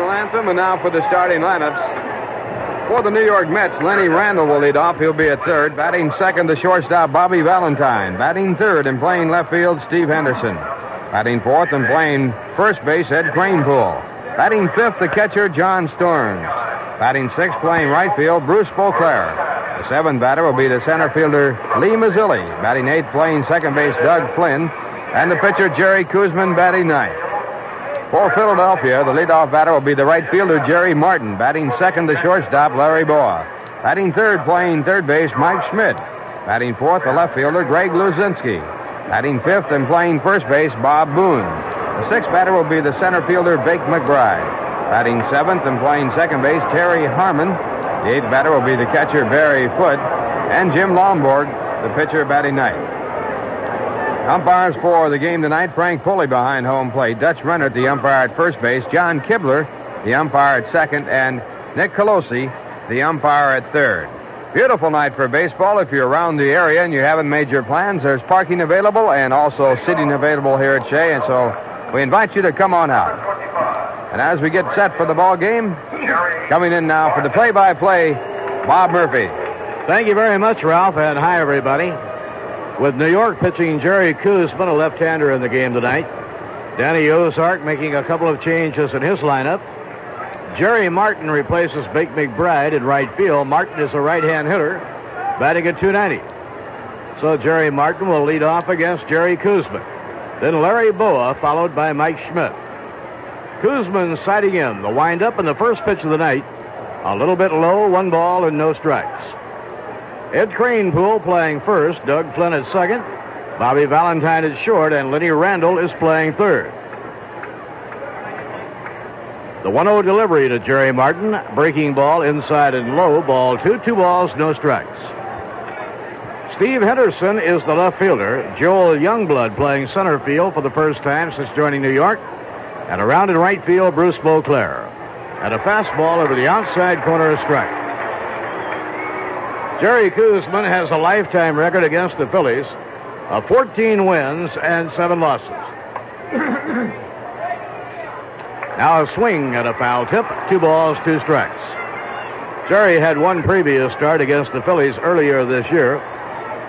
national anthem, and now for the starting lineups. For the New York Mets, Lenny Randle will lead off. He'll be at third. Batting second, the shortstop, Bobby Valentine. Batting third and playing left field, Steve Henderson. Batting fourth and playing first base, Ed Kranepool. Batting fifth, the catcher, John Stearns. Batting sixth, playing right field, Bruce Boisclair. The seventh batter will be the center fielder, Lee Mazzilli. Batting eighth, playing second base, Doug Flynn. And the pitcher, Jerry Koosman, batting ninth. For Philadelphia, the leadoff batter will be the right fielder, Jerry Martin. Batting second, the shortstop, Larry Bowa. Batting third, playing third base, Mike Schmidt. Batting fourth, the left fielder, Greg Luzinski. Batting fifth and playing first base, Bob Boone. The sixth batter will be the center fielder, Bake McBride. Batting seventh and playing second base, Terry Harmon. The eighth batter will be the catcher, Barry Foote. And Jim Lonborg, the pitcher, batting ninth. Umpires for the game tonight, Frank Pulley behind home plate. Dutch Rennert, the umpire at first base. John Kibler, the umpire at second. And Nick Colosi, the umpire at third. Beautiful night for baseball. If you're around the area and you haven't made your plans, there's parking available and also seating available here at Shea. And so we invite you to come on out. And as we get set for the ball game, coming in now for the play-by-play, Bob Murphy. Thank you very much, Ralph, and hi, everybody. With New York pitching Jerry Koosman, a left-hander in the game tonight. Danny Ozark making a couple of changes in his lineup. Jerry Martin replaces Bake McBride in right field. Martin is a right-hand hitter, batting at .290. So Jerry Martin will lead off against Jerry Koosman. Then Larry Bowa, followed by Mike Schmidt. Koosman sighting in. The windup and the first pitch of the night. A little bit low, 1 ball and no strikes. Ed Kranepool playing first, Doug Flynn at second, Bobby Valentine at short, and Lenny Randle is playing third. The 1-0 delivery to Jerry Martin, breaking ball inside and low, ball 2, 2 balls, no strikes. Steve Henderson is the left fielder, Joel Youngblood playing center field for the first time since joining New York, and around in right field, Bruce Boisclair. And a fastball over the outside corner, a strike. Jerry Koosman has a lifetime record against the Phillies of 14 wins and 7 losses. Now a swing at a foul tip, 2 balls, 2 strikes. Jerry had one previous start against the Phillies earlier this year.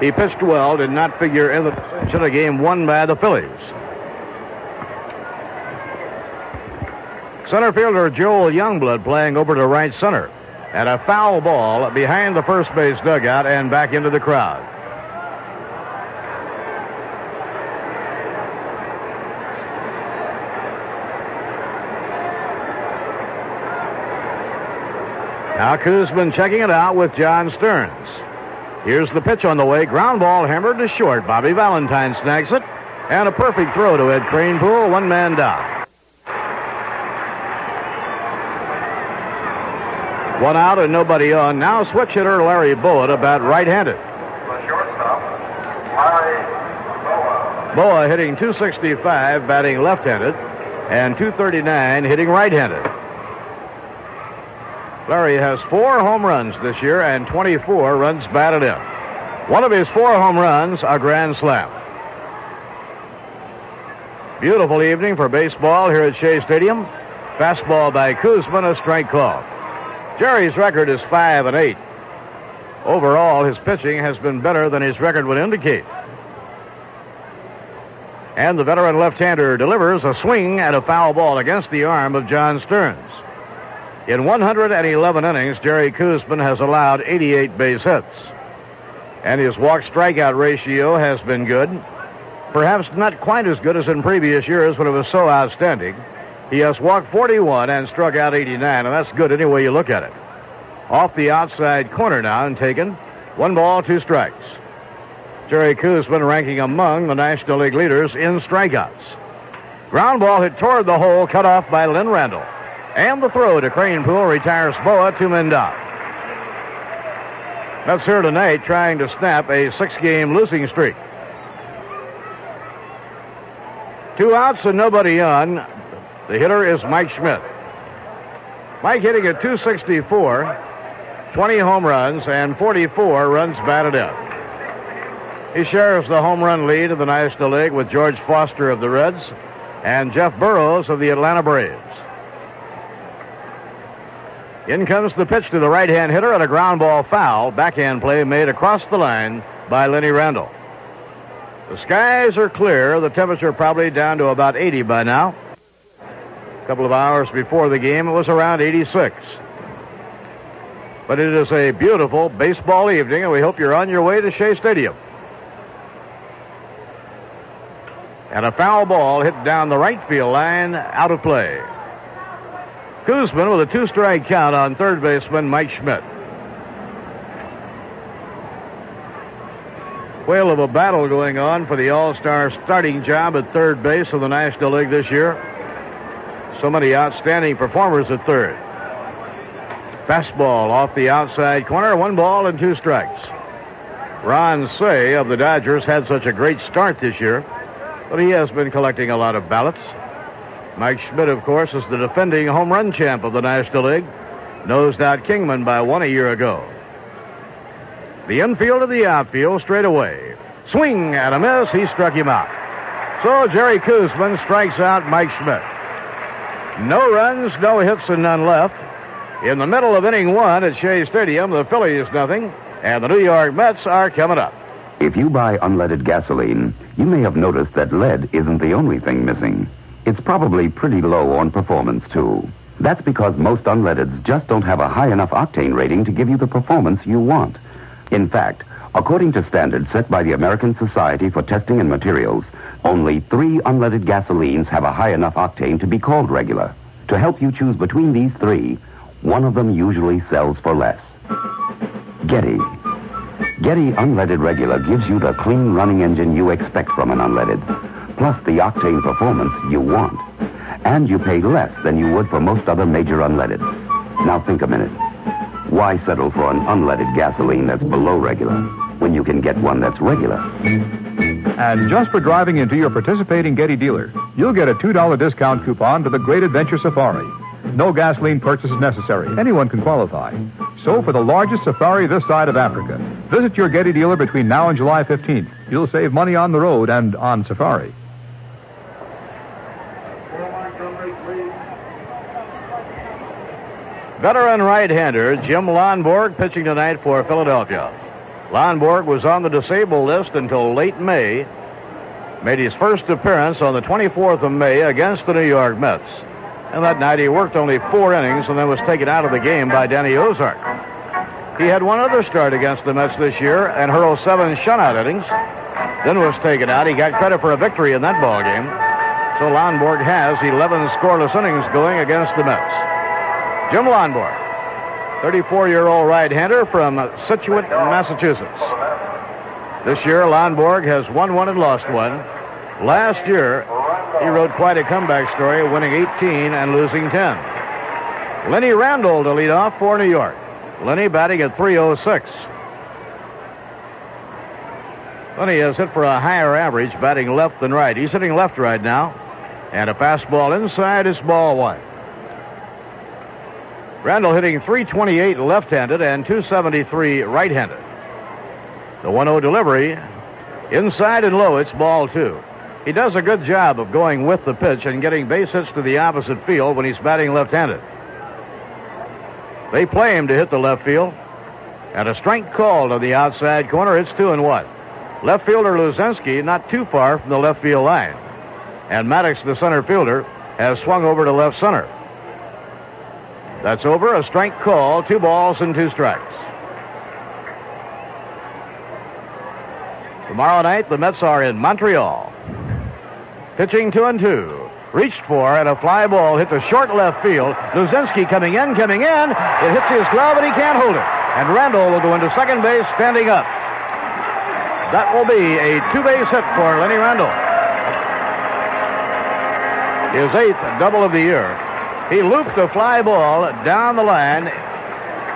He pitched well, did not figure in the decision, a game won by the Phillies. Center fielder Joel Youngblood playing over to right center. And a foul ball behind the first base dugout and back into the crowd. Now Koosman checking it out with John Stearns. Here's the pitch on the way. Ground ball hammered to short. Bobby Valentine snags it. And a perfect throw to Ed Kranepool. 1 man down. 1 out and nobody on. Now switch hitter Larry Bowa to bat right-handed. The shortstop, Larry Bowa. Bowa hitting .265, batting left-handed, and .239 hitting right-handed. Larry has 4 home runs this year and 24 runs batted in. One of his 4 home runs, a grand slam. Beautiful evening for baseball here at Shea Stadium. Fastball by Koosman, a strike call. Jerry's record is 5-8. Overall, his pitching has been better than his record would indicate. And the veteran left-hander delivers a swing and a foul ball against the arm of John Stearns. In 111 innings, Jerry Koosman has allowed 88 base hits. And his walk-strikeout ratio has been good. Perhaps not quite as good as in previous years when it was so outstanding. He has walked 41 and struck out 89, and that's good any way you look at it. Off the outside corner now and taken. 1 ball, 2 strikes. Jerry Koosman ranking among the National League leaders in strikeouts. Ground ball hit toward the hole, cut off by Lenny Randle. And the throw to Kranepool retires Bowa, 2 men down. Mets here tonight trying to snap a 6-game losing streak. 2 outs and nobody on. The hitter is Mike Schmidt. Mike hitting at .264, 20 home runs, and 44 runs batted in. He shares the home run lead of the National League with George Foster of the Reds and Jeff Burroughs of the Atlanta Braves. In comes the pitch to the right-hand hitter and a ground ball foul. Backhand play made across the line by Lenny Randle. The skies are clear. The temperature probably down to about 80 by now. A couple of hours before the game, it was around 86. But it is a beautiful baseball evening, and we hope you're on your way to Shea Stadium. And a foul ball hit down the right field line, out of play. Koosman with a 2-strike count on third baseman Mike Schmidt. Whale of a battle going on for the All-Star starting job at third base of the National League this year. So many outstanding performers at third. Fastball off the outside corner, 1 ball and 2 strikes. Ron Shea of the Dodgers had such a great start this year, but he has been collecting a lot of ballots. Mike Schmidt, of course, is the defending home run champ of the National League. Nosed out Kingman by 1 a year ago. The infield to the outfield straight away. Swing and a miss. He struck him out. So Jerry Koosman strikes out Mike Schmidt. No runs, no hits, and none left. In the middle of inning 1 at Shea Stadium, the Phillies nothing, and the New York Mets are coming up. If you buy unleaded gasoline, you may have noticed that lead isn't the only thing missing. It's probably pretty low on performance, too. That's because most unleadeds just don't have a high enough octane rating to give you the performance you want. In fact, according to standards set by the American Society for Testing and Materials, only 3 unleaded gasolines have a high enough octane to be called regular. To help you choose between these 3, one of them usually sells for less. Getty Unleaded Regular gives you the clean running engine you expect from an unleaded, plus the octane performance you want. And you pay less than you would for most other major unleadeds. Now think a minute. Why settle for an unleaded gasoline that's below regular when you can get one that's regular? And just for driving into your participating Getty dealer, you'll get a $2 discount coupon to the Great Adventure Safari. No gasoline purchase is necessary. Anyone can qualify. So for the largest safari this side of Africa, visit your Getty dealer between now and July 15th. You'll save money on the road and on safari. Veteran right-hander Jim Lonborg pitching tonight for Philadelphia. Lonborg was on the disabled list until late May. Made his first appearance on the 24th of May against the New York Mets. And that night he worked only 4 innings and then was taken out of the game by Danny Ozark. He had one other start against the Mets this year and hurled 7 shutout innings. Then was taken out. He got credit for a victory in that ball game. So Lonborg has 11 scoreless innings going against the Mets. Jim Lonborg, 34-year-old right-hander from Situate, Massachusetts. This year, Lonborg has won 1 and lost 1. Last year, he wrote quite a comeback story, winning 18 and losing 10. Lenny Randle to lead off for New York. Lenny batting at .306. Lenny has hit for a higher average, batting left than right. He's hitting left right now. And a fastball inside is ball 1. Randle hitting .328 left-handed and .273 right-handed. The 1-0 delivery, inside and low, it's ball 2. He does a good job of going with the pitch and getting base hits to the opposite field when he's batting left-handed. They play him to hit the left field. And a strike call to the outside corner. It's 2-1. Left fielder Luzinski not too far from the left field line. And Maddox, the center fielder, has swung over to left center. That's over. A strike call. 2 balls and 2 strikes. Tomorrow night, the Mets are in Montreal. Pitching 2-2. Reached for, and a fly ball hit to short left field. Luzinski coming in. It hits his glove, and he can't hold it. And Randle will go into second base, standing up. That will be a 2-base hit for Lenny Randle. His 8th double of the year. He looped the fly ball down the line.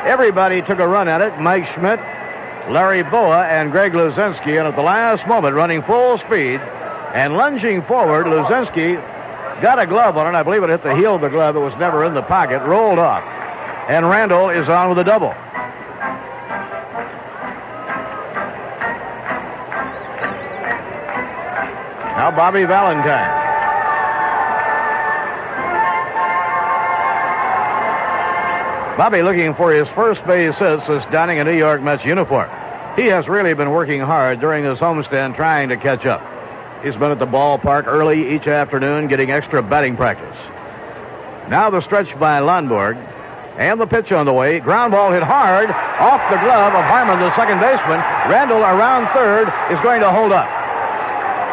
Everybody took a run at it. Mike Schmidt, Larry Bowa, and Greg Luzinski. And at the last moment, running full speed and lunging forward, Luzinski got a glove on it. I believe it hit the heel of the glove. It was never in the pocket. Rolled off. And Randle is on with a double. Now Bobby Valentine. Bobby looking for his first base hits is donning a New York Mets uniform. He has really been working hard during this homestand trying to catch up. He's been at the ballpark early each afternoon getting extra batting practice. Now the stretch by Lonborg. And the pitch on the way. Ground ball hit hard off the glove of Harmon, the second baseman. Randle around third is going to hold up.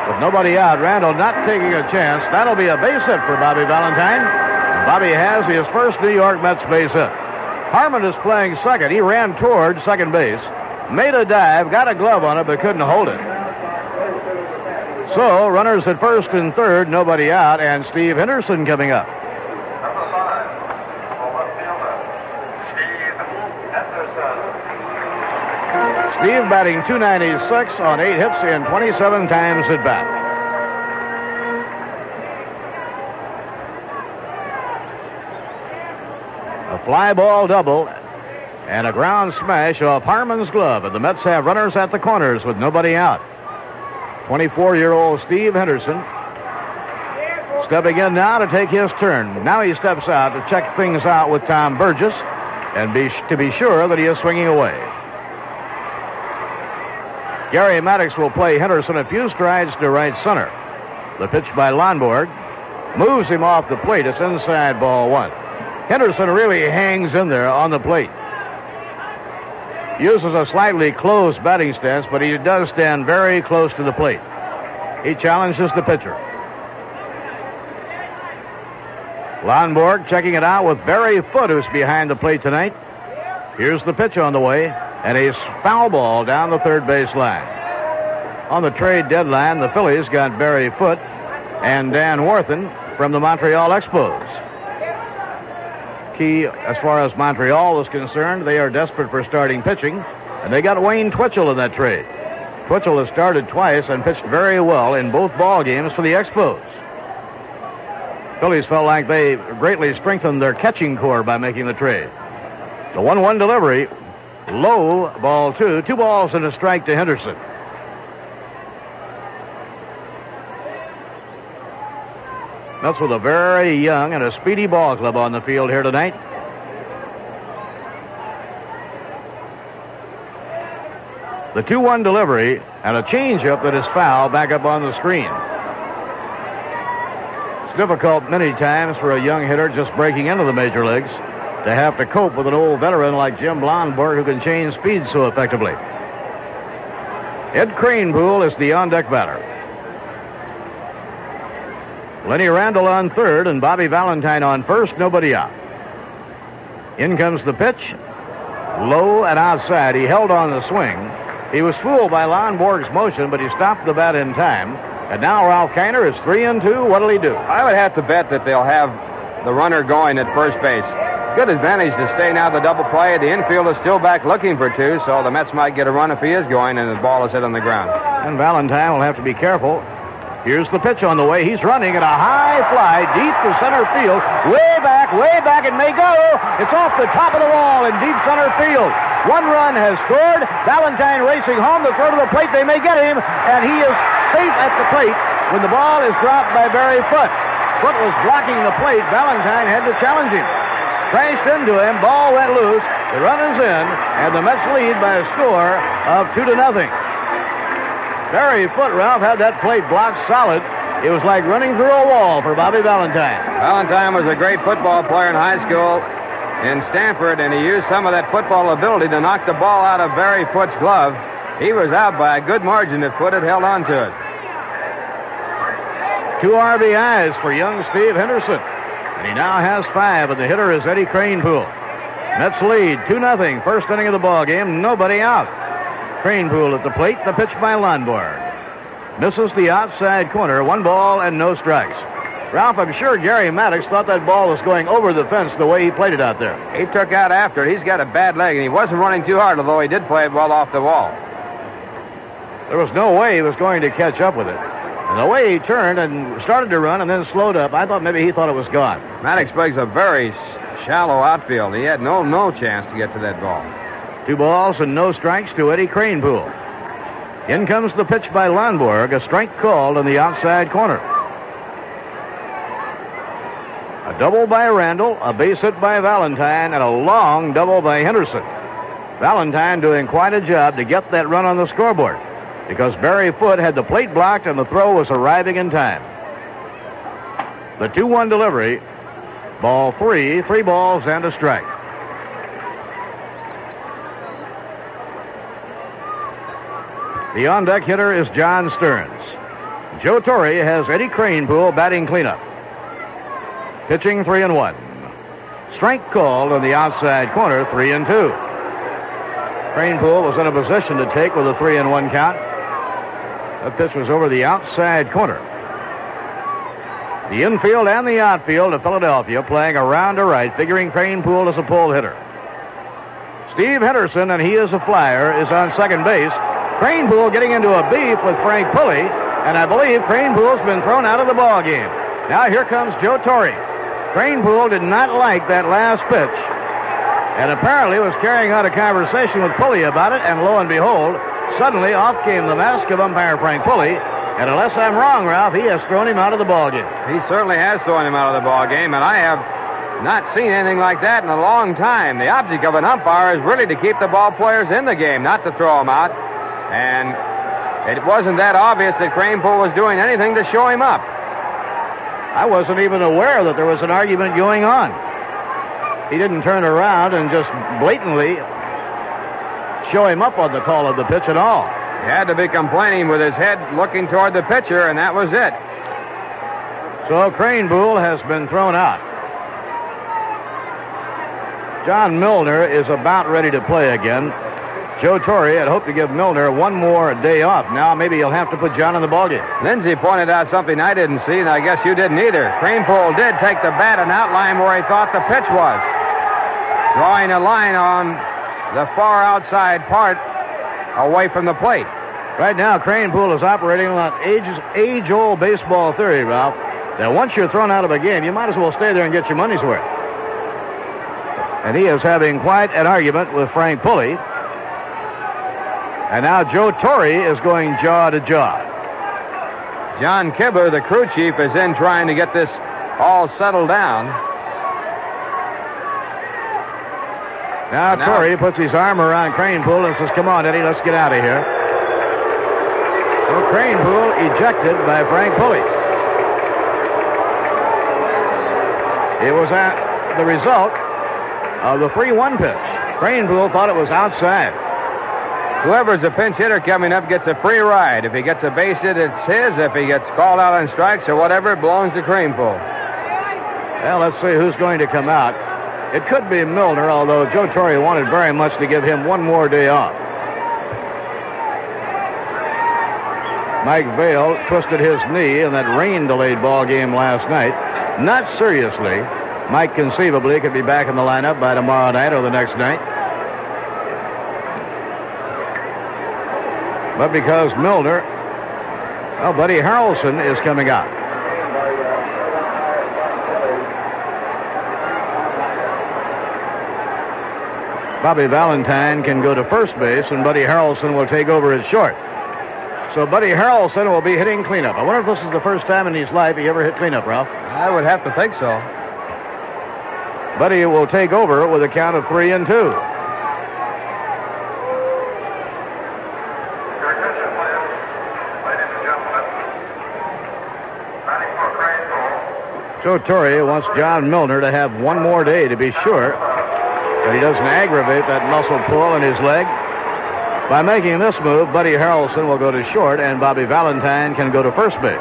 With nobody out, Randle not taking a chance. That'll be a base hit for Bobby Valentine. Bobby has his first New York Mets base hit. Harmon is playing second. He ran toward second base, made a dive, got a glove on it, but couldn't hold it. So, runners at first and third, nobody out, and Steve Henderson coming up. Number 5, left fielder, Steve Henderson. Steve batting .296 on 8 hits in 27 times at bat. A fly ball double and a ground smash off Harmon's glove, and the Mets have runners at the corners with nobody out. 24-year-old Steve Henderson stepping in now to take his turn. Now he steps out to check things out with Tom Burgess and to be sure that he is swinging away. Garry Maddox will play Henderson a few strides to right center. The pitch by Lonborg moves him off the plate. It's inside ball one. Henderson really hangs in there on the plate. Uses a slightly closed batting stance, but he does stand very close to the plate. He challenges the pitcher. Lonborg checking it out with Barry Foote, who's behind the plate tonight. Here's the pitch on the way, and a foul ball down the third base line. On the trade deadline, the Phillies got Barry Foote and Dan Worthen from the Montreal Expos. Key, as far as Montreal is concerned, they are desperate for starting pitching, and they got Wayne Twitchell in that trade. Twitchell has started twice and pitched very well in both ball games for the Expos. Phillies felt like they greatly strengthened their catching core by making the trade. The 1-1 delivery, low, ball two. 2 balls and a strike to Henderson. That's with a very young and a speedy ball club on the field here tonight. The 2-1 delivery and a changeup that is foul back up on the screen. It's difficult many times for a young hitter just breaking into the major leagues to have to cope with an old veteran like Jim Lonborg who can change speed so effectively. Ed Kranepool is the on-deck batter. Lenny Randle on third and Bobby Valentine on first, nobody out. In comes the pitch. Low and outside. He held on the swing. He was fooled by Lonborg's motion, but he stopped the bat in time. And now Ralph Kiner is 3-2. What'll he do? I would have to bet that they'll have the runner going at first base. Good advantage to stay now the double play. The infield is still back looking for two, so the Mets might get a run if he is going and the ball is hit on the ground. And Valentine will have to be careful. Here's the pitch on the way. He's running at a high fly deep to center field. Way back, it may go. It's off the top of the wall in deep center field. 1 run has scored. Valentine racing home to throw to the plate. They may get him, and he is safe at the plate when the ball is dropped by Barry Foote. Foote was blocking the plate. Valentine had to challenge him. Crashed into him. Ball went loose. The run is in, and the Mets lead by a score of 2-0. Barry Foote, Ralph, had that plate blocked solid. It was like running through a wall for Bobby Valentine. Valentine was a great football player in high school in Stanford, and he used some of that football ability to knock the ball out of Barry Foote's glove. He was out by a good margin if Foote had held on to it. 2 RBIs for young Steve Henderson. And he now has 5, and the hitter is Eddie Kranepool. Mets lead 2-0. First inning of the ball game, nobody out. Kranepool at the plate, the pitch by Lonborg. Misses the outside corner, 1 ball and no strikes. Ralph, I'm sure Garry Maddox thought that ball was going over the fence the way he played it out there. He took out after it. He's got a bad leg, and he wasn't running too hard, although he did play it well off the wall. There was no way he was going to catch up with it. And the way he turned and started to run and then slowed up, I thought maybe he thought it was gone. Maddox plays a very shallow outfield. He had no chance to get to that ball. 2 balls and no strikes to Eddie Kranepool. In comes the pitch by Lonborg, a strike called in the outside corner. A Double by Randle, a base hit by Valentine, and a long double by Henderson. Valentine doing quite a job to get that run on the scoreboard because Barry Foote had the plate blocked and the throw was arriving in time. The 2-1 delivery, ball 3, 3 balls and a strike. The on-deck hitter is John Stearns. Joe Torre has Eddie Kranepool batting cleanup. Pitching 3-1. Strike called on the outside corner, 3-2. Kranepool was in a position to take with a 3-1 count. The pitch was over the outside corner. The infield and the outfield of Philadelphia playing around to right, figuring Kranepool as a pull hitter. Steve Henderson, and he is a flyer, is on second base. Kranepool getting into a beef with Frank Pulley, and I believe Kranepool's been thrown out of the ball game. Now here comes Joe Torre. Kranepool did not like that last pitch, and apparently was carrying on a conversation with Pulley about it, and lo and behold, suddenly off came the mask of umpire Frank Pulley, and unless I'm wrong, Ralph, he has thrown him out of the ball game. He certainly has thrown him out of the ball game, and I have not seen anything like that in a long time. The object of an umpire is really to keep the ball players in the game, not to throw them out. And it wasn't that obvious that Kranepool was doing anything to show him up. I wasn't even aware that there was an argument going on. He didn't turn around and just blatantly show him up on the call of the pitch at all. He had to be complaining with his head looking toward the pitcher, and that was it. So Kranepool has been thrown out. John Milner is about ready to play again. Joe Torre had hoped to give Milner one more day off. Now maybe he'll have to put John in the ballgame. Lindsay pointed out something I didn't see, and I guess you didn't either. Kranepool did take the bat and outline where he thought the pitch was, drawing a line on the far outside part away from the plate. Right now, Kranepool is operating on age-old baseball theory, Ralph, that once you're thrown out of a game, you might as well stay there and get your money's worth. And he is having quite an argument with Frank Pulley. And now Joe Torre is going jaw to jaw. John Kibler, the crew chief, is in trying to get this all settled down. Now Torre puts his arm around Kranepool and says, "Come on, Eddie, let's get out of here." So Kranepool ejected by Frank Pulley. It was the result of the 3-1 pitch. Kranepool thought it was outside. Whoever's a pinch hitter coming up gets a free ride. If he gets a base hit, it's his. If he gets called out on strikes or whatever, it belongs to Kranepool. Well, let's see who's going to come out. It could be Milner, although Joe Torre wanted very much to give him one more day off. Mike Vail twisted his knee in that rain-delayed ball game last night. Not seriously. Mike conceivably could be back in the lineup by tomorrow night or the next night. But because Milner, Buddy Harrelson is coming out. Bobby Valentine can go to first base, and Buddy Harrelson will take over at short. So Buddy Harrelson will be hitting cleanup. I wonder if this is the first time in his life he ever hit cleanup, Ralph. I would have to think so. Buddy will take over with a count of 3-2. Joe Torre wants John Milner to have one more day to be sure that he doesn't aggravate that muscle pull in his leg. By making this move, Buddy Harrelson will go to short, and Bobby Valentine can go to first base.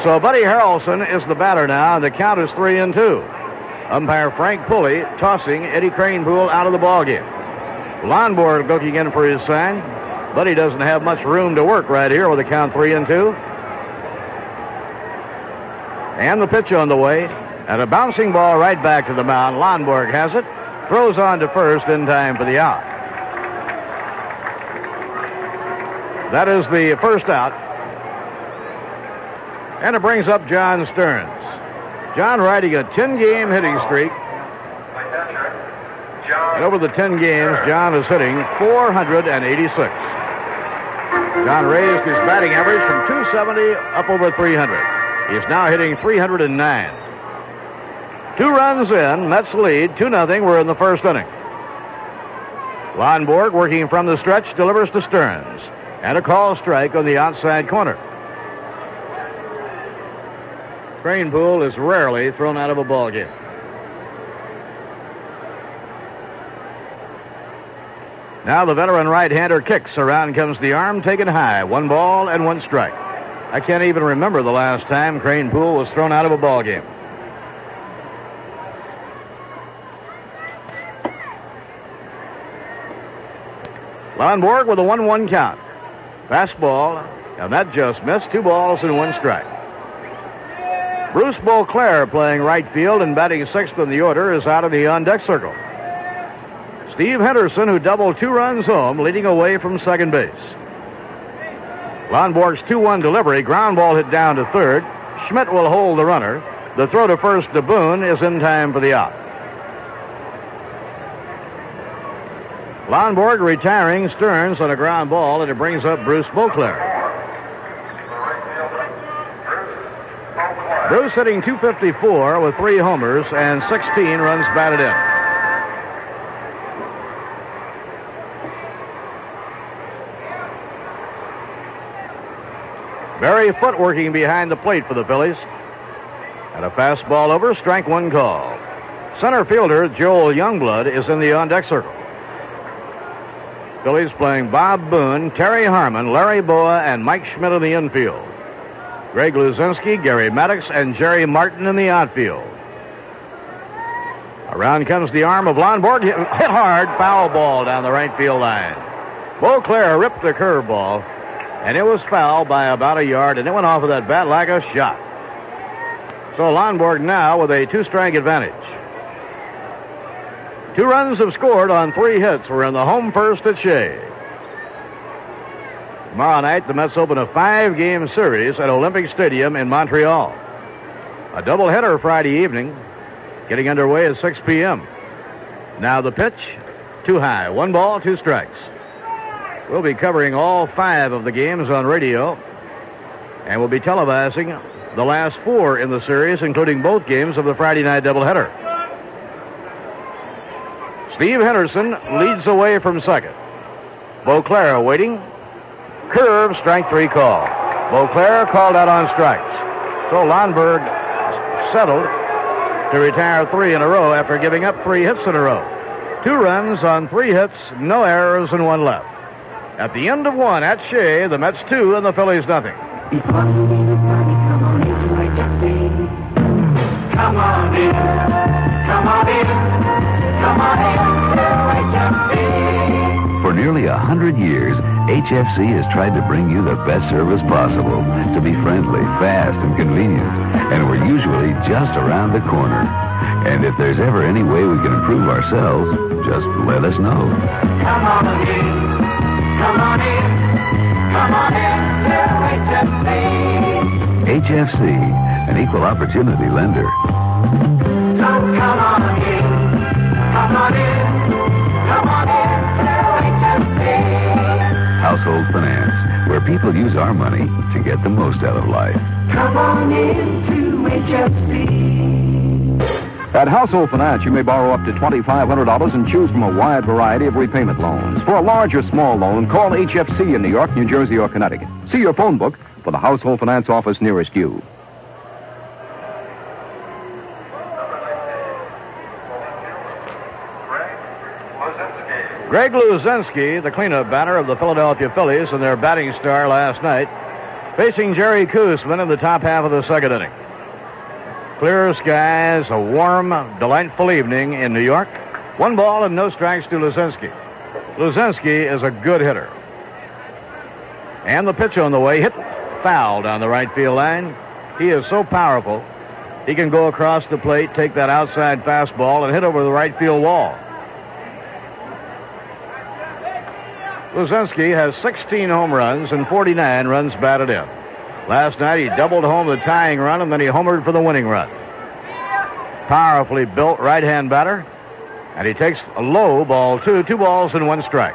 So Buddy Harrelson is the batter now, and the count is 3-2. Umpire Frank Pulley tossing Eddie Kranepool out of the ballgame. Lonborg looking in for his sign. Buddy doesn't have much room to work right here with the count 3-2. And the pitch on the way, and a bouncing ball right back to the mound. Lonborg has it, throws on to first in time for the out. That is the first out. And it brings up John Stearns. John riding a 10-game hitting streak. And over the 10 games, John is hitting 486. John raised his batting average from 270 up over 300. He's now hitting 309. 2 runs in, Mets lead 2-0. We're in the first inning. Lonborg, working from the stretch, delivers to Stearns. And a call strike on the outside corner. Kranepool is rarely thrown out of a ball game. Now the veteran right-hander kicks. Around comes the arm, taken high. 1 ball and 1 strike. I can't even remember the last time Kranepool was thrown out of a ball game. Lonborg with a 1-1 count. Fastball, and that just missed. 2 balls and 1 strike. Bruce Boisclair, playing right field and batting 6th in the order, is out of the on-deck circle. Steve Henderson, who doubled 2 runs home, leading away from second base. Lonborg's 2-1 delivery, ground ball hit down to third. Schmidt will hold the runner. The throw to first to Boone is in time for the out. Lonborg retiring Stearns on a ground ball, and it brings up Bruce Boisclair. Bruce hitting .254 with 3 homers and 16 runs batted in. Barry Foote working behind the plate for the Phillies. And a fastball over, strike 1 call. Center fielder Joel Youngblood is in the on-deck circle. Phillies playing Bob Boone, Terry Harmon, Larry Bowa, and Mike Schmidt in the infield. Greg Luzinski, Garry Maddox, and Jerry Martin in the outfield. Around comes the arm of Lonborg. Hit hard, foul ball down the right field line. Boisclair ripped the curveball, and it was foul by about a yard, and it went off of that bat like a shot. So Lonborg now with a 2-strike advantage. 2 runs have scored on 3 hits. We're in the home first at Shea. Tomorrow night, the Mets open a 5-game series at Olympic Stadium in Montreal. A doubleheader Friday evening, getting underway at 6 p.m. Now the pitch, too high. 1 ball, 2 strikes. We'll be covering all 5 of the games on radio, and we'll be televising the last 4 in the series, including both games of the Friday night doubleheader. Steve Henderson leads away from second. Boisclair waiting. Curve, strike 3 call. Boisclair called out on strikes. So Lonborg settled to retire 3 in a row after giving up 3 hits in a row. 2 runs on 3 hits, no errors, and 1 left. At the end of 1 at Shea, the Mets 2 and the Phillies nothing. Come on in, come on in, come on in to HFC. For nearly 100 years, HFC has tried to bring you the best service possible, to be friendly, fast, and convenient. And we're usually just around the corner. And if there's ever any way we can improve ourselves, just let us know. Come on in, come on in, come on in to HFC. HFC, an equal opportunity lender. So come on in, come on in, come on in to HFC. Household finance, where people use our money to get the most out of life. Come on in to HFC. At Household Finance, you may borrow up to $2,500 and choose from a wide variety of repayment loans. For a large or small loan, call HFC in New York, New Jersey, or Connecticut. See your phone book for the Household Finance office nearest you. Greg Luzinski, the cleanup batter of the Philadelphia Phillies, and their batting star last night, facing Jerry Koosman in the top half of the second inning. Clear skies, a warm, delightful evening in New York. 1 ball and no strikes to Luzinski. Luzinski is a good hitter. And the pitch on the way, hit foul down the right field line. He is so powerful, he can go across the plate, take that outside fastball, and hit over the right field wall. Luzinski has 16 home runs and 49 runs batted in. Last night he doubled home the tying run, and then he homered for the winning run. Powerfully built right-hand batter, and he takes a low ball, 2 balls and 1 strike.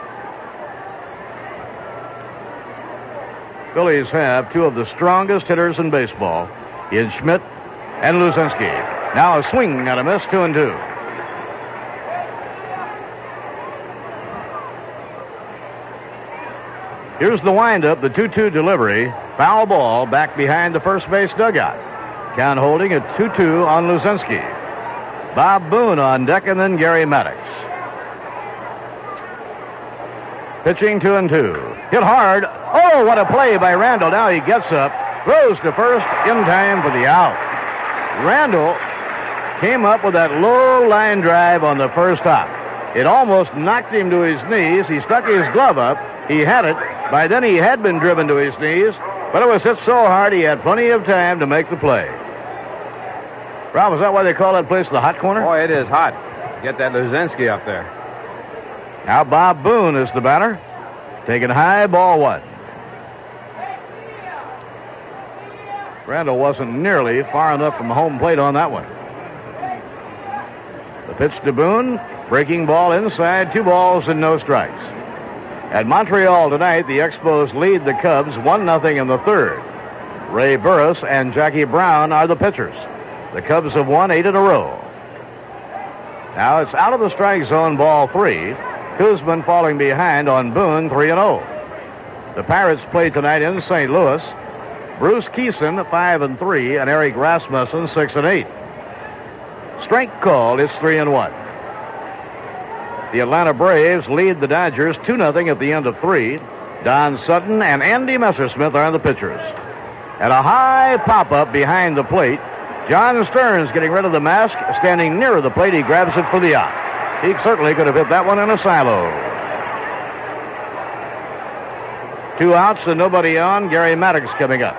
Phillies have 2 of the strongest hitters in baseball in Schmidt and Luzinski. Now a swing and a miss, 2-2. Here's the windup, the 2-2 delivery. Foul ball back behind the first base dugout. Count holding at 2-2 on Luzinski. Bob Boone on deck, and then Garry Maddox. Pitching 2-2. Hit hard. Oh, what a play by Randle. Now he gets up, throws to first in time for the out. Randle came up with that low line drive on the first hop. It almost knocked him to his knees. He stuck his glove up. He had it. By then he had been driven to his knees, but it was hit so hard he had plenty of time to make the play. Rob, is that why they call that place the hot corner? Boy, it is hot. Get that Luzinski up there. Now Bob Boone is the batter. Taking high, ball 1. Randle wasn't nearly far enough from home plate on that one. The pitch to Boone. Breaking ball inside. 2 balls and no strikes. At Montreal tonight, the Expos lead the Cubs 1-0 in the third. Ray Burris and Jackie Brown are the pitchers. The Cubs have won 8 in a row. Now it's out of the strike zone, ball 3. Koosman falling behind on Boone, 3-0. The Pirates play tonight in St. Louis. Bruce Keeson, 5-3, and Eric Rasmussen, 6-8. Strike called, it's 3-1. The Atlanta Braves lead the Dodgers 2-0 at the end of 3. Don Sutton and Andy Messersmith are the pitchers. At a high pop-up behind the plate, John Stearns getting rid of the mask, standing nearer the plate. He grabs it for the out. He certainly could have hit that one in a silo. 2 outs and nobody on. Garry Maddox coming up.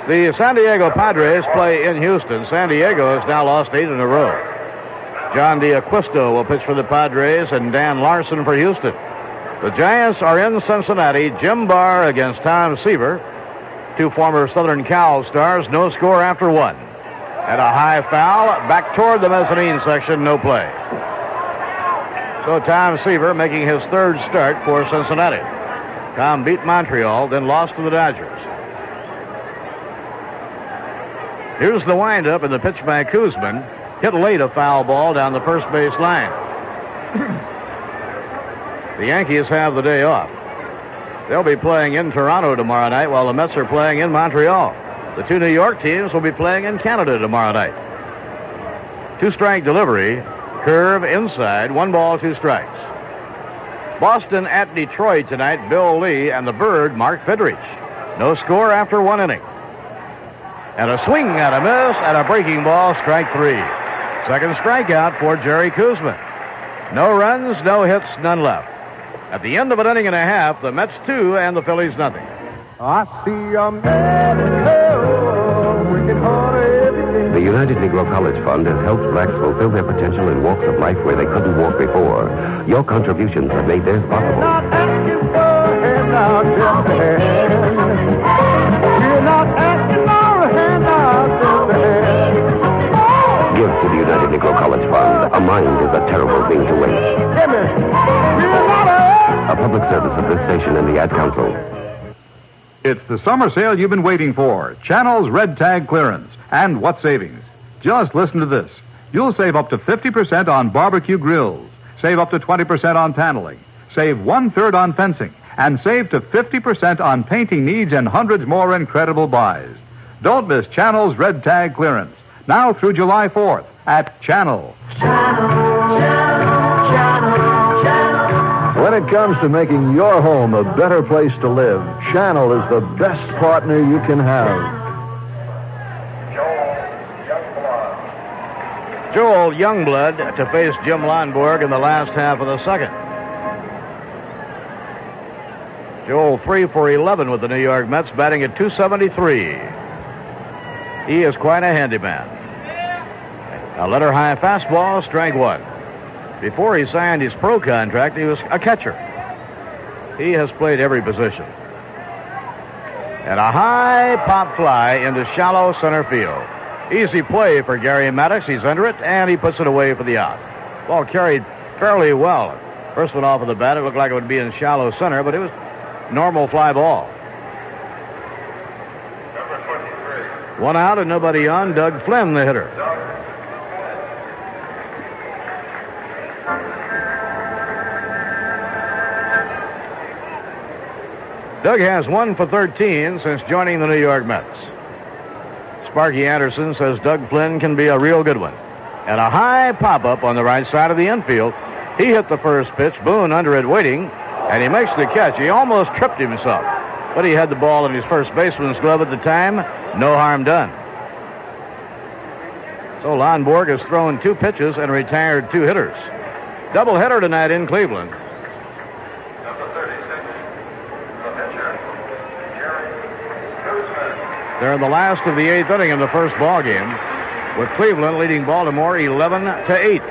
The San Diego Padres play in Houston. San Diego has now lost 8 in a row. John D'Acquisto will pitch for the Padres and Dan Larson for Houston. The Giants are in Cincinnati. Jim Barr against Tom Seaver. 2 former Southern Cal stars. No score after 1. And a high foul back toward the mezzanine section. No play. So Tom Seaver making his 3rd start for Cincinnati. Tom beat Montreal, then lost to the Dodgers. Here's the windup and the pitch by Koosman. Hit late, a foul ball down the first base line. The Yankees have the day off. They'll be playing in Toronto tomorrow night while the Mets are playing in Montreal. The 2 New York teams will be playing in Canada tomorrow night. 2-strike delivery. Curve inside. 1 ball, 2 strikes. Boston at Detroit tonight. Bill Lee and the Bird, Mark Fidrich. No score after 1 inning. And a swing and a miss and a breaking ball, strike 3. Second strikeout for Jerry Koosman. No runs, no hits, none left. At the end of an inning and a half, the Mets 2 and the Phillies 0. I see a man in love, working hard every day. The United Negro College Fund has helped blacks fulfill their potential in walks of life where they couldn't walk before. Your contributions have made theirs possible. Not asking for a handout, just a hand. We're not asking for a handout, just a hand. Give to the United Negro College Fund. A mind is a terrible thing to waste. Give me. We're not A public service of this station and the Ad Council. It's the summer sale you've been waiting for. Channel's Red Tag Clearance. And what savings? Just listen to this. You'll save up to 50% on barbecue grills. Save up to 20% on paneling. Save 1/3 on fencing. And save to 50% on painting needs and hundreds more incredible buys. Don't miss Channel's Red Tag Clearance. Now through July 4th at Channel. When it comes to making your home a better place to live, Channel is the best partner you can have. Joel Youngblood to face Jim Lonborg in the last half of the second. Joel 3 for 11 with the New York Mets, batting at .273. He is quite a handyman. A letter high fastball, strike 1. Before he signed his pro contract, he was a catcher. He has played every position. And a high pop fly into shallow center field. Easy play for Garry Maddox. He's under it, and he puts it away for the out. Ball carried fairly well. First one off of the bat, it looked like it would be in shallow center, but it was normal fly ball. Number 23. 1 out and nobody on. Doug Flynn, the hitter. Doug has 1 for 13 since joining the New York Mets. Sparky Anderson says Doug Flynn can be a real good one. And a high pop-up on the right side of the infield. He hit the first pitch. Boone under it waiting, and he makes the catch. He almost tripped himself, but he had the ball in his first baseman's glove at the time. No harm done. So Lonborg has thrown 2 pitches and retired 2 hitters. Doubleheader tonight in Cleveland. Number 36, the pitcher, Jerry Koosman. They're in the last of the 8th inning of the first ball game, with Cleveland leading Baltimore 11-8.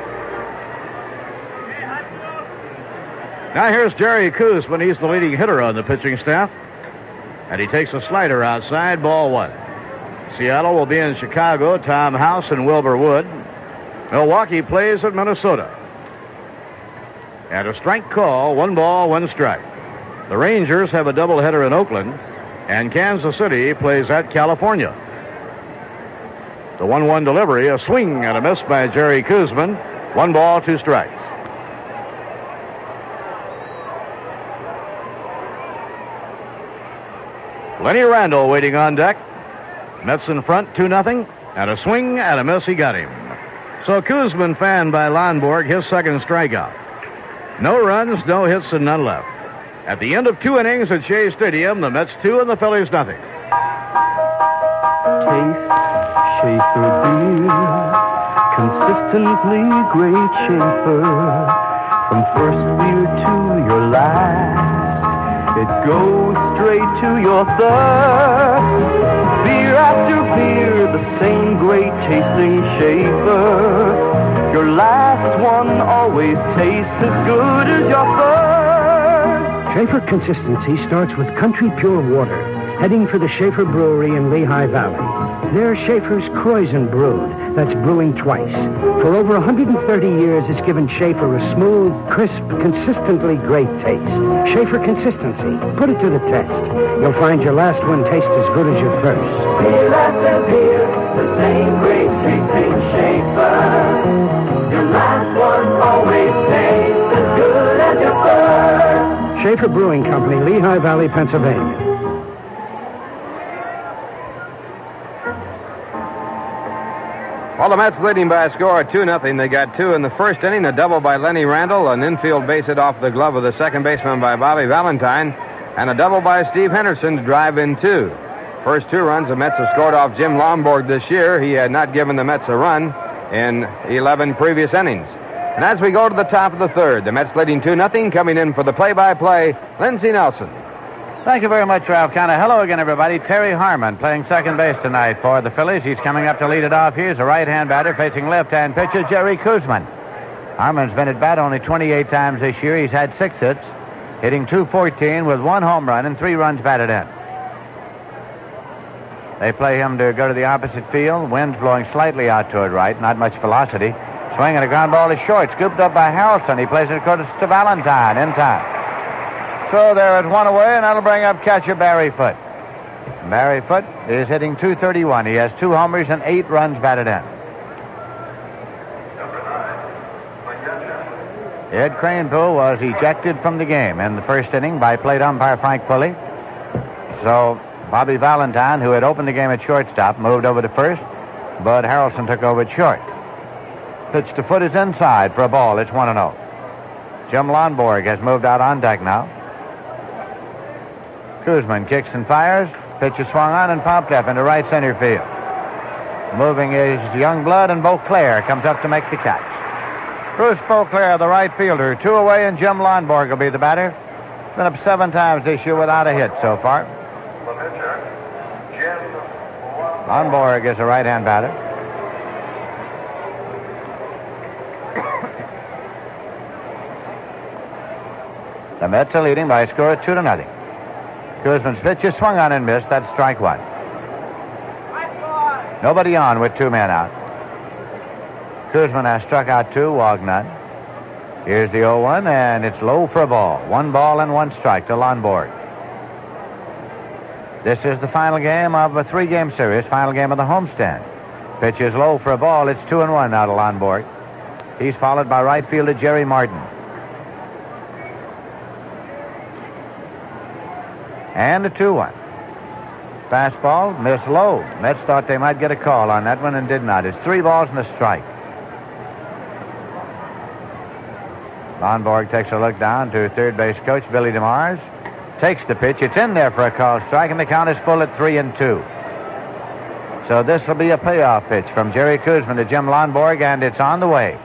Now here's Jerry Koosman. He's the leading hitter on the pitching staff. And he takes a slider outside, ball 1. Seattle will be in Chicago. Tom House and Wilbur Wood. Milwaukee plays at Minnesota. And a strike call, 1 ball, 1 strike. The Rangers have a doubleheader in Oakland, and Kansas City plays at California. The 1-1 delivery, a swing and a miss by Jerry Koosman. 1 ball, 2 strikes. Lenny Randle waiting on deck. Mets in front, 2-0, and a swing and a miss. He got him. So Koosman fanned by Lonborg, his second strikeout. No runs, no hits, and none left. At the end of 2 innings at Shea Stadium, the Mets 2 and the Phillies nothing. Taste Schaefer beer, consistently great Schaefer. From first beer to your last, it goes straight to your thirst. Beer after beer, the same great tasting Schaefer. Your last one always tastes as good as your first. Schaefer consistency starts with country pure water, heading for the Schaefer Brewery in Lehigh Valley. There's Schaefer's Kreuzen brewed, that's brewing twice. For over 130 years, it's given Schaefer a smooth, crisp, consistently great taste. Schaefer consistency. Put it to the test. You'll find your last one tastes as good as your first. Beer after beer, the same great tasting Schaefer. Your last one always tastes as good as your first. Schaefer Brewing Company, Lehigh Valley, Pennsylvania. Well, the Mets leading by a score of 2-0. They got 2 in the first inning, a double by Lenny Randle, an infield base hit off the glove of the second baseman by Bobby Valentine, and a double by Steve Henderson to drive in 2. First 2 runs the Mets have scored off Jim Lonborg this year. He had not given the Mets a run in 11 previous innings. And as we go to the top of the third, the Mets leading 2-0, coming in for the play-by-play, Lindsey Nelson. Thank you very much, Ralph Canna. Hello again, everybody. Terry Harmon playing second base tonight for the Phillies. He's coming up to lead it off. Here's a right-hand batter facing left-hand pitcher, Jerry Koosman. Harmon's been at bat only 28 times this year. He's had 6 hits, hitting .214 with 1 home run and 3 runs batted in. They play him to go to the opposite field. Wind's blowing slightly out toward right, not much velocity. Swing and a ground ball to short, scooped up by Harrelson. He plays it across to Valentine in time. So they're at 1 away, and that'll bring up catcher Barry Foote. Barry Foote is hitting .231. He has 2 homers and 8 runs batted in. Ed Kranepool was ejected from the game in the first inning by plate umpire Frank Pulley. So Bobby Valentine, who had opened the game at shortstop, moved over to first, but Harrelson took over at short. Pitch to Foote is inside for a ball. It's 1-0. Jim Lonborg has moved out on deck now. Koosman kicks and fires. Pitch is swung on and popped up into right center field. Moving is Youngblood, and Boisclair comes up to make the catch. Bruce Boisclair, the right fielder, 2 away, and Jim Lonborg will be the batter. Been up 7 times this year without a hit so far. The pitcher, Jim Lonborg is a right-hand batter. The Mets are leading by a score of 2-0. Koosman's pitch is swung on and missed. That's strike 1. Nobody on with 2 men out. Koosman has struck out 2, walked none. Here's the 0-1, and it's low for a ball. 1 ball and 1 strike to Lonborg. This is the final game of a 3-game series, final game of the homestand. Pitch is low for a ball. It's 2-1 now to Lonborg. He's followed by right fielder Jerry Martin. And a 2-1. Fastball, missed low. Mets thought they might get a call on that one and did not. It's 3 balls and a strike. Lonborg takes a look down to third base coach Billy DeMars. Takes the pitch. It's in there for a call strike, and the count is full at 3-2. So this will be a payoff pitch from Jerry Koosman to Jim Lonborg, and it's on the way.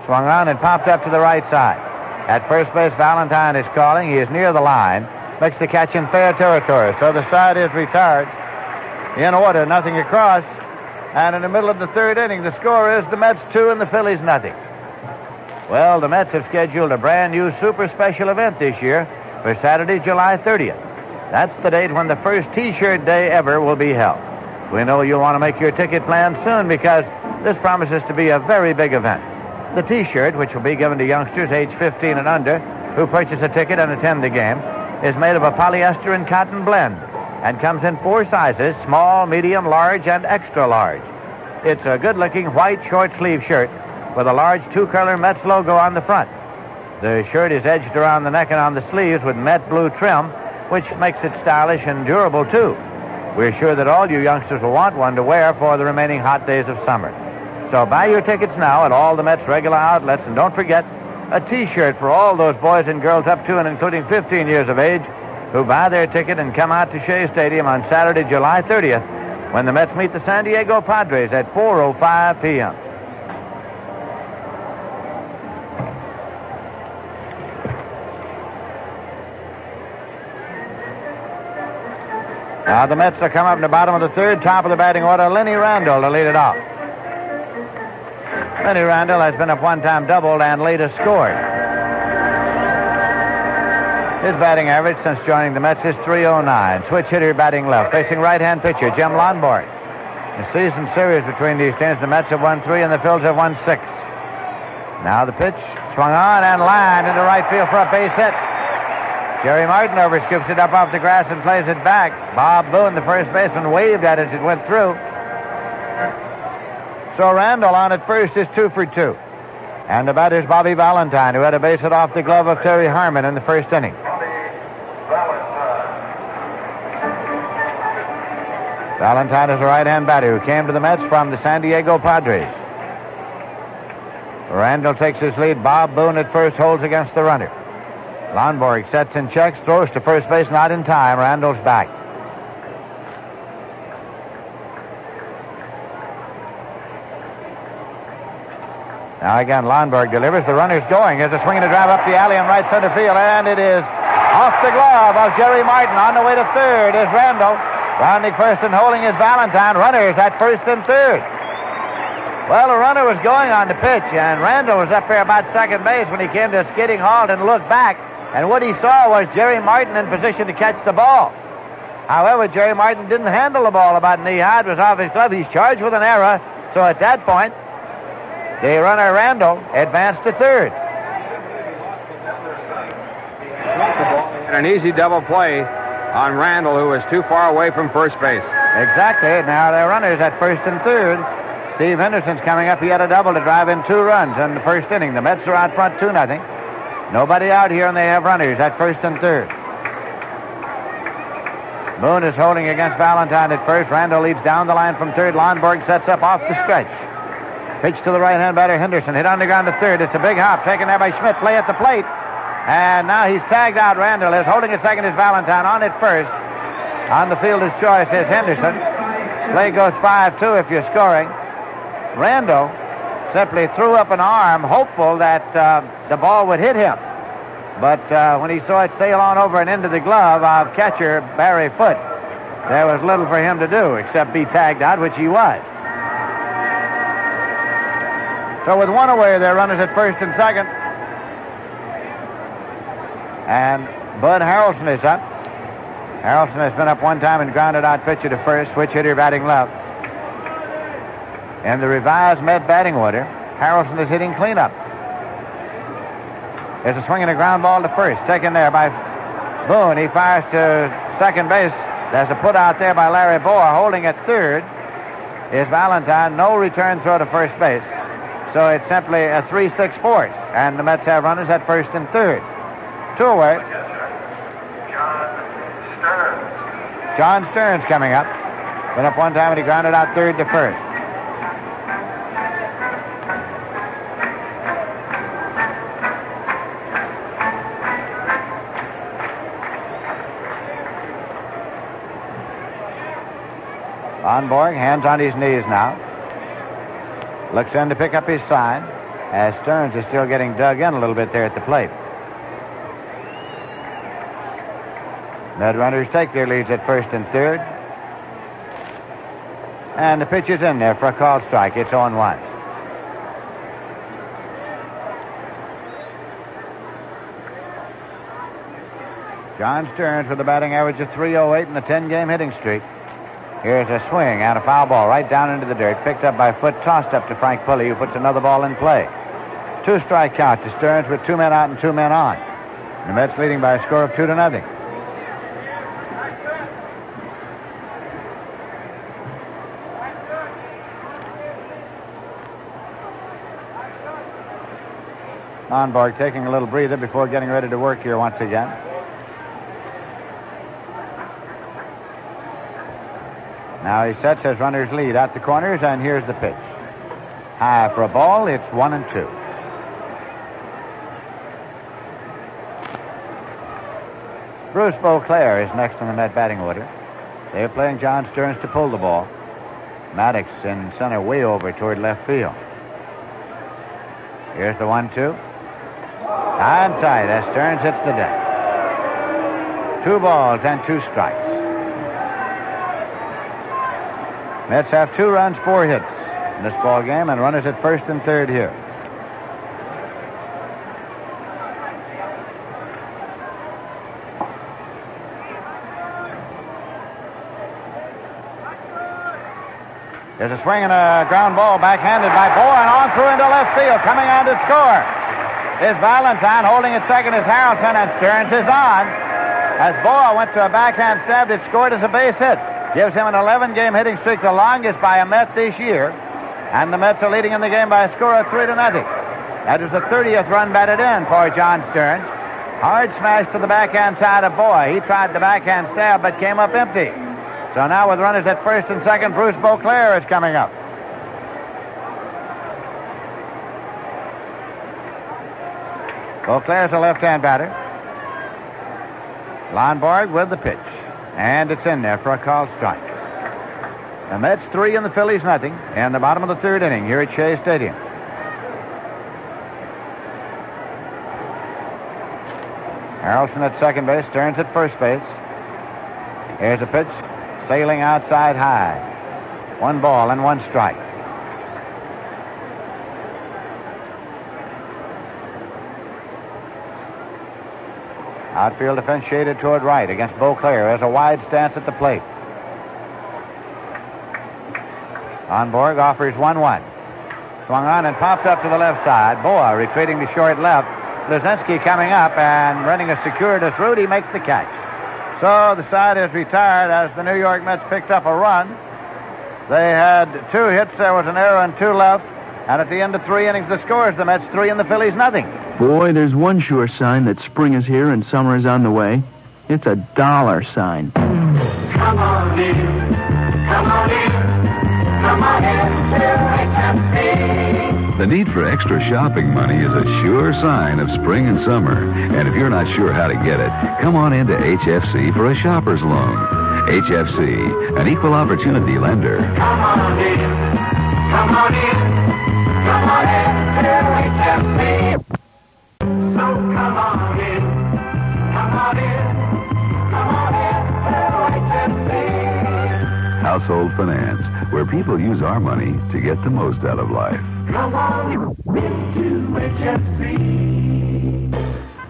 Swung around and popped up to the right side. At first base, Valentine is calling. He is near the line. Makes the catch in fair territory. So the side is retired. In order, nothing across. And in the middle of the third inning, the score is the Mets 2 and the Phillies nothing. Well, the Mets have scheduled a brand new super special event this year for Saturday, July 30th. That's the date when the first T-shirt day ever will be held. We know you'll want to make your ticket plan soon because this promises to be a very big event. The T-shirt, which will be given to youngsters age 15 and under who purchase a ticket and attend the game, is made of a polyester and cotton blend and comes in 4 sizes, small, medium, large, and extra large. It's a good-looking white short-sleeve shirt with a large 2-color Mets logo on the front. The shirt is edged around the neck and on the sleeves with Met blue trim, which makes it stylish and durable, too. We're sure that all you youngsters will want one to wear for the remaining hot days of summer. So buy your tickets now at all the Mets regular outlets, and don't forget a T-shirt for all those boys and girls up to and including 15 years of age who buy their ticket and come out to Shea Stadium on Saturday, July 30th, when the Mets meet the San Diego Padres at 4:05 p.m. Now the Mets are coming up in the bottom of the third, top of the batting order. Lenny Randle to lead it off. Lenny Randle has been up one time, doubled, and later scored. His batting average since joining the Mets is .309. Switch hitter batting left, facing right-hand pitcher Jim Lonborg. The season series between these teams, the Mets have won 3 and the Phillies have won 6. Now the pitch, swung on and lined into right field for a base hit. Jerry Martin overscoops it up off the grass and plays it back. Bob Boone, the first baseman, waved at it as it went through. So Randle on at first is 2 for 2. And the batter's Bobby Valentine, who had a base hit off the glove of Terry Harmon in the first inning. Valentine is a right-hand batter who came to the Mets from the San Diego Padres. Randle takes his lead. Bob Boone at first holds against the runner. Lonborg sets and checks, throws to first base, not in time. Randle's back. Now again, Lonborg delivers. The runner's going. There's a swing and a drive up the alley in right center field, and it is off the glove of Jerry Martin. On the way to third is Randle. Rounding first and holding is Valentine. Runners at first and third. Well, the runner was going on the pitch, and Randle was up there about second base when he came to a skidding halt and looked back. And what he saw was Jerry Martin in position to catch the ball. However, Jerry Martin didn't handle the ball about knee-high. It was off his glove. He's charged with an error. So at that point, the runner Randle advanced to third. And an easy double play on Randle, who was too far away from first base. Exactly. Now there are runners at first and third. Steve Henderson's coming up. He had a double to drive in 2 runs in the first inning. The Mets are out front 2-0. Nobody out here, and they have runners at first and third. Boone is holding against Valentine at first. Randle leads down the line from third. Lonborg sets up off the stretch. Pitch to the right-hand batter, Henderson. Hit on the ground to third. It's a big hop taken there by Schmidt. Play at the plate. And now he's tagged out. Randle is holding at second is Valentine. On at first. On the fielder's choice is Henderson. Play goes 5-2 if you're scoring. Randle simply threw up an arm, hopeful that the ball would hit him. But when he saw it sail on over and into the glove of catcher Barry Foote, there was little for him to do except be tagged out, which he was. So with one away, they're runners at first and second. And Bud Harrelson is up. Harrelson has been up one time and grounded out pitcher to first, switch hitter batting left. In the revised Met batting order, Harrelson is hitting cleanup. There's a swing and a ground ball to first, taken there by Boone. He fires to second base. There's a put out there by Larry Bowa. Holding at third is Valentine. No return throw to first base. So it's simply a 3-6 fourth. And the Mets have runners at first and third. Two away. John Stearns coming up. Went up one time and he grounded out third to first. Lonborg, hands on his knees now. Looks in to pick up his sign, as Stearns is still getting dug in a little bit there at the plate. Met runners take their leads at first and third. And the pitch is in there for a called strike. It's 0-1. John Stearns with a batting average of .308 in the 10-game hitting streak. Here's a swing and a foul ball right down into the dirt. Picked up by Foote, tossed up to Frank Pulley, who puts another ball in play. 2-strike count to Stearns with 2 men out and 2 men on. The Mets leading by a score of 2-0. Lonborg taking a little breather before getting ready to work here once again. Now he sets his runner's lead at the corners, and here's the pitch. High for a ball. It's 1-2. Bruce Boisclair is next on the Met batting order. They're playing John Stearns to pull the ball. Maddox in center way over toward left field. Here's the 1-2. And tight as Stearns hits the deck. 2 balls and 2 strikes. Mets have 2 runs, 4 hits in this ball game, and runners at first and third here. There's a swing and a ground ball backhanded by Bowa and on through into left field. Coming on to score is Valentine. Holding at second is Harrelson, and Stearns is on. As Bowa went to a backhand stab, it scored as a base hit. Gives him an 11-game hitting streak, the longest by a Met this year. And the Mets are leading in the game by a score of 3-0. That is the 30th run batted in for John Stearns. Hard smash to the backhand side of Bowa. He tried the backhand stab, but came up empty. So now with runners at first and second, Bruce Boisclair is coming up. Boisclair is a left-hand batter. Lonborg with the pitch. And it's in there for a called strike. The Mets 3 and the Phillies nothing in the bottom of the third inning here at Shea Stadium. Harrelson at second base, Stearns at first base. Here's a pitch, sailing outside high. 1 ball and 1 strike. Outfield defense shaded toward right against Boisclair. There's a wide stance at the plate. Lonborg offers 1-1. Swung on and popped up to the left side. Bowa retreating to short left. Luzinski coming up and running a circuitous route. He makes the catch. So the side is retired as the New York Mets picked up a run. They had 2 hits. There was an error and 2 left. And at the end of 3 innings, the score is the Mets 3 and the Phillies nothing. Boy, there's one sure sign that spring is here and summer is on the way. It's a dollar sign. Come on in, come on in, come on in to HFC. The need for extra shopping money is a sure sign of spring and summer. And if you're not sure how to get it, come on into HFC for a shopper's loan. HFC, an equal opportunity lender. Come on in, come on in, come on in to HFC. So come on in, come on in, come on in to HFC. Household Finance, where people use our money to get the most out of life. Come on into HFC.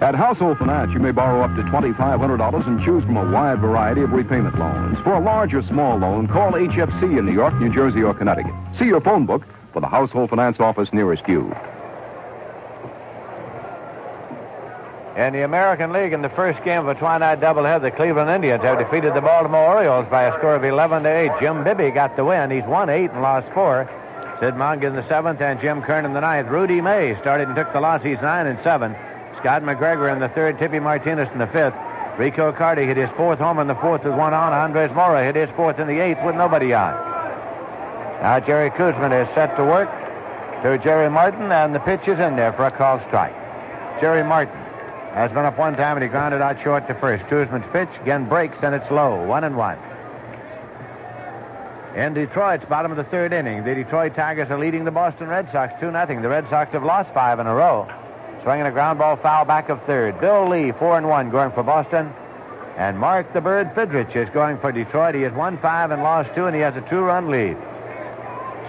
At Household Finance, you may borrow up to $2,500 and choose from a wide variety of repayment loans. For a large or small loan, call HFC in New York, New Jersey, or Connecticut. See your phone book for the Household Finance office nearest you. In the American League, in the first game of a twilight doubleheader, the Cleveland Indians have defeated the Baltimore Orioles by a score of 11-8. Jim Bibby got the win. He's won 8 and lost 4. Sid Monk in the 7th and Jim Kern in the 9th. Rudy May started and took the loss. He's 9 and 7. Scott McGregor in the 3rd. Tippy Martinez in the 5th. Rico Carty hit his 4th home in the 4th with 1 on. Andres Mora hit his 4th in the 8th with nobody on. Now Jerry Koosman is set to work to Jerry Martin, and the pitch is in there for a called strike. Jerry Martin has been up one time, and he grounded out short to first. Koosman's pitch again breaks, and it's low. 1-1. In Detroit's bottom of the 3rd inning, the Detroit Tigers are leading the Boston Red Sox 2-0. The Red Sox have lost 5 in a row. Swinging a ground ball foul back of 3rd. Bill Lee, 4-1, going for Boston. And Mark the Bird Fidrich is going for Detroit. He has won 5 and lost 2, and he has a 2-run lead.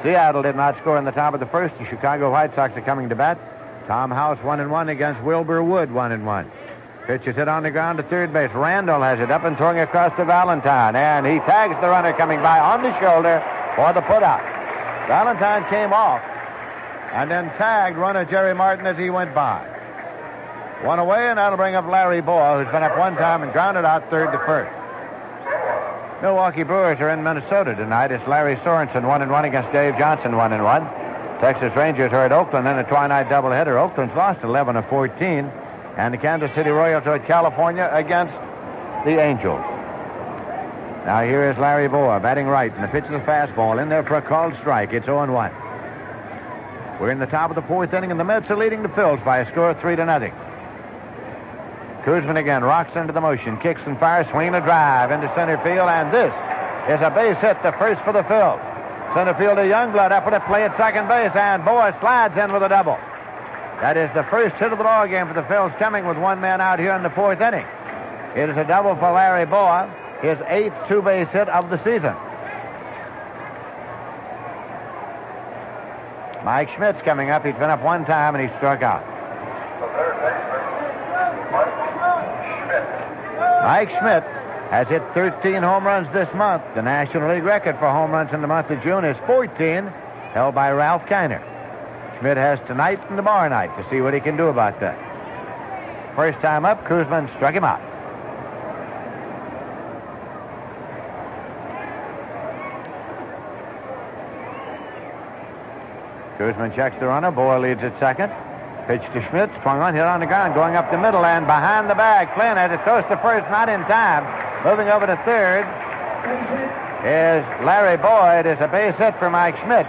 Seattle did not score in the top of the 1st. The Chicago White Sox are coming to bat. Tom House 1-1 against Wilbur Wood 1-1. Pitch is hit on the ground to 3rd base. Randle has it up and throwing across to Valentine, and he tags the runner coming by on the shoulder for the putout. Valentine came off and then tagged runner Jerry Martin as he went by. 1 away, and that'll bring up Larry Bowa, who's been up one time and grounded out 3rd to 1st. Milwaukee Brewers are in Minnesota tonight. It's Larry Sorensen 1-1 against Dave Johnson 1-1. Texas Rangers are at Oakland in a twilight doubleheader. Oakland's lost 11 of 14. And the Kansas City Royals are at California against the Angels. Now here is Larry Bowa batting right, and the pitch is a fastball in there for a called strike. It's 0-1. We're in the top of the 4th inning, and the Mets are leading the Phils by a score of 3-0. Koosman again rocks into the motion, kicks and fires, swinging a drive into center field, and this is a base hit, the first for the Phils. Center fielder Youngblood up at play at second base, and Bowa slides in with a double. That is the first hit of the ball game for the Phils, coming with 1 man out here in the 4th inning. It is a double for Larry Bowa, his 8th 2-base hit of the season. Mike Schmidt's coming up. He's been up one time, and he struck out. Mike Schmidt has hit 13 home runs this month. The National League record for home runs in the month of June is 14, held by Ralph Kiner. Schmidt has tonight and tomorrow night to see what he can do about that. First time up, Koosman struck him out. Koosman checks the runner. Bowa leads at second. Pitch to Schmidt, swung on, hit on the ground, going up the middle, and behind the bag. Flynn has it close to first, not in time. Moving over to 3rd is Larry Bowa. It is a base hit for Mike Schmidt.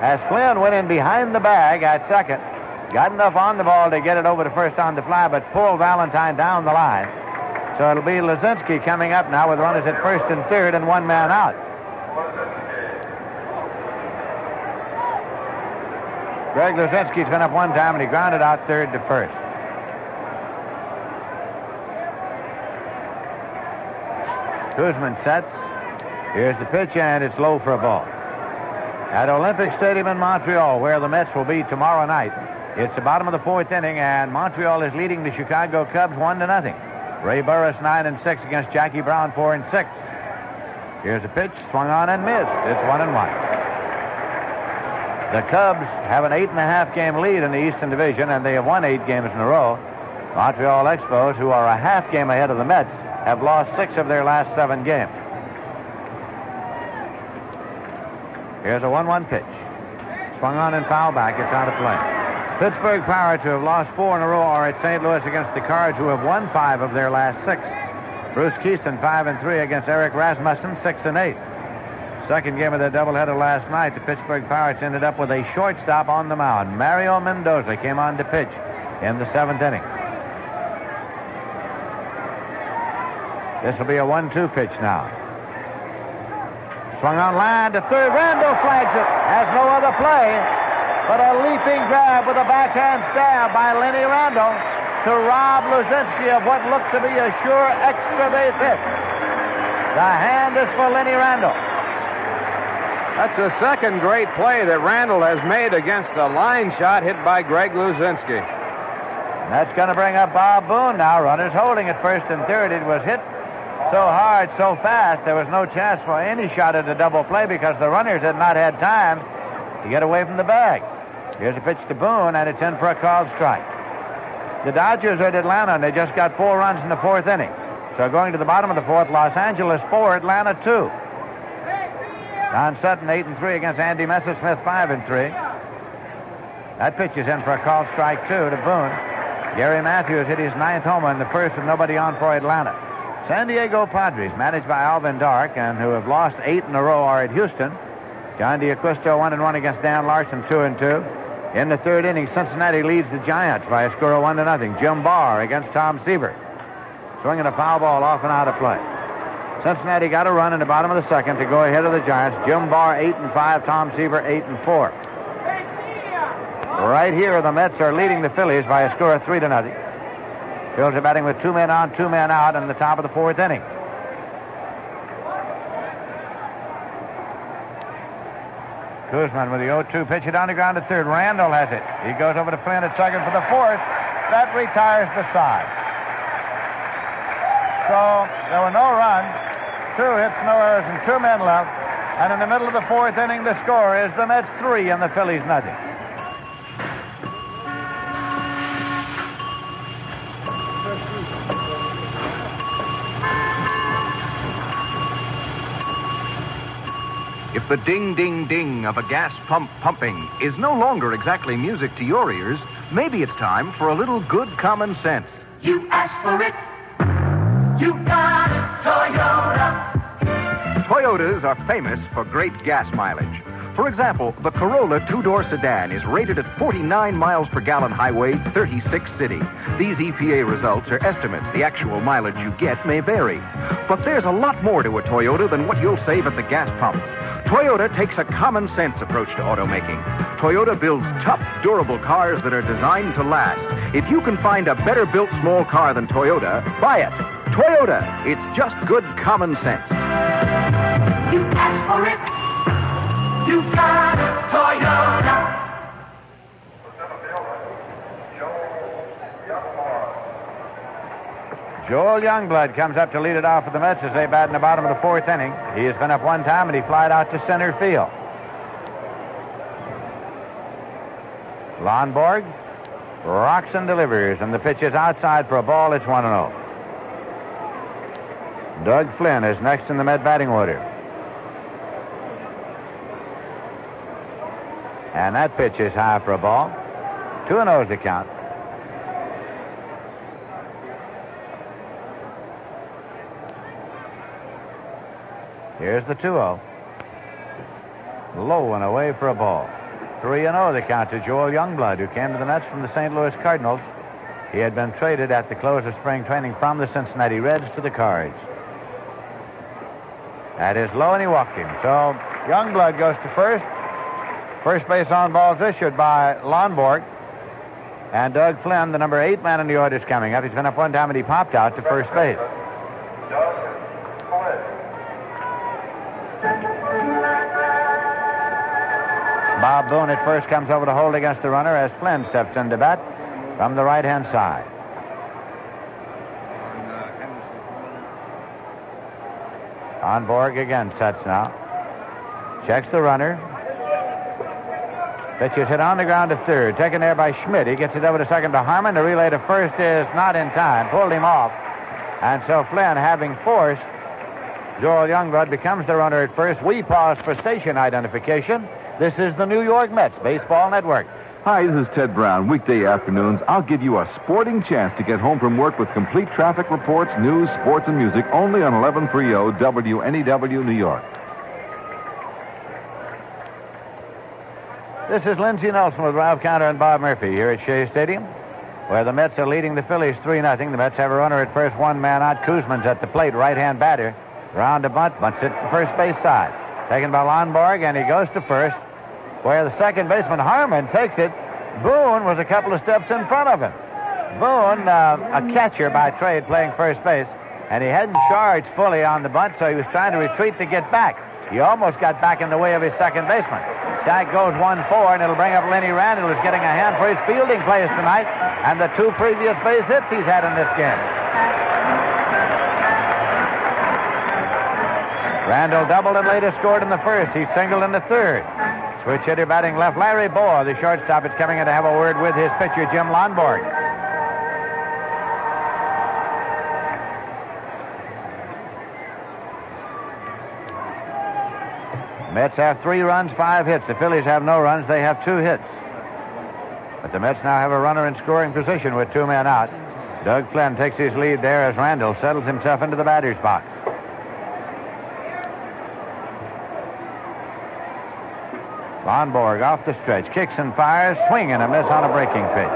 As Flynn went in behind the bag at second, got enough on the ball to get it over to first on the fly, but pulled Valentine down the line. So it'll be Luzinski coming up now with runners at first and 3rd and 1 man out. Greg Luzinski's been up one time, and he grounded out 3rd to 1st. Koosman sets. Here's the pitch, and it's low for a ball. At Olympic Stadium in Montreal, where the Mets will be tomorrow night, it's the bottom of the 4th inning, and Montreal is leading the Chicago Cubs 1-0. Ray Burris 9-6 against Jackie Brown 4-6. Here's a pitch, swung on and missed. It's 1-1. The Cubs have an 8.5 game lead in the Eastern Division, and they have won 8 games in a row. Montreal Expos, who are a half game ahead of the Mets, have lost 6 of their last 7 games. Here's a 1-1 pitch. Swung on and foul back. It's out of play. Pittsburgh Pirates, who have lost 4 in a row, are at St. Louis against the Cards, who have won 5 of their last 6. Bruce Keeston 5-3 against Eric Rasmussen 6-8. Second game of their doubleheader last night, the Pittsburgh Pirates ended up with a shortstop on the mound. Mario Mendoza came on to pitch in the 7th inning. This will be a 1-2 pitch now. Swung on line to 3rd. Randle flags it. Has no other play but a leaping grab with a backhand stab by Lenny Randle to rob Luzinski of what looked to be a sure extra base hit. The hand is for Lenny Randle. That's the second great play that Randle has made against a line shot hit by Greg Luzinski. That's going to bring up Bob Boone now. Runners holding at first and 3rd. It was hit so hard, so fast, there was no chance for any shot at a double play because the runners had not had time to get away from the bag. Here's a pitch to Boone, and it's in for a called strike. the Dodgers are at Atlanta, and they just got 4 runs in the 4th inning. So going to the bottom of the 4th, Los Angeles 4, Atlanta 2. Don Sutton 8-3 against Andy Messersmith 5-3. That pitch is in for a called strike 2 to Boone. Gary Matthews hit his 9th homer in the 1st with nobody on for Atlanta. San Diego Padres, managed by Alvin Dark, and who have lost 8 in a row, are at Houston. John D'Acquisto 1-1 against Dan Larson 2-2. In the 3rd inning, Cincinnati leads the Giants by a score of 1-0. Jim Barr against Tom Seaver. Swinging a foul ball off and out of play. Cincinnati got a run in the bottom of the 2nd to go ahead of the Giants. Jim Barr 8-5, Tom Seaver 8-4. Right here, the Mets are leading the Phillies by a score of 3-0. Phillies are batting with 2 men on, 2 men out in the top of the 4th inning. Koosman with the 0-2 pitch it on the ground to 3rd. Randle has it. He goes over to Flynn at 2nd for the 4th. That retires the side. So there were no runs, 2 hits, no errors, and 2 men left. And in the middle of the 4th inning, the score is the Mets 3 and the Phillies nothing. If the ding-ding-ding of a gas pump pumping is no longer exactly music to your ears, maybe it's time for a little good common sense. You asked for it. You got it, Toyota. Toyotas are famous for great gas mileage. For example, the Corolla 2-door sedan is rated at 49 miles per gallon highway, 36 city. These EPA results are estimates. The actual mileage you get may vary. But there's a lot more to a Toyota than what you'll save at the gas pump. Toyota takes a common sense approach to automaking. Toyota builds tough, durable cars that are designed to last. If you can find a better built small car than Toyota, buy it. Toyota, it's just good common sense. You asked for it. You got it, Toyota. Joel Youngblood comes up to lead it off for the Mets as they bat in the bottom of the 4th inning. He has been up one time, and he flied out to center field. Lonborg rocks and delivers, and the pitch is outside for a ball. It's 1-0. Doug Flynn is next in the Met batting order. And that pitch is high for a ball. 2-0 is the count. Here's the 2-0. Low and away for a ball. 3-0 the count to Joel Youngblood, who came to the Mets from the St. Louis Cardinals. He had been traded at the close of spring training from the Cincinnati Reds to the Cards. That is low, and he walked him. So Youngblood goes to first. First base on balls issued by Lonborg. And Doug Flynn, the number 8 man in the order, is coming up. He's been up one time, and he popped out to first base. Bob Boone at first comes over to hold against the runner as Flynn steps in to bat from the right-hand side. Lonborg again sets now. Checks the runner. Pitch is hit on the ground to 3rd. Taken there by Schmidt. He gets it over to 2nd to Harmon. The relay to 1st is not in time. Pulled him off. And so Flynn, having forced Joel Youngblood, becomes the runner at 1st. We pause for station identification. This is the New York Mets Baseball Network. Hi, this is Ted Brown. Weekday afternoons, I'll give you a sporting chance to get home from work with complete traffic reports, news, sports, and music only on 1130 WNEW New York. This is Lindsey Nelson with Ralph Counter and Bob Murphy here at Shea Stadium, where the Mets are leading the Phillies 3-0. The Mets have a runner at first, 1 man out. Koosman's at the plate, right-hand batter. Round to bunt, bunts it to the first base side. Taken by Lonborg, and he goes to first, where the second baseman Harmon takes it. Boone was a couple of steps in front of him. Boone, a catcher by trade, playing first base, and he hadn't charged fully on the bunt, so he was trying to retreat to get back. He almost got back in the way of his second baseman. Sack goes 1-4, and it'll bring up Lenny Randle, who's getting a hand for his fielding plays tonight, and the 2 previous base hits he's had in this game. Randle doubled and later scored in the 1st. He singled in the 3rd. Switch hitter batting left. Larry Bowa, the shortstop, is coming in to have a word with his pitcher, Jim Lonborg. Mets have 3 runs, 5 hits. The Phillies have no runs. They have 2 hits. But the Mets now have a runner in scoring position with 2 men out. Doug Flynn takes his lead there as Randle settles himself into the batter's box. Lonborg off the stretch, kicks and fires, swing and a miss on a breaking pitch.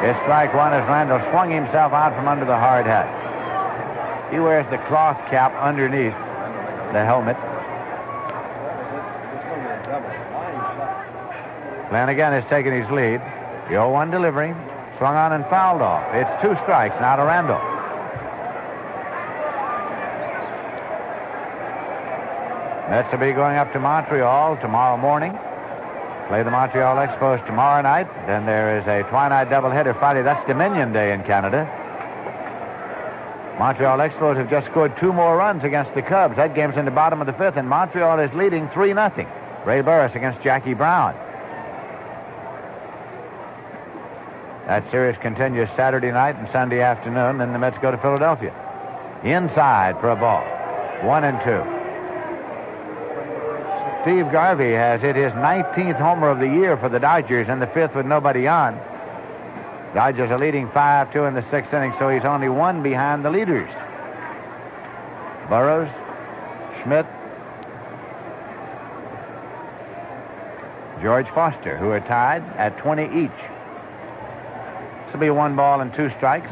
It's strike one as Randle swung himself out from under the hard hat. He wears the cloth cap underneath the helmet. Flynn again has taken his lead. The 0-1 delivery, swung on and fouled off. It's 2 strikes now to Randle. Mets will be going up to Montreal tomorrow morning. Play the Montreal Expos tomorrow night. Then there is a twilight doubleheader Friday. That's Dominion Day in Canada. Montreal Expos have just scored 2 more runs against the Cubs. That game's in the bottom of the 5th, and Montreal is leading 3-0. Ray Burris against Jackie Brown. That series continues Saturday night and Sunday afternoon. Then the Mets go to Philadelphia. Inside for a ball. 1-2. Steve Garvey has hit his 19th homer of the year for the Dodgers in the 5th with nobody on. Dodgers are leading 5-2 in the 6th inning, so he's only 1 behind the leaders. Burrows, Schmidt, George Foster, who are tied at 20 each. This will be 1 ball and 2 strikes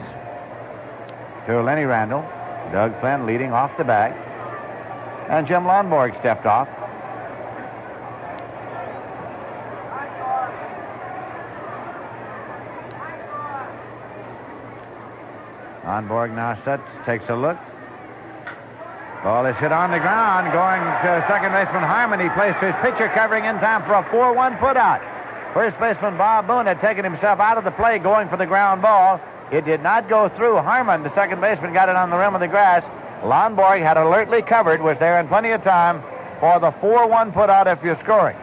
to Lenny Randle. Doug Flynn leading off the bag. And Jim Lonborg stepped off. Lonborg now sets, takes a look. Ball is hit on the ground, going to second baseman Harmon. He placed his pitcher covering in time for a 4-1 putout. First baseman Bob Boone had taken himself out of the play going for the ground ball. It did not go through. Harmon, the second baseman, got it on the rim of the grass. Lonborg had alertly covered, was there in plenty of time for the 4-1 putout if you're scoring.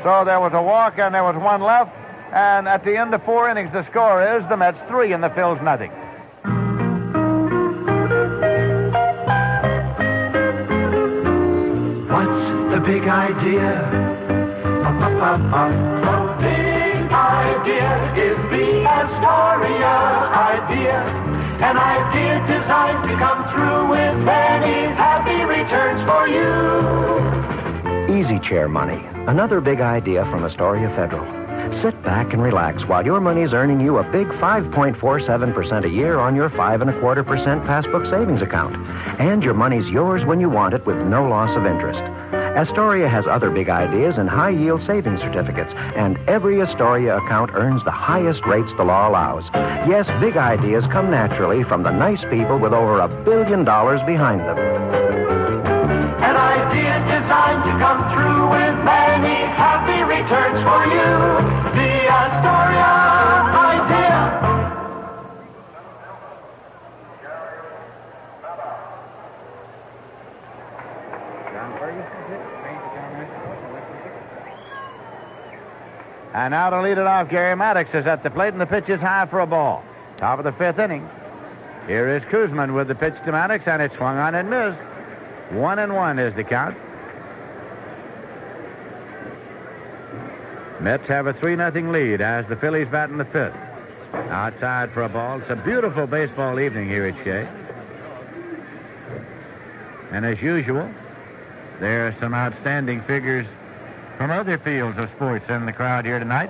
So there was a walk and there was 1 left. And at the end of 4 innings, the score is the Mets 3 and the Phils nothing. The big idea. The big idea is the Astoria idea. An idea designed to come through with many happy returns for you. Easy Chair money. Another big idea from Astoria Federal. Sit back and relax while your money's earning you a big 5.47% a year on your 5.25% passbook savings account. And your money's yours when you want it with no loss of interest. Astoria has other big ideas in high-yield savings certificates, and every Astoria account earns the highest rates the law allows. Yes, big ideas come naturally from the nice people with over $1 billion behind them. An idea designed to come through with many happy returns for you. The Astoria idea. And now to lead it off, Garry Maddox is at the plate, and the pitch is high for a ball. Top of the 5th inning. Here is Koosman with the pitch to Maddox, and it's swung on and missed. 1-1 is the count. Mets have a 3-0 lead as the Phillies bat in the 5th. Outside for a ball. It's a beautiful baseball evening here at Shea. And as usual, there are some outstanding figures from other fields of sports in the crowd here tonight.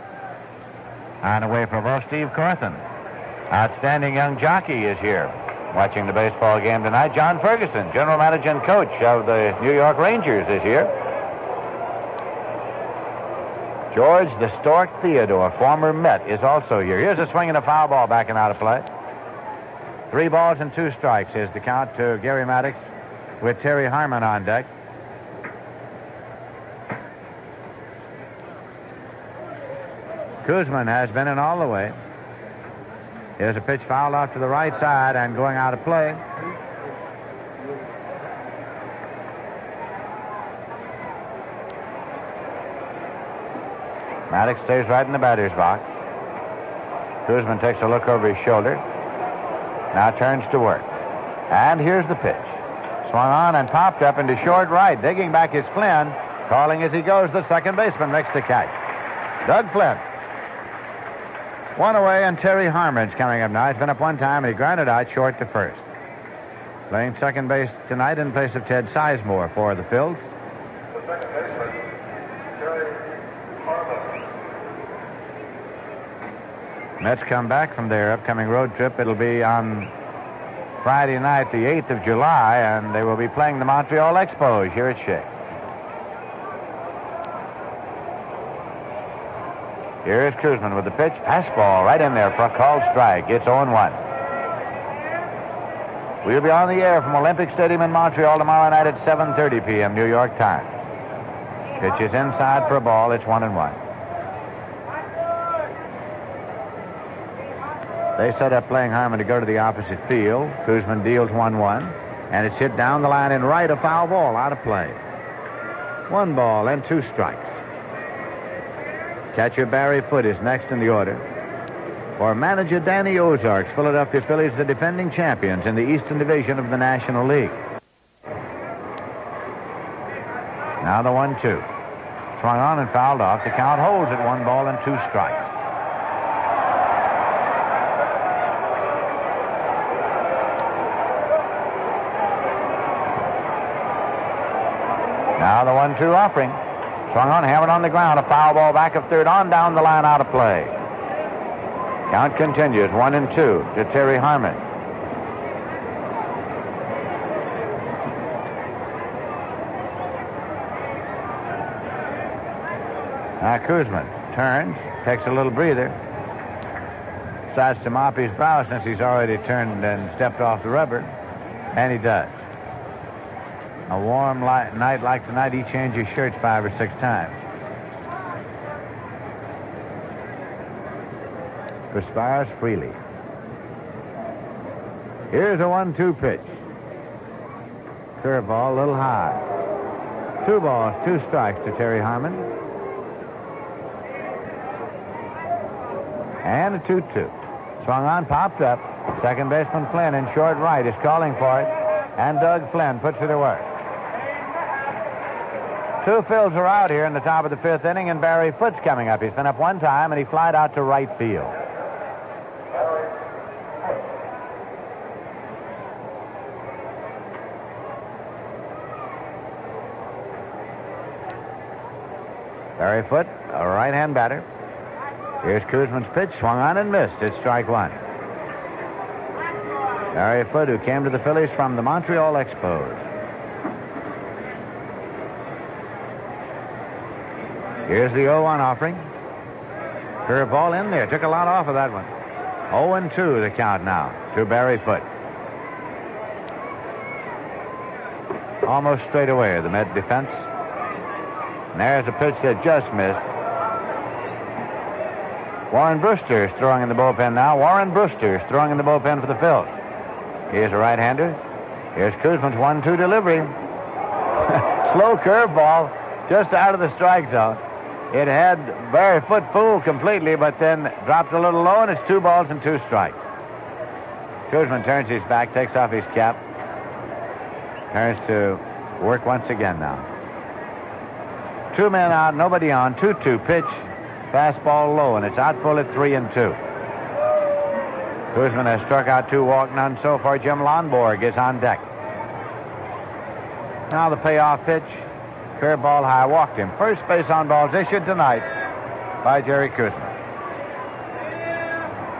On away for a ball, Steve Carthen. Outstanding young jockey is here watching the baseball game tonight. John Ferguson, general manager and coach of the New York Rangers, is here. George the Stork Theodore, former Met, is also here. Here's a swing and a foul ball backing out of play. 3 balls and 2 strikes is the count to Garry Maddox with Terry Harmon on deck. Koosman has been in all the way. Here's a pitch fouled off to the right side and going out of play. Maddox stays right in the batter's box. Koosman takes a look over his shoulder. Now turns to work. And here's the pitch. Swung on and popped up into short right. Digging back is Flynn. Calling as he goes, the second baseman makes the catch. Doug Flynn. One away, and Terry Harmon's coming up now. He's been up one time, and he grounded out short to first. Playing second base tonight in place of Ted Sizemore for the Phils. The second baseman, Terry Harmon. Mets come back from their upcoming road trip. It'll be on Friday night, the 8th of July, and they will be playing the Montreal Expos here at Shea. Here is Koosman with the pitch. Fastball right in there for a called strike. It's 0-1. We'll be on the air from Olympic Stadium in Montreal tomorrow night at 7:30 p.m. New York time. Pitch is inside for a ball. It's 1-1. They set up playing Harmon to go to the opposite field. Koosman deals 1-1, and it's hit down the line in right, a foul ball out of play. 1 ball and 2 strikes. Catcher Barry Foote is next in the order. For manager Danny Ozarks, Philadelphia Phillies, the defending champions in the Eastern Division of the National League. Now the 1-2. Swung on and fouled off. The count holds at 1 ball and 2 strikes. Now the 1-2 offering. Swung on, hammered on the ground. A foul ball back of third, on down the line, out of play. Count continues, 1-2 to Terry Harmon. Now Koosman turns, takes a little breather, decides to mop his brow since he's already turned and stepped off the rubber, and he does. A warm night like tonight, he changes shirts 5 or 6 times. Perspires freely. Here's a 1-2 pitch. Curveball a little high. 2 balls, 2 strikes to Terry Harmon. And a 2-2. Swung on, popped up. Second baseman Flynn in short right is calling for it. And Doug Flynn puts it to work. 2 Phils are out here in the top of the 5th inning, and Barry Foote's coming up. He's been up one time, and he flied out to right field. Barry Foote, a right-hand batter. Here's Koosman's pitch, swung on and missed. It's strike 1. Barry Foote, who came to the Phillies from the Montreal Expos. Here's the 0-1 offering. Curveball in there. Took a lot off of that one. 0-2 the count now to Barry Foote. Almost straight away, the Met defense. And there's a pitch that just missed. Warren Brewster is throwing in the bullpen now. Warren Brewster is throwing in the bullpen for the Phils. Here's a right-hander. Here's Koosman's 1-2 delivery. Slow curveball just out of the strike zone. It had Barry Foote fooled completely, but then dropped a little low, and it's 2 balls and 2 strikes. Koosman turns his back, takes off his cap, turns to work once again now. 2 men out, nobody on. 2-2 pitch, fastball low, and it's out full at 3-2. Koosman has struck out 2, walked none so far. Jim Lonborg is on deck. Now the payoff pitch. Curveball high, walked him. First base on balls issued tonight by Jerry Koosman.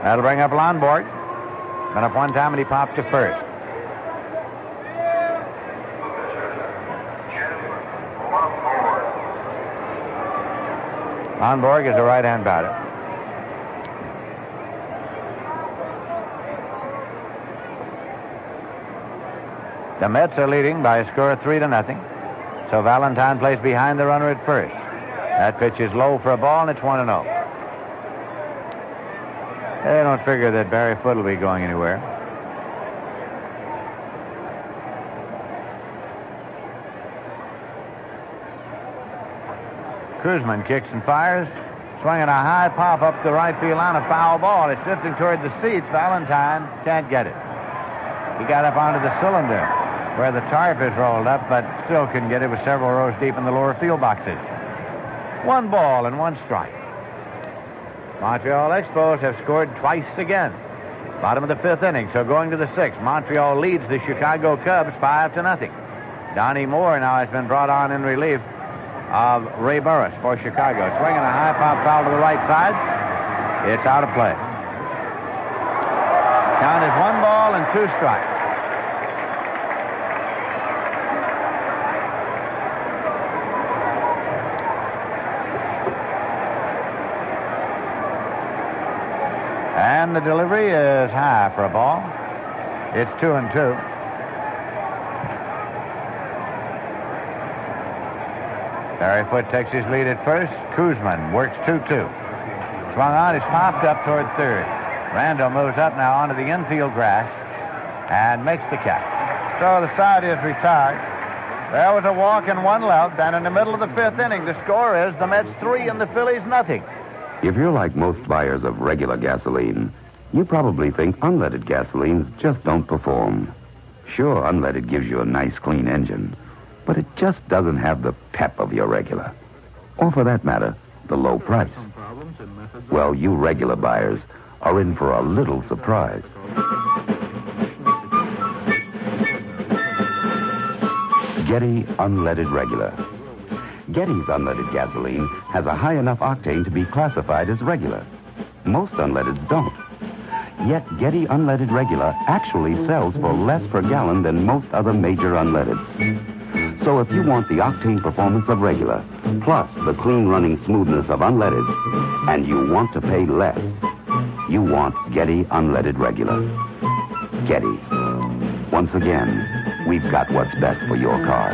That'll bring up Lonborg. Been up one time and he popped to first. Lonborg is a right-hand batter. The Mets are leading by a score of 3-0. So Valentine plays behind the runner at first. That pitch is low for a ball, and it's 1-0. They don't figure that Barry Foote will be going anywhere. Koosman kicks and fires, swinging a high pop up the right field line, a foul ball. It's drifting toward the seats. Valentine can't get it. He got up onto the cylinder. where the tarp is rolled up, but still couldn't get it. With several rows deep in the lower field boxes. 1 ball and 1 strike. Montreal Expos have scored twice again. Bottom of the 5th inning, so going to the 6th. Montreal leads the Chicago Cubs 5-0. Donnie Moore now has been brought on in relief of Ray Burris for Chicago. Swinging a high pop foul to the right side. It's out of play. Count is 1 ball and 2 strikes. And the delivery is high for a ball. It's 2-2. Barry Foote takes his lead at first. Koosman works 2-2. Swung on, it's popped up toward third. Randle moves up now onto the infield grass and makes the catch. So the side is retired. There was a walk and 1 left, and in the middle of the 5th inning, the score is the Mets 3 and the Phillies nothing. If you're like most buyers of regular gasoline, you probably think unleaded gasolines just don't perform. Sure, unleaded gives you a nice, clean engine, but it just doesn't have the pep of your regular. Or for that matter, the low price. Well, you regular buyers are in for a little surprise. Getty Unleaded Regular. Getty's unleaded gasoline has a high enough octane to be classified as regular. Most unleadeds don't. Yet Getty Unleaded Regular actually sells for less per gallon than most other major unleadeds. So if you want the octane performance of regular, plus the clean running smoothness of unleaded, and you want to pay less, you want Getty Unleaded Regular. Getty. Once again, we've got what's best for your car.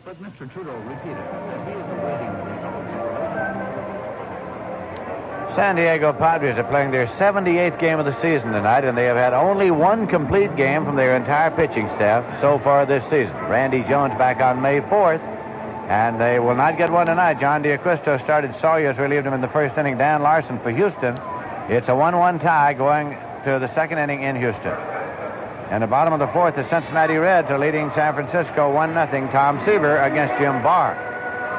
But Mr. Trudeau repeated that he is awaiting the results. San Diego Padres are playing their 78th game of the season tonight, and they have had only 1 complete game from their entire pitching staff so far this season. Randy Jones back on May 4th, and they will not get one tonight. John D'Acquisto started Sawyers, relieved him in the 1st inning. Dan Larson for Houston. It's a 1-1 tie going to the 2nd inning in Houston. And the bottom of the 4th, the Cincinnati Reds are leading San Francisco 1-0. Tom Seaver against Jim Barr.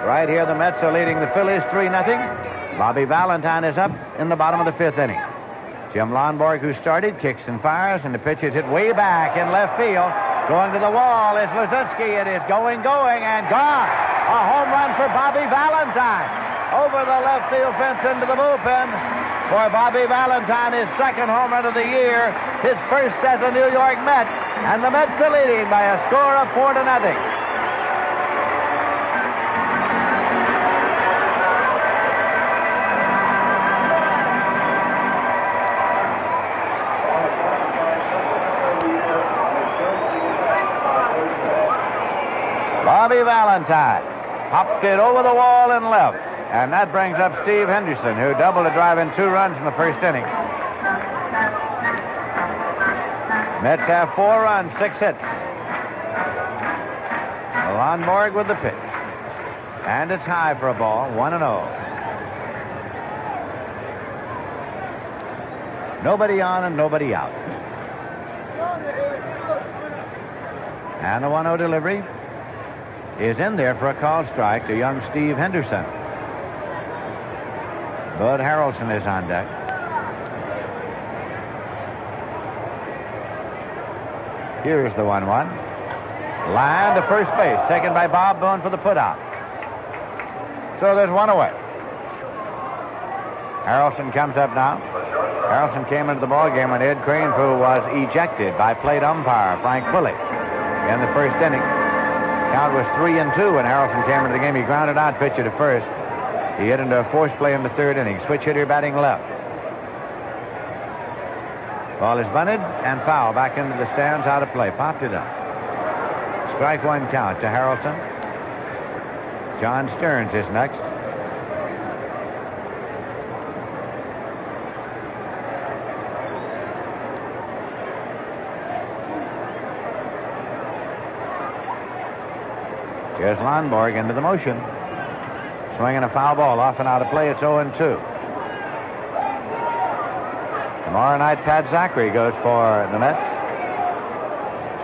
Right here, the Mets are leading the Phillies 3-0. Bobby Valentine is up in the bottom of the 5th inning. Jim Lonborg, who started, kicks and fires, and the pitch is hit way back in left field. Going to the wall is Luzinski. It is going, and gone. A home run for Bobby Valentine. Over the left field fence into the bullpen for Bobby Valentine, his 2nd home run of the year, his 1st as a New York Met, and the Mets are leading by a score of 4-0. Bobby Valentine popped it over the wall and left. And that brings up Steve Henderson, who doubled to drive in 2 runs in the 1st inning. Mets have 4 runs, 6 hits. Lonborg with the pitch. And it's high for a ball, 1-0. Nobody on and nobody out. And the 1-0 delivery is in there for a called strike to young Steve Henderson. Bud Harrelson is on deck. Here's the 1-1. Line to first base, taken by Bob Boone for the putout. So there's 1 away. Harrelson comes up now. Harrelson came into the ballgame when Ed Kranepool was ejected by plate umpire Frank Pulley in the 1st inning. Count was 3-2 when Harrelson came into the game. He grounded out pitcher to first. He hit into a force play in the 3rd inning. Switch hitter batting left. Ball is bunted and foul back into the stands, out of play. Popped it up. Strike 1 count to Harrelson. John Stearns is next. Here's Lonborg into the motion. Swinging a foul ball off and out of play. It's 0-2. Tomorrow night, Pat Zachary goes for the Mets.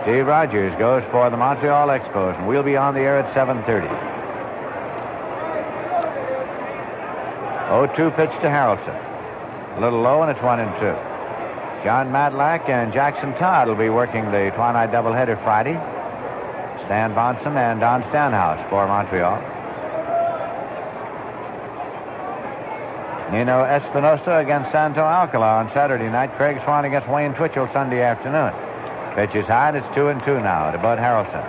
Steve Rogers goes for the Montreal Expos, and we'll be on the air at 7:30. 0-2 pitch to Harrelson. A little low, and it's 1-2. John Matlack and Jackson Todd will be working the twilight doubleheader Friday. Stan Bonson and Don Stanhouse for Montreal. Nino Espinosa against Santo Alcala on Saturday night. Craig Swan against Wayne Twitchell Sunday afternoon. Pitch is high, and it's 2-2 now to Bud Harrelson.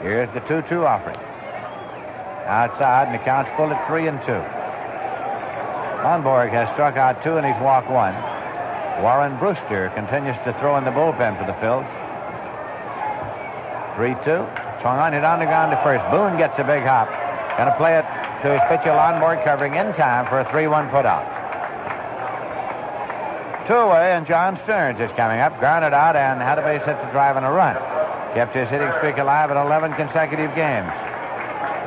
Here's the 2-2 offering. Outside, and the count's full at 3-2. Lonborg has struck out 2, and he's walked 1. Warren Brewster continues to throw in the bullpen for the Phils. 3-2. Swung on, hit on the ground to first. Boone gets a big hop. Going to play it to his pitcher, Lonborg, covering in time for a 3-1 putout. 2 away, and John Stearns is coming up. Grounded out and had a base hit to drive in a run. Kept his hitting streak alive at 11 consecutive games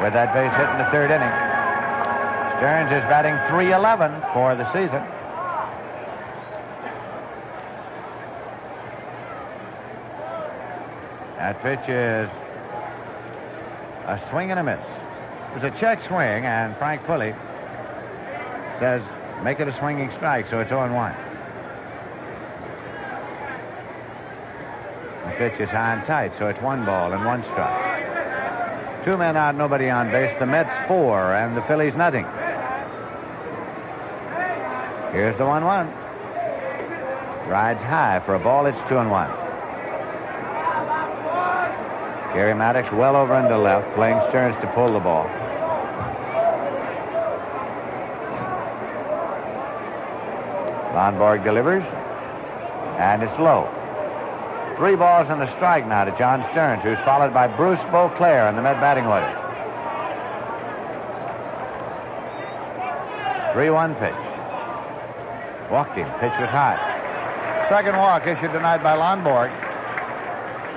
with that base hit in the 3rd inning. Stearns is batting .311 for the season. That pitch is a swing and a miss. It was a check swing, and Frank Pulley says make it a swinging strike, so it's 0-1. The pitch is high and tight, so it's 1 ball and 1 strike. 2 men out, nobody on base. The Mets 4 and the Phillies nothing. Here's the 1-1. Rides high for a ball. It's 2-1. Garry Maddox well over into left, playing Stearns to pull the ball. Lonborg delivers, and it's low. 3 balls and a strike now to John Stearns, who's followed by Bruce Boisclair in the Met batting order. 3-1 pitch. Walked him. Pitch was high. Second walk issued tonight by Lonborg.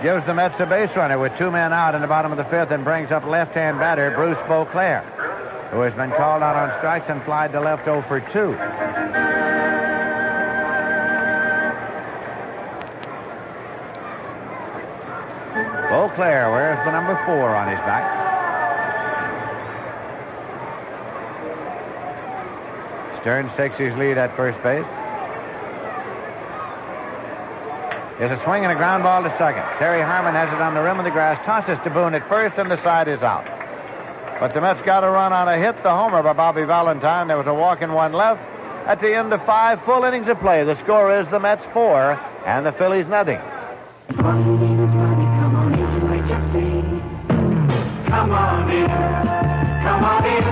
Gives the Mets a base runner with 2 men out in the bottom of the 5th and brings up left-hand batter Bruce Boisclair, who has been called out on strikes and flied to left 0 for 2. Boisclair wears the number 4 on his back. Stearns takes his lead at first base. There's a swing and a ground ball to second. Terry Harmon has it on the rim of the grass, tosses to Boone at first, and the side is out. But the Mets got a run on a hit, the homer by Bobby Valentine. There was a walk and 1 left. At the end of 5 full innings of play, the score is the Mets 4 and the Phillies nothing. Come on in, come on in,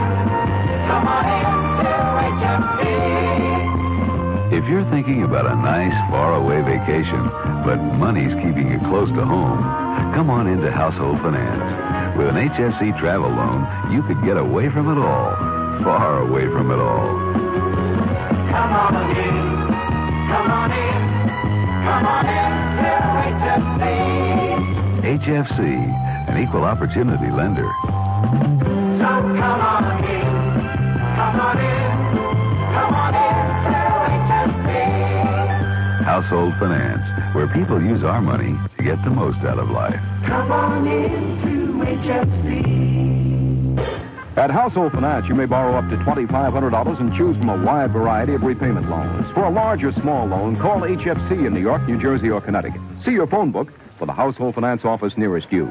come on in to HFC. If you're thinking about a nice, faraway vacation, but money's keeping you close to home, come on into Household Finance. With an HFC travel loan, you could get away from it all, far away from it all. Come on in, come on in, come on in to HFC. HFC, an equal opportunity lender. So come on in, come on in, come on in to HFC. Household Finance, where people use our money to get the most out of life. Come on in to HFC. At Household Finance, you may borrow up to $2,500 and choose from a wide variety of repayment loans. For a large or small loan, call HFC in New York, New Jersey, or Connecticut. See your phone book for the Household Finance office nearest you.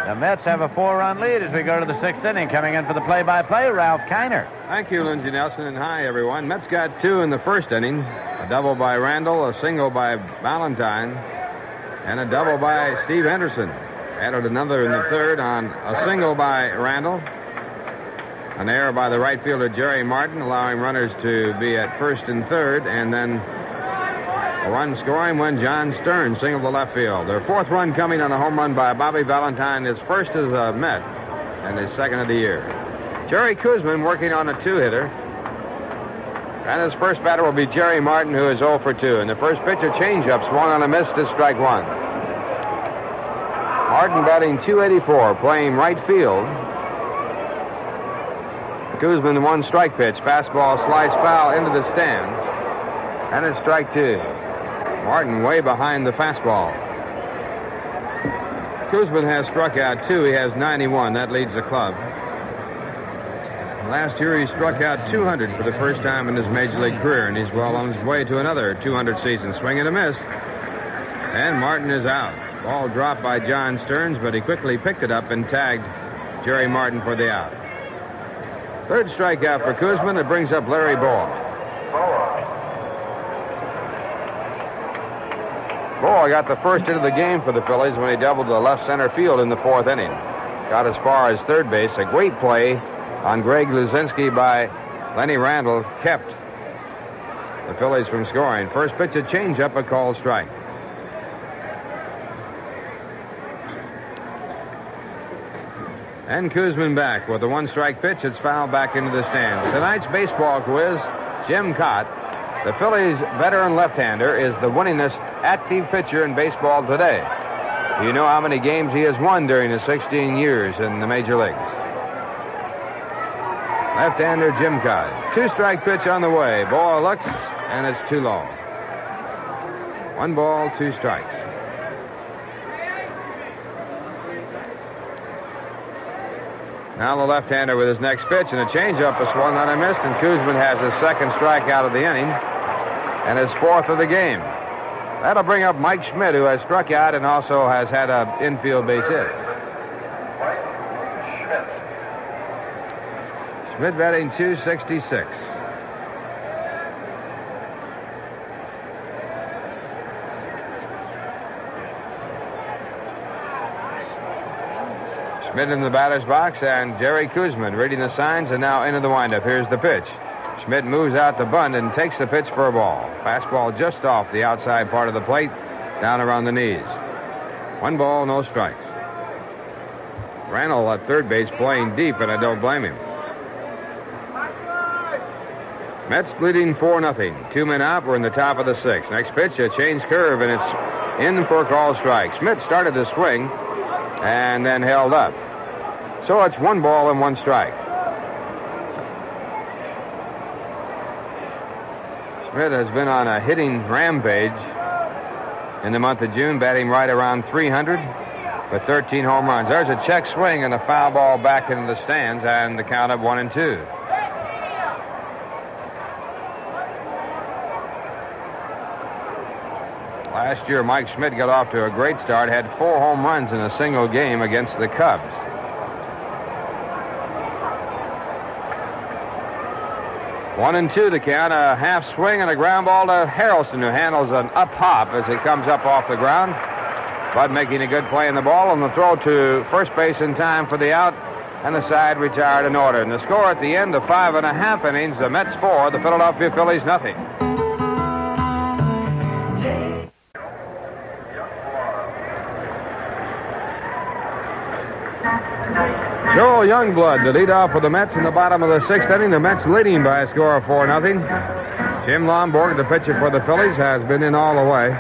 The Mets have a 4-run lead as we go to the 6th inning. Coming in for the play-by-play, Ralph Kiner. Thank you, Lindsey Nelson, and hi, everyone. Mets got 2 in the 1st inning. A double by Randle, a single by Valentine, and a double by Steve Henderson. Added another in the 3rd on a single by Randle. An error by the right fielder, Jerry Martin, allowing runners to be at 1st and 3rd, and then a run scoring when John Stearns singled to left field. Their 4th run coming on a home run by Bobby Valentine, his first as a Met and his 2nd of the year. Jerry Koosman working on a 2-hitter. And his first batter will be Jerry Martin, who is 0 for 2. And the first pitch, a changeup, swung on a miss to strike 1. Martin batting .284, playing right field. Koosman, the one strike pitch. Fastball slice foul into the stand. And it's strike two. Martin way behind the fastball. Koosman has struck out 2. He has 91. That leads the club. Last year he struck out 200 for the first time in his major league career, and he's well on his way to another 200 season. Swing and a miss. And Martin is out. Ball dropped by John Stearns, but he quickly picked it up and tagged Jerry Martin for the out. Third strikeout for Koosman. It brings up Larry Bowa. Bowa got the first hit of the game for the Phillies when he doubled to left center field in the fourth inning. Got as far as third base. A great play on Greg Luzinski by Lenny Randle kept the Phillies from scoring. First pitch, a changeup, a called strike. And Koosman back with a one-strike pitch. It's fouled back into the stands. Tonight's baseball quiz, Jim Cott, the Phillies' veteran left-hander, is the winningest active pitcher in baseball today. Do you know how many games he has won during his 16 years in the major leagues? Left-hander Jim Cott. Two-strike pitch on the way. Ball looks, and it's too low. 1 ball, 2 strikes. Now the left-hander with his next pitch, and a changeup is swung on and missed, and Koosman has his second strikeout of the inning and his fourth of the game. That'll bring up Mike Schmidt, who has struck out and also has had an infield base hit. Schmidt batting .266. Schmidt in the batter's box, and Jerry Koosman reading the signs and now into the windup. Here's the pitch. Schmidt moves out the bunt and takes the pitch for a ball. Fastball just off the outside part of the plate, down around the knees. 1 ball, no strikes. Randle at third base playing deep, and I don't blame him. Mets leading 4-0. 2 men out. We're in the top of the 6th. Next pitch, a change curve, and it's in for a called strike. Schmidt started to swing and then held up. So it's 1 ball and 1 strike. Schmidt has been on a hitting rampage in the month of June, batting right around .300 with 13 home runs. There's a check swing and a foul ball back into the stands, and the count of 1-2. Last year, Mike Schmidt got off to a great start, had 4 home runs in a single game against the Cubs. One and two to count, a half swing and a ground ball to Harrelson, who handles an up hop as it comes up off the ground. Bud making a good play in the ball, and the throw to first base in time for the out, and the side retired in order. And the score at the end of 5.5 innings, the Mets 4, the Philadelphia Phillies nothing. Joel Youngblood, the leadoff for the Mets in the bottom of the 6th inning. The Mets leading by a score of 4-0. Jim Lonborg, the pitcher for the Phillies, has been in all the way.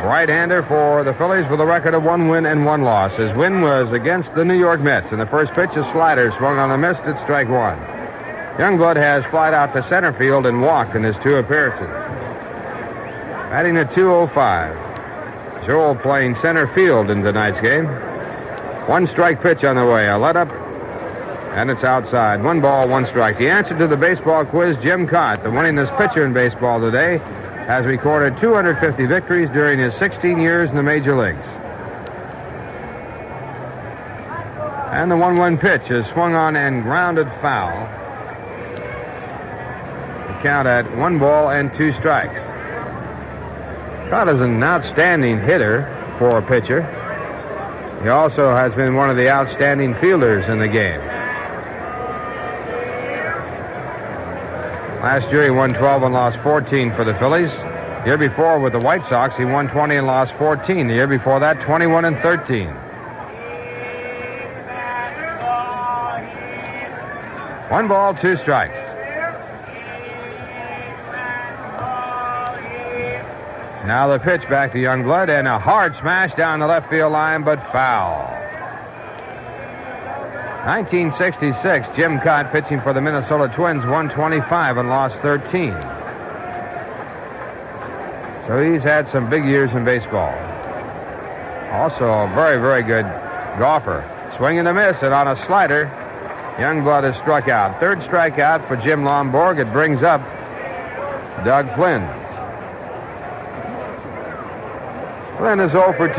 Right-hander for the Phillies with a record of 1 win and 1 loss. His win was against the New York Mets. In the first pitch, a slider swung on a miss at strike 1. Youngblood has flied out to center field and walked in his 2 appearances. Batting at .205. Joel playing center field in tonight's game. 1 strike pitch on the way, a let up, and it's outside. 1 ball, 1 strike. The answer to the baseball quiz, Jim Cott, the winningest pitcher in baseball today, has recorded 250 victories during his 16 years in the major leagues. And the 1-1 pitch is swung on and grounded foul. The count at 1 ball and 2 strikes. Cott is an outstanding hitter for a pitcher. He also has been one of the outstanding fielders in the game. Last year he won 12 and lost 14 for the Phillies. The year before with the White Sox, he won 20 and lost 14. The year before that, 21 and 13. One ball, 2 strikes. Now the pitch back to Youngblood, and a hard smash down the left field line, but foul. 1966, Jim Cott pitching for the Minnesota Twins, won 25 and lost 13. So he's had some big years in baseball. Also a very, very good golfer. Swing and a miss, and on a slider, Youngblood is struck out. Third strikeout for Jim Lonborg. It brings up Doug Flynn. Flynn is 0 for 2.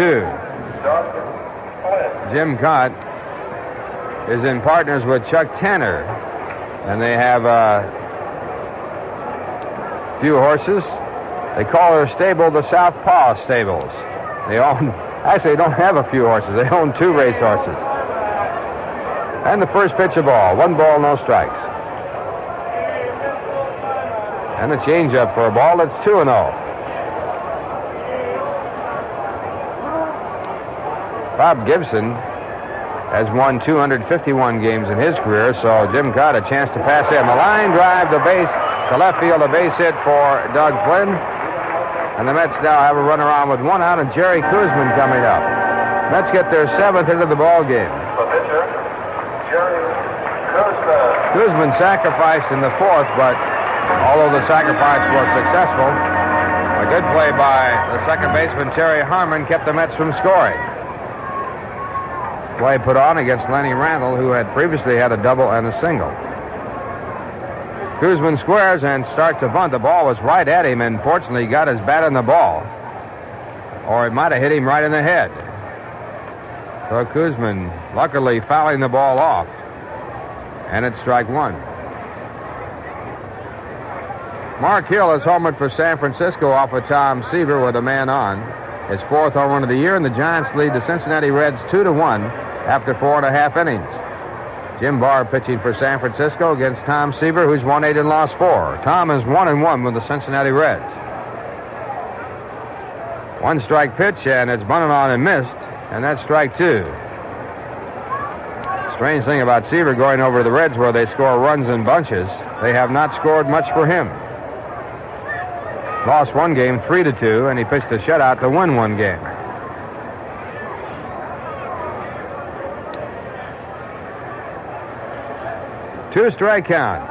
Jim Cott is in partners with Chuck Tanner, and they have a few horses. They call their stable the Southpaw Stables. They don't have a few horses. They own 2 race horses. And the first pitch of ball. 1 ball, no strikes. And the changeup for a ball that's 2-0. Bob Gibson has won 251 games in his career, so Jim Cott a chance to pass him. A line drive to left field, a base hit for Doug Flynn. And the Mets now have a run around with 1 out, and Jerry Koosman coming up. Mets get their 7th hit of the ball game. Koosman sacrificed in the 4th, but although the sacrifice was successful, a good play by the second baseman, Terry Harmon, kept the Mets from scoring. Play put on against Lenny Randle, who had previously had a double and a single. Koosman squares and starts to bunt. The ball was right at him, and fortunately got his bat in the ball, or it might have hit him right in the head. So Koosman luckily fouling the ball off, and it's strike 1. Mark Hill has homered for San Francisco off of Tom Seaver with a man on. His 4th home run of the year, and the Giants lead the Cincinnati Reds 2-1 after 4.5 innings. Jim Barr pitching for San Francisco against Tom Seaver, who's won 8 and lost 4. Tom is 1-1 with the Cincinnati Reds. 1 strike pitch, and it's bunted on and missed, and that's strike 2. Strange thing about Seaver going over to the Reds, where they score runs in bunches, they have not scored much for him. Lost 1 game 3-2, and he pitched a shutout to win 1 game. Two-strike count.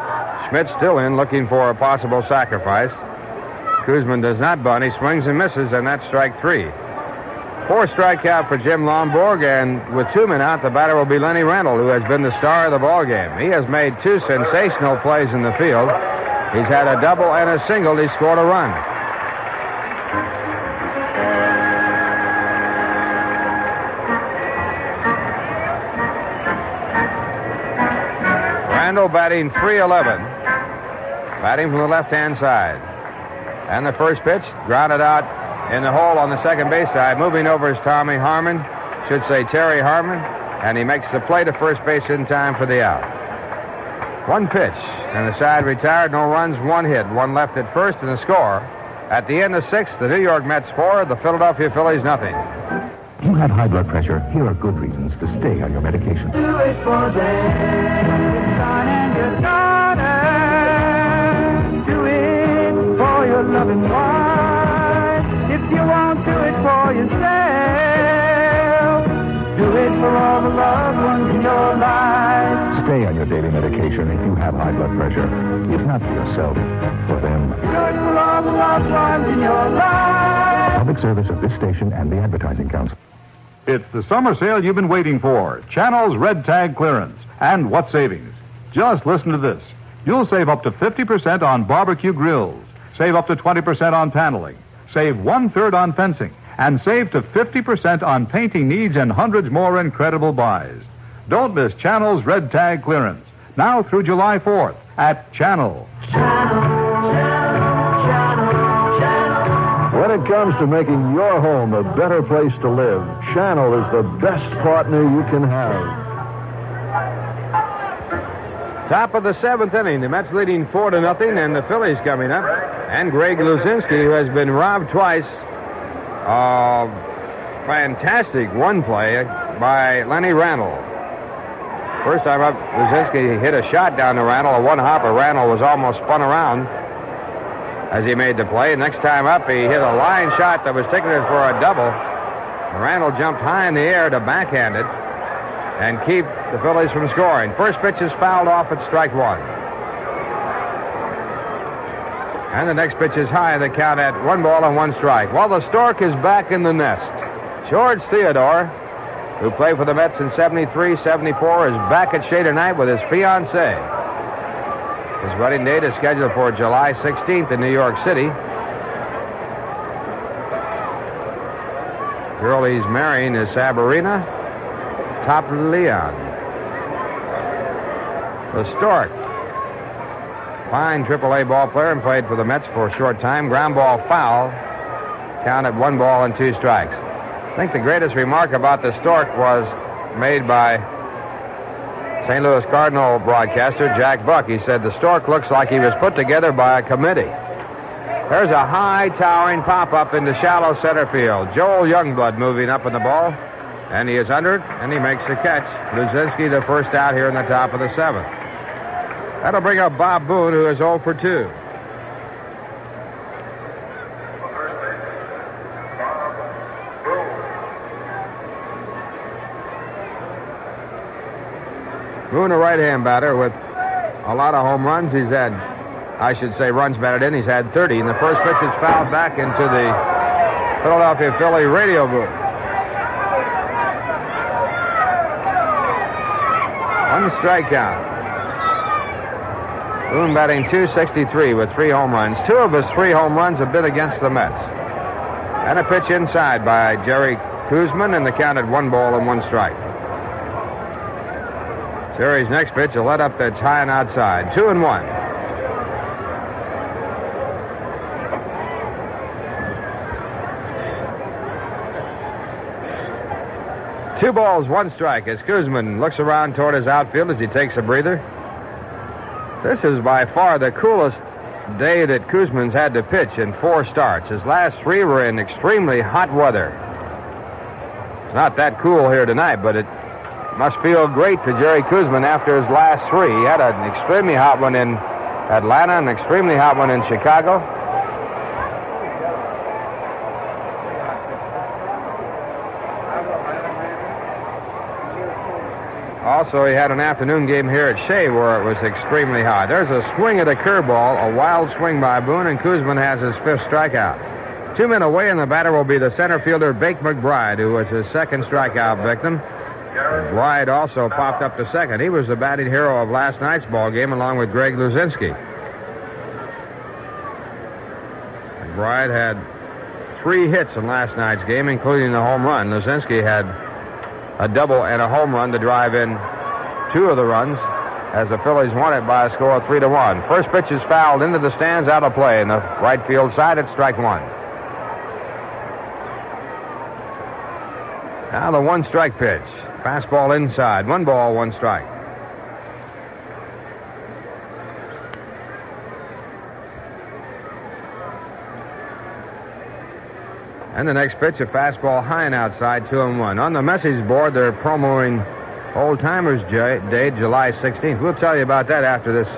Schmidt still in, looking for a possible sacrifice. Koosman does not bunt. He swings and misses, and that's strike 3. 4 strikeout for Jim Lonborg, and with 2 men out, the batter will be Lenny Randle, who has been the star of the ball game. He has made 2 sensational plays in the field. He's had a double and a single. He scored a run. Randle batting .311, batting from the left-hand side. And the first pitch grounded out in the hole on the second base side. Moving over is Terry Harmon, and he makes the play to first base in time for the out. 1 pitch, and the side retired. No runs, 1 hit, 1 left at first, and the score. At the end of 6, the New York Mets 4, the Philadelphia Phillies nothing. You have high blood pressure. Here are good reasons to stay on your medication. Do it for them, son and your daughter. Do it for your loving wife. If you won't do it for yourself, do it for all the loved ones in your life. Stay on your daily medication if you have high blood pressure. If not for yourself, for them. Do it for all the loved ones in your life. Public service of this station and the Advertising Council. It's the summer sale you've been waiting for. Channel's Red Tag Clearance. And what savings? Just listen to this. You'll save up to 50% on barbecue grills. Save up to 20% on paneling. Save 1/3 on fencing. And save to 50% on painting needs and hundreds more incredible buys. Don't miss Channel's Red Tag Clearance. Now through July 4th at Channel. When it comes to making your home a better place to live, Channel is the best partner you can have. Top of the 7th inning, the Mets leading 4-0, and the Phillies coming up. And Greg Luzinski, who has been robbed twice of fantastic 1 play by Lenny Randle. First time up, Luzinski hit a shot down to Randle, a 1-hopper. Randle was almost spun around. as he made the play. Next time up, he hit a line shot that was ticketed for a double. Randle jumped high in the air to backhand it and keep the Phillies from scoring. First pitch is fouled off at strike one. And the next pitch is high, the count at 1-1 strike. Well, the Stork is back in the nest. George Theodore, who played for the Mets in 73, 74, is back at Shea tonight with his fiancée. His wedding date is scheduled for July 16th in New York City. The girl he's marrying is Sabrina Toplian. The Stork, fine AAA ball player and played for the Mets for a short time. Ground ball foul. Count at 1-2 strikes. I think the greatest remark about the Stork was made by St. Louis Cardinal broadcaster Jack Buck. He said the Stork looks like he was put together by a committee. There's a high towering pop-up into shallow center field. Joel Youngblood moving up in the ball, and he is under it, and he makes the catch. Luzinski the first out here in the top of the seventh. That'll bring up Bob Boone, who is 0 for 2. Boone, a right-hand batter with a lot of home runs. He's had, I should say, runs batted in. He's had 30. And the first pitch is fouled back into the Philadelphia Philly radio booth. On the strike count. Boone batting .263 with 3 home runs. 2 of his 3 home runs have been against the Mets. And a pitch inside by Jerry Koosman, and the count at 1-1 strike. Jerry's next pitch, a let-up that's high and outside. 2-1. Two balls, 1 strike as Koosman looks around toward his outfield as he takes a breather. This is by far the coolest day that Koosman's had to pitch in 4 starts. His last 3 were in extremely hot weather. It's not that cool here tonight, but it must feel great to Jerry Koosman after his last 3. He had an extremely hot one in Atlanta, an extremely hot one in Chicago. Also, he had an afternoon game here at Shea where it was extremely hot. There's a swing at a curveball, a wild swing by Boone, and Koosman has his 5th strikeout. 2 men away, and the batter will be the center fielder, Bake McBride, who was his 2nd strikeout victim. McBride also popped up to 2nd. He was the batting hero of last night's ball game, along with Greg Luzinski. McBride had 3 hits in last night's game, including the home run. Luzinski had a double and a home run to drive in 2 of the runs as the Phillies won it by a score of 3-1. First pitch is fouled into the stands, out of play in the right field side at strike 1. Now the 1 strike pitch. Fastball inside. 1-1 strike. And the next pitch, a fastball high and outside, 2-1. On the message board, they're promoting Old Timers Day, July 16th. We'll tell you about that after this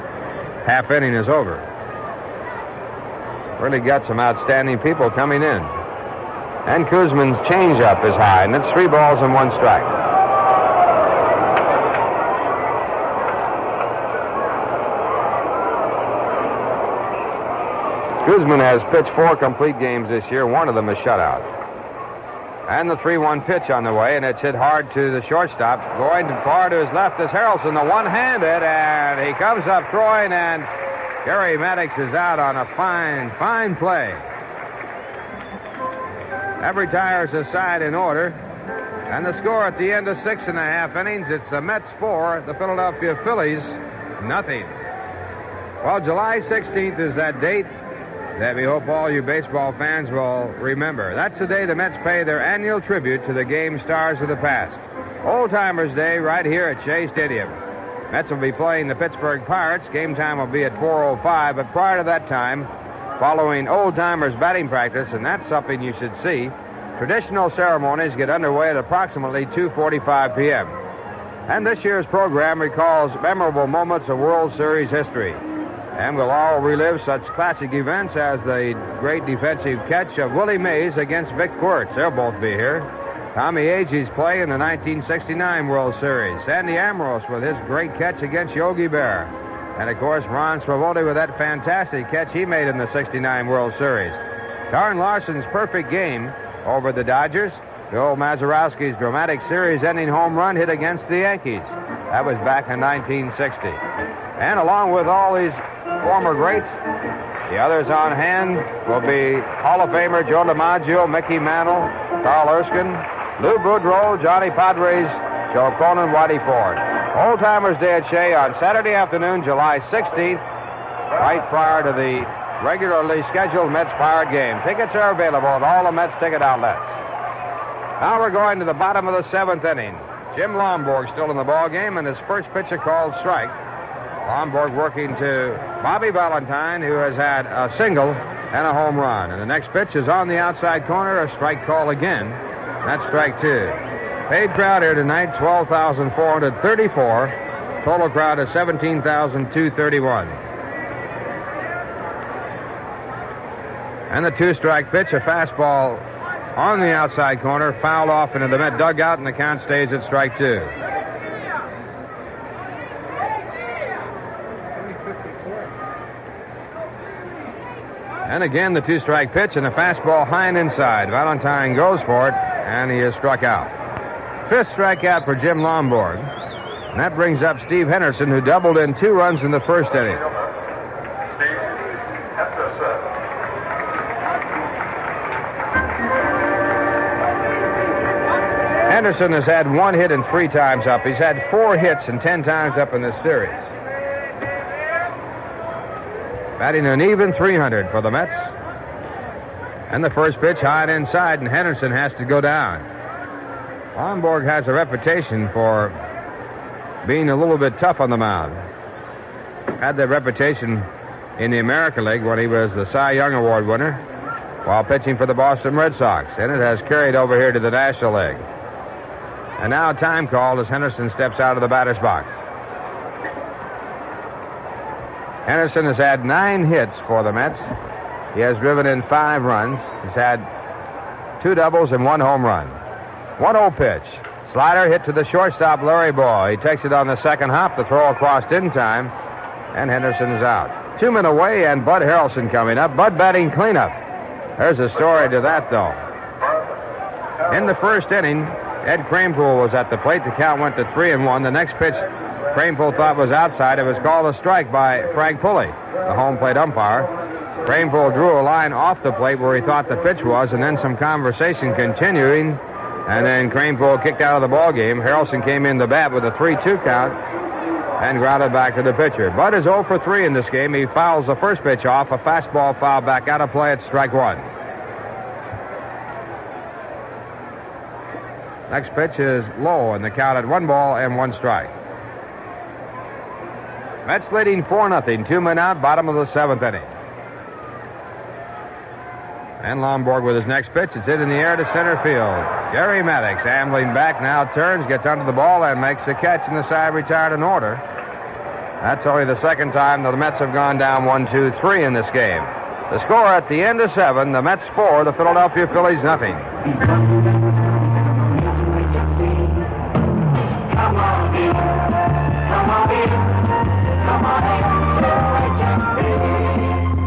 half inning is over. Really got some outstanding people coming in. And Koosman's changeup is high, and it's 3 balls and 1 strike. Koosman has pitched 4 complete games this year. 1 of them is shutout. And the 3-1 pitch on the way, and it's hit hard to the shortstop. Going far to his left is Harrelson, the one-handed, and he comes up throwing, and Garry Maddox is out on a fine play. That retires the side in order. And the score at the end of 6.5 innings, it's the Mets 4, the Philadelphia Phillies nothing. Well, July 16th is that date that we hope all you baseball fans will remember. That's the day the Mets pay their annual tribute to the game stars of the past. Old Timers Day right here at Shea Stadium. Mets will be playing the Pittsburgh Pirates. Game time will be at 4:05, but prior to that time, following Old Timers batting practice, and that's something you should see, traditional ceremonies get underway at approximately 2:45 p.m. And this year's program recalls memorable moments of World Series history. And we'll all relive such classic events as the great defensive catch of Willie Mays against Vic Quirtz. They'll both be here. Tommy Agee's play in the 1969 World Series. Sandy Ambrose with his great catch against Yogi Berra. And, of course, Ron Svobody with that fantastic catch he made in the 69 World Series. Darren Larson's perfect game over the Dodgers. Joe Mazeroski's dramatic series-ending home run hit against the Yankees. That was back in 1960. And along with all these former greats, the others on hand will be Hall of Famer Joe DiMaggio, Mickey Mantle, Carl Erskine, Lou Boudreau, Johnny Padres, Joe Cronin, Whitey Ford. Old Timers Day at Shea on Saturday afternoon, July 16th, right prior to the regularly scheduled Mets-Pirate game. Tickets are available at all the Mets ticket outlets. Now we're going to the bottom of the seventh inning. Jim Lonborg still in the ball game, and his first pitcher called strike. Lonborg working to Bobby Valentine, who has had a single and a home run. And the next pitch is on the outside corner, a strike call again. That's strike two. Paid crowd here tonight, 12,434. Total crowd is 17,231. And the two-strike pitch, a fastball on the outside corner, fouled off into the Met dugout, and the count stays at strike two. And again, the two-strike pitch and a fastball high and inside. Valentine goes for it, and he is struck out. Fifth strikeout for Jim Lonborg. And that brings up Steve Henderson, who doubled in 2 runs in the first inning. Henderson has had 1 hit and 3 times up. He's had 4 hits and 10 times up in this series. Batting an even 300 for the Mets. And the first pitch high and inside, and Henderson has to go down. Lonborg has a reputation for being a little bit tough on the mound. Had that reputation in the American League when he was the Cy Young Award winner while pitching for the Boston Red Sox. And it has carried over here to the National League. And now a time call as Henderson steps out of the batter's box. Henderson has had 9 hits for the Mets. He has driven in 5 runs. He's had 2 doubles and 1 home run. 1-0 pitch. Slider hit to the shortstop, Larry Bowa. He takes it on the second hop. The throw across in time, and Henderson is out. 2 men away, and Bud Harrelson coming up. Bud batting cleanup. There's a story to that, though. In the first inning, Ed Kranepool was at the plate. The count went to 3-1. The next pitch Kranepool thought was outside. It was called a strike by Frank Pulley, the home plate umpire. Kranepool drew a line off the plate where he thought the pitch was, and then some conversation continuing, and then Kranepool kicked out of the ball game. Harrelson came in the bat with a 3-2 count and grounded back to the pitcher. Bud is 0 for 3 in this game. He fouls the first pitch off, a fastball foul back out of play at strike 1. Next pitch is low, and the count at 1 ball and 1 strike. Mets leading 4-0, 2 men out, bottom of the 7th inning. And Lonborg with his next pitch. It's hit in the air to center field. Garry Maddox ambling back, now turns, gets under the ball, and makes the catch, and the side retired in order. That's only the second time that the Mets have gone down 1-2-3 in this game. The score at the end of 7, the Mets 4, the Philadelphia Phillies nothing.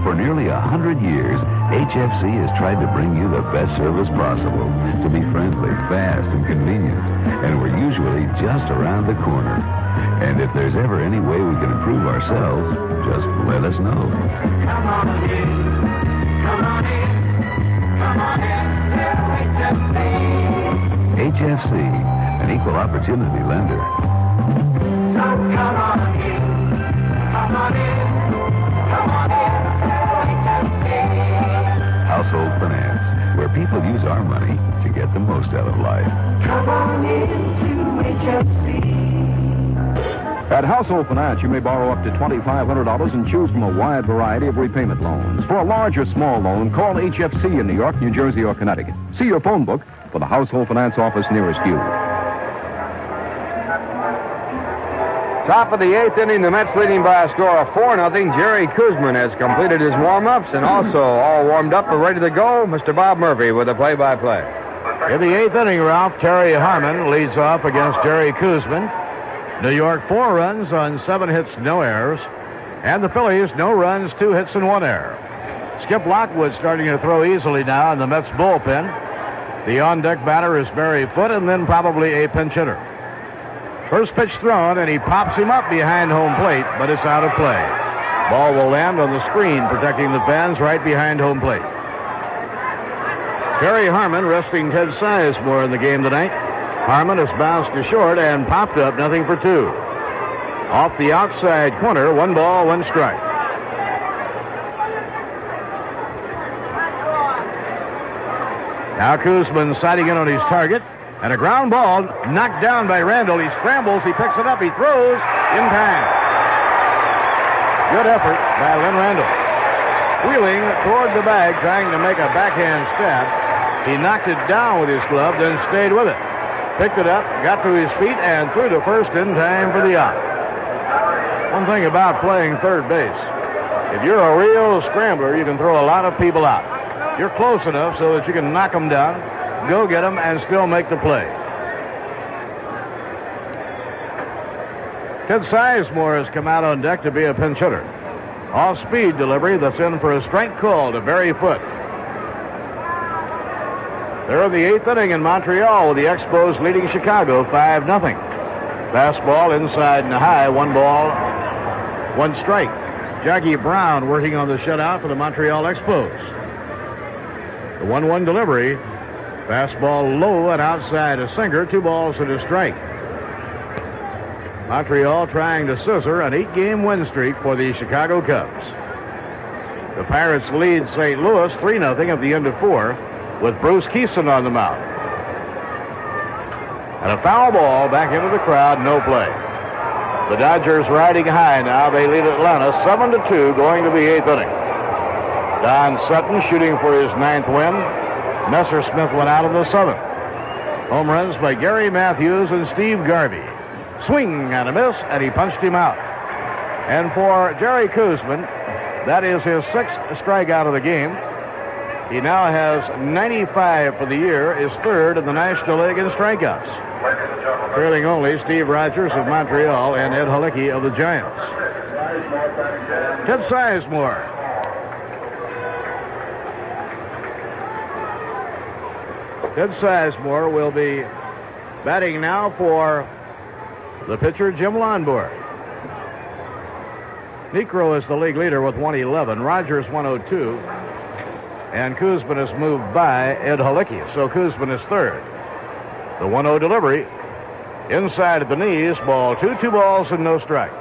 For nearly 100 years, HFC has tried to bring you the best service possible, to be friendly, fast, and convenient. And we're usually just around the corner. And if there's ever any way we can improve ourselves, just let us know. Come on in, come on in, come on in to HFC. HFC, an equal opportunity lender. So come on in, come on in, come on in to HFC. Household Finance, where people use our money to get the most out of life. Come on in to HFC. At Household Finance, you may borrow up to $2,500 and choose from a wide variety of repayment loans. For a large or small loan, call HFC in New York, New Jersey, or Connecticut. See your phone book for the Household Finance office nearest you. Top of the 8th inning, the Mets leading by a score of 4-0. Jerry Koosman has completed his warm-ups and also all warmed up and ready to go. Mr. Bob Murphy with the play-by-play. In the 8th inning, Ralph, Terry Harmon leads off against Jerry Koosman. New York, 4 runs on 7 hits, no errors. And the Phillies, no runs, 2 hits, and 1 error. Skip Lockwood starting to throw easily now in the Mets bullpen. The on-deck batter is Barry Foote, and then probably a pinch hitter. First pitch thrown, and he pops him up behind home plate, but it's out of play. Ball will land on the screen, protecting the fans right behind home plate. Terry Harmon resting Ted Sizemore in the game tonight. Harmon has bounced to short and popped up, nothing for 2. Off the outside corner, 1 ball, 1 strike. Now Koosman sighting in on his target. And a ground ball knocked down by Randle. He scrambles, he picks it up, he throws in time. Good effort by Lenny Randle. Wheeling toward the bag, trying to make a backhand stab. He knocked it down with his glove, then stayed with it. Picked it up, got to his feet, and threw to first in time for the out. One thing about playing third base, if you're a real scrambler, you can throw a lot of people out. You're close enough so that you can knock them down, go get them, and still make the play. Ted Sizemore has come out on deck to be a pinch hitter. Off-speed delivery that's in for a strike call to Barry Foote. They're in the 8th inning in Montreal with the Expos leading Chicago 5-0. Fastball inside and high, 1 ball, 1 strike. Jackie Brown working on the shutout for the Montreal Expos. The 1-1 delivery. Fastball low and outside a sinker, 2 balls and a strike. Montreal trying to scissor an 8-game win streak for the Chicago Cubs. The Pirates lead St. Louis 3-0 at the end of 4 with Bruce Boisclair on the mound. And a foul ball back into the crowd, no play. The Dodgers riding high now. They lead Atlanta 7-2 going to the 8th inning. Don Sutton shooting for his 9th win. Messersmith went out in the 7th. Home runs by Gary Matthews and Steve Garvey. Swing and a miss, and he punched him out. And for Jerry Koosman, that is his 6th strikeout of the game. He now has 95 for the year, is 3rd in the National League in strikeouts. Trailing only Steve Rogers of Montreal and Ed Halicki of the Giants. Ted Sizemore. Ted Sizemore will be batting now for the pitcher, Jim Lonborg. Necro is the league leader with 111. Rogers 102. And Koosman has moved by Ed Halicki. So Koosman is 3rd. The 1-0 delivery. Inside at the knees. Ball 2. 2 balls and no strikes.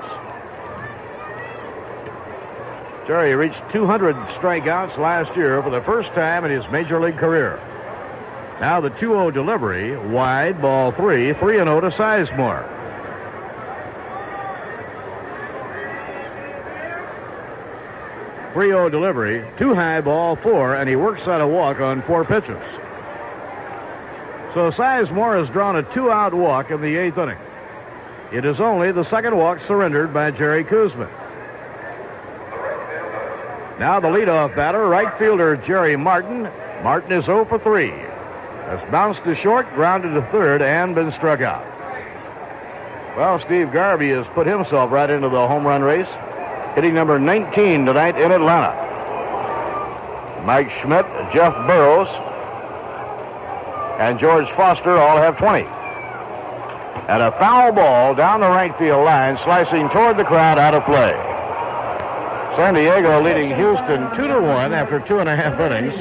Jerry reached 200 strikeouts last year for the first time in his major league career. Now the 2-0 delivery. Wide. Ball 3. 3-0 to Sizemore. .30 delivery, 2 high, ball 4, and he works out a walk on 4 pitches. So Sizemore has drawn a 2-out walk in the 8th inning. It is only the 2nd walk surrendered by Jerry Koosman. Now the leadoff batter, right fielder Jerry Martin. Martin is 0 for 3. Has bounced to short, grounded to 3rd, and been struck out. Well, Steve Garvey has put himself right into the home run race, hitting number 19 tonight in Atlanta. Mike Schmidt, Jeff Burrows, and George Foster all have 20. And a foul ball down the right field line, slicing toward the crowd, out of play. San Diego leading Houston 2-1 after 2.5 innings,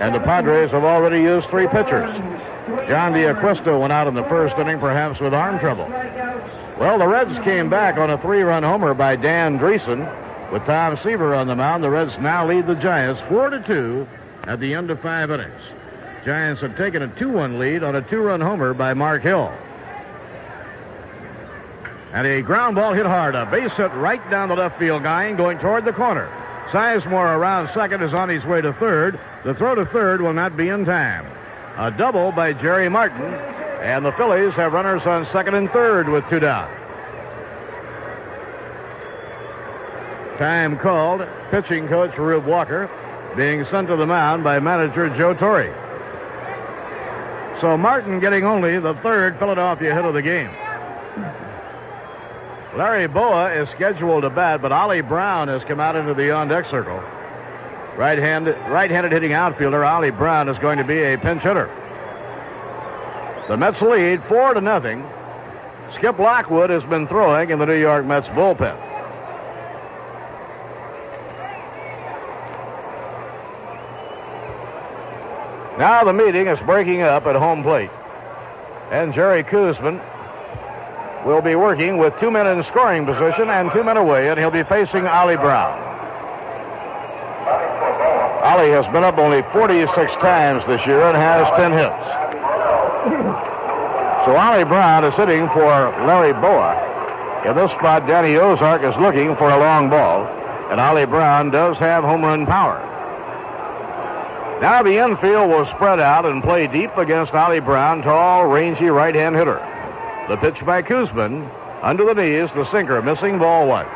and the Padres have already used 3 pitchers. John D'Acquisto went out in the 1st inning, perhaps with arm trouble. Well, the Reds came back on a 3-run homer by Dan Dreesen. With Tom Seaver on the mound, the Reds now lead the Giants 4-2 at the end of 5 innings. Giants have taken a 2-1 lead on a 2-run homer by Mark Hill. And a ground ball hit hard, a base hit right down the left field line, going toward the corner. Sizemore around 2nd is on his way to 3rd. The throw to 3rd will not be in time. A double by Jerry Martin. And the Phillies have runners on 2nd and 3rd with 2 down. Time called. Pitching coach Rube Walker being sent to the mound by manager Joe Torre. So Martin getting only the third Philadelphia hit of the game. Larry Bowa is scheduled to bat, but Ollie Brown has come out into the on-deck circle. Right-handed hitting outfielder Ollie Brown is going to be a pinch hitter. The Mets lead 4-0. Skip Lockwood has been throwing in the New York Mets bullpen. Now the meeting is breaking up at home plate. And Jerry Koosman will be working with 2 men in scoring position and 2 men away, and he'll be facing Ollie Brown. Ollie has been up only 46 times this year and has 10 hits. So Ollie Brown is hitting for Larry Bowa. In this spot, Danny Ozark is looking for a long ball, and Ollie Brown does have home run power. Now the infield will spread out and play deep against Ollie Brown, tall, rangy right-hand hitter. The pitch by Koosman, under the knees, the sinker, missing, ball 1.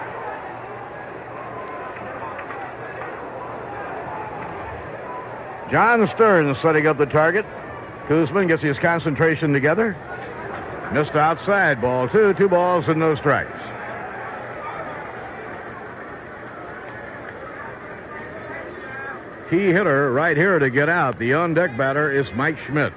John Stearns setting up the target. Koosman gets his concentration together. Missed outside, ball 2, 2 balls and no strikes. Key hitter right here to get out. The on-deck batter is Mike Schmidt.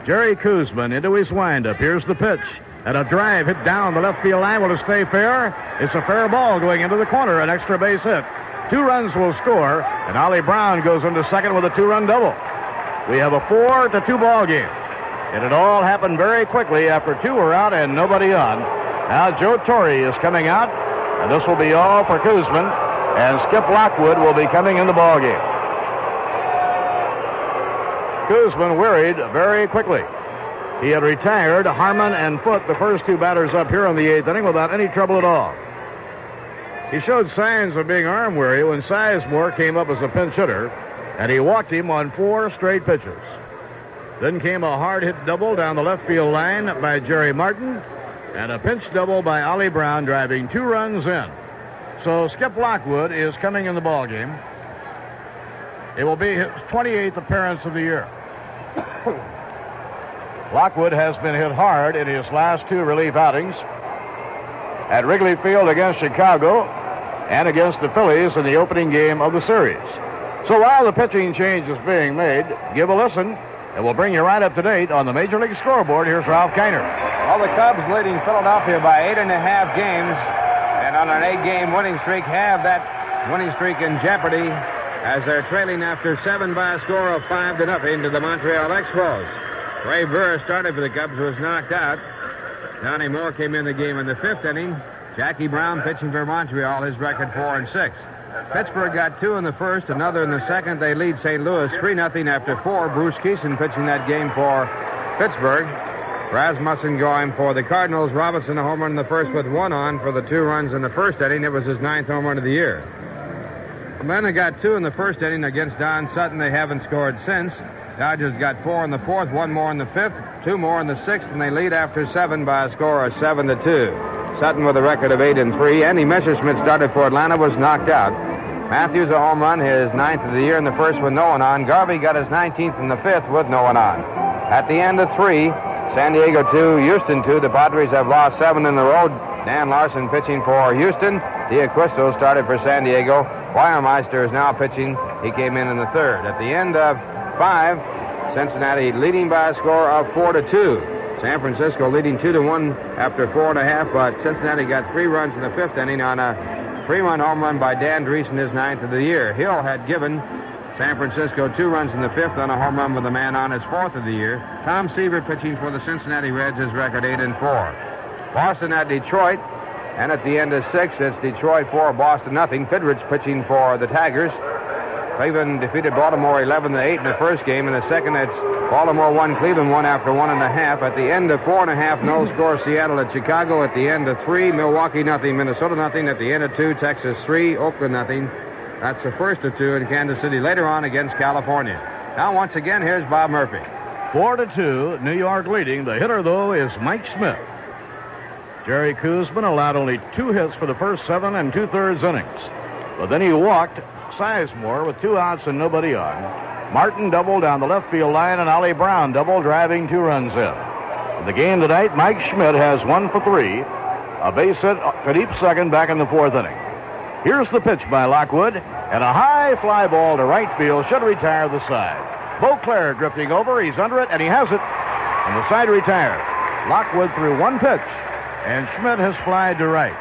Jerry Koosman into his windup. Here's the pitch. And a drive hit down the left field line. Will it stay fair? It's a fair ball going into the corner. An extra base hit. 2 runs will score. And Ollie Brown goes into second with a 2-run double. We have a 4-2 ball game. And it all happened very quickly after 2 were out and nobody on. Now Joe Torre is coming out. And this will be all for Koosman. And Skip Lockwood will be coming in the ball game. Koosman wearied very quickly. He had retired Harmon and Foote, the first 2 batters up here in the 8th inning, without any trouble at all. He showed signs of being arm weary when Sizemore came up as a pinch hitter, and he walked him on 4 straight pitches. Then came a hard-hit double down the left field line by Jerry Martin, and a pinch double by Ollie Brown, driving 2 runs in. So Skip Lockwood is coming in the ball game. It will be his 28th appearance of the year. Lockwood has been hit hard in his last 2 relief outings at Wrigley Field against Chicago and against the Phillies in the opening game of the series. So while the pitching change is being made, give a listen, and we'll bring you right up to date on the Major League scoreboard. Here's Ralph Kiner. Well, the Cubs leading Philadelphia by 8.5 games, and on an 8-game winning streak have that winning streak in jeopardy as they're trailing after 7 by a score of 5-0 to the Montreal Expos. Ray Burr started for the Cubs, was knocked out. Johnny Moore came in the game in the 5th inning. Jackie Brown pitching for Montreal, his record 4-6. Pittsburgh got 2 in the first, another in the second. They lead St. Louis 3-0 after 4. Bruce Keeson pitching that game for Pittsburgh. Rasmussen going for the Cardinals. Robinson a home run in the first with 1 on for the 2 runs in the first inning. It was his 9th home run of the year. The men got 2 in the first inning against Don Sutton. They haven't scored since. Dodgers got 4 in the 4th, 1 more in the 5th, 2 more in the 6th, and they lead after 7 by a score of 7-2. Sutton with a record of 8-3. Andy Messerschmidt started for Atlanta, was knocked out. Matthews a home run, his 9th of the year in the first with no one on. Garvey got his 19th in the 5th with no one on. At the end of 3, San Diego 2, Houston 2. The Padres have lost 7 in a row. Dan Larson pitching for Houston. D'Acquisto started for San Diego. Weiermeister is now pitching. He came in the 3rd. At the end of 5, Cincinnati leading by a score of 4-2. San Francisco leading 2-1 after 4.5, but Cincinnati got 3 runs in the 5th inning on a 3-run home run by Dan Dreesen, his 9th of the year. Hill had given San Francisco 2 runs in the 5th on a home run with a man on, his 4th of the year. Tom Seaver pitching for the Cincinnati Reds, his record 8-4. Boston at Detroit, and at the end of 6, it's Detroit 4, Boston nothing. Fidrich pitching for the Tigers. Cleveland defeated Baltimore 11-8 in the first game. In the second, it's Baltimore 1, Cleveland 1 after 1.5. At the end of 4.5, no score, Seattle at Chicago. At the end of 3, Milwaukee nothing, Minnesota nothing. At the end of 2, Texas 3, Oakland nothing. That's the first of 2 in Kansas City later on against California. Now, once again, here's Bob Murphy. 4-2, New York leading. The hitter, though, is Mike Schmidt. Jerry Koosman allowed only 2 hits for the first 7 2/3 innings. But then he walked Sizemore with 2 outs and nobody on. Martin doubled down the left field line, and Ollie Brown doubled, driving 2 runs in. In the game tonight, Mike Schmidt has 1 for 3. A base hit to deep second back in the 4th inning. Here's the pitch by Lockwood, and a high fly ball to right field should retire the side. Boisclair drifting over, he's under it, and he has it. And the side retired. Lockwood threw 1 pitch, and Schmidt has flied to right.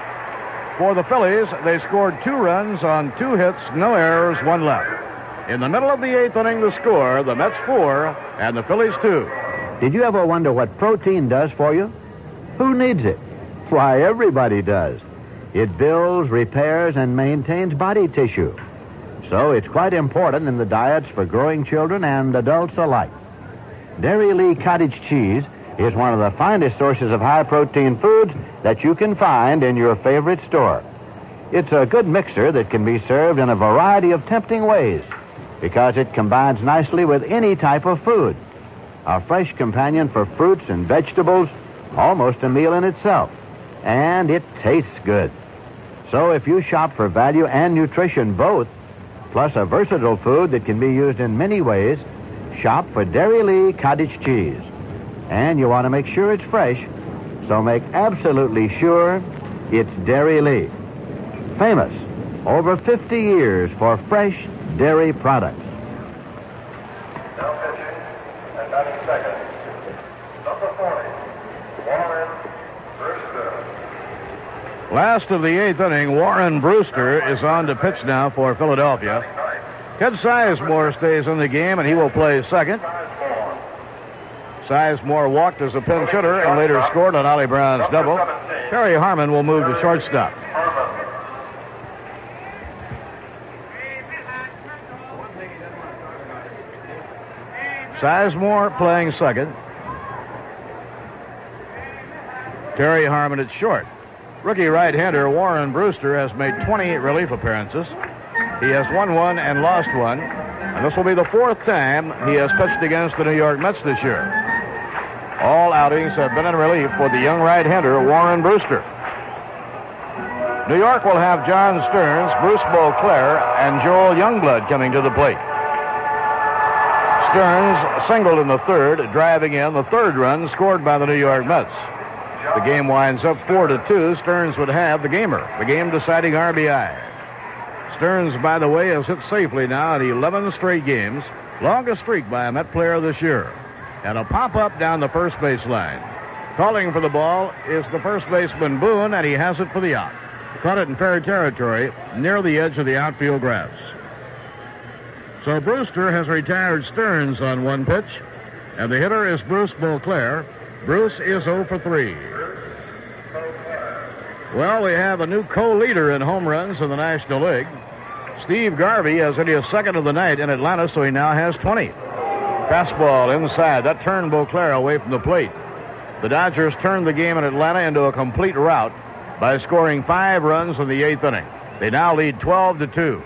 For the Phillies, they scored 2 runs on 2 hits, no errors, 1 left. In the middle of the 8th inning, the score, the Mets 4 and the Phillies 2. Did you ever wonder what protein does for you? Who needs it? Why, everybody does. It builds, repairs, and maintains body tissue. So it's quite important in the diets for growing children and adults alike. Dairy Lee cottage cheese is one of the finest sources of high-protein foods that you can find in your favorite store. It's a good mixer that can be served in a variety of tempting ways because it combines nicely with any type of food. A fresh companion for fruits and vegetables, almost a meal in itself. And it tastes good. So if you shop for value and nutrition both, plus a versatile food that can be used in many ways, shop for Dairy Lee cottage cheese. And you want to make sure it's fresh, so make absolutely sure it's Dairy Lee. Famous over 50 years for fresh dairy products. Now pitching at 92nd. Number 40, Warren Brewster. Last of the 8th inning, Warren Brewster is on to pitch now for Philadelphia. Ted Sizemore stays in the game, and he will play second. Sizemore walked as a pinch hitter and later scored on Ollie Brown's double. Terry Harmon will move to shortstop. Sizemore playing second. Terry Harmon at short. Rookie right-hander Warren Brewster has made 20 relief appearances. He has won 1 and lost 1. And this will be the 4th time he has pitched against the New York Mets this year. All outings have been in relief for the young right-hander Warren Brewster. New York will have John Stearns, Bruce Boisclair, and Joel Youngblood coming to the plate. Stearns singled in the 3rd, driving in the 3rd run scored by the New York Mets. The game winds up 4-2. Stearns would have the game-deciding RBI. Stearns, by the way, has hit safely now in 11 straight games, longest streak by a Met player this year. And a pop-up down the first base line. Calling for the ball is the first baseman Boone, and he has it for the out. Caught it in fair territory near the edge of the outfield grass. So Brewster has retired Stearns on 1 pitch, and the hitter is Bruce Boisclair. Bruce is 0 for 3. Well, we have a new co-leader in home runs in the National League. Steve Garvey has hit his 2nd of the night in Atlanta, so he now has 20. Fastball inside. That turned Boisclair away from the plate. The Dodgers turned the game in Atlanta into a complete rout by scoring 5 runs in the 8th inning. They now lead 12-2.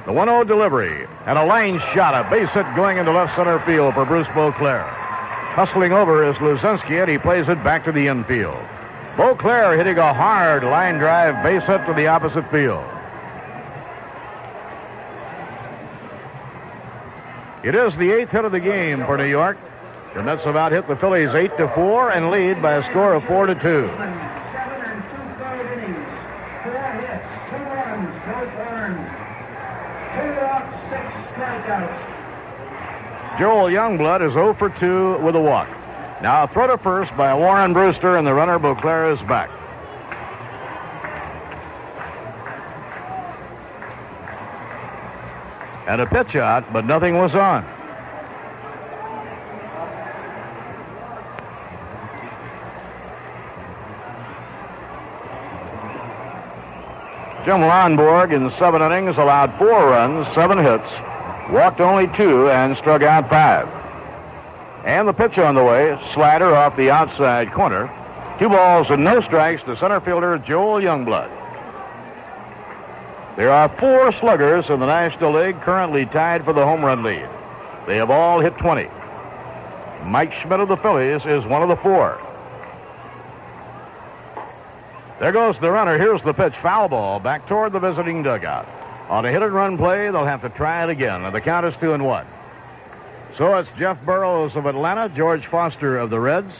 The 1-0 delivery and a line shot, a base hit going into left center field for Bruce Boisclair. Hustling over is Luzinski, and he plays it back to the infield. Boisclair hitting a hard line drive base hit to the opposite field. It is the 8th hit of the game for New York. The Mets have out hit the Phillies 8-4 and lead by a score of 4-2. Joel Youngblood is 0 for 2 with a walk. Now a throw to first by Warren Brewster, and the runner Boisclair is back. And a pitch out, but nothing was on. Jim Lonborg in 7 innings allowed 4 runs, 7 hits, walked only 2, and struck out 5. And the pitch on the way, slider off the outside corner. 2 balls and no strikes to center fielder Joel Youngblood. There are 4 sluggers in the National League currently tied for the home run lead. They have all hit 20. Mike Schmidt of the Phillies is one of the 4. There goes the runner. Here's the pitch. Foul ball back toward the visiting dugout. On a hit-and-run play, they'll have to try it again. And the count is 2-1. So it's Jeff Burroughs of Atlanta, George Foster of the Reds,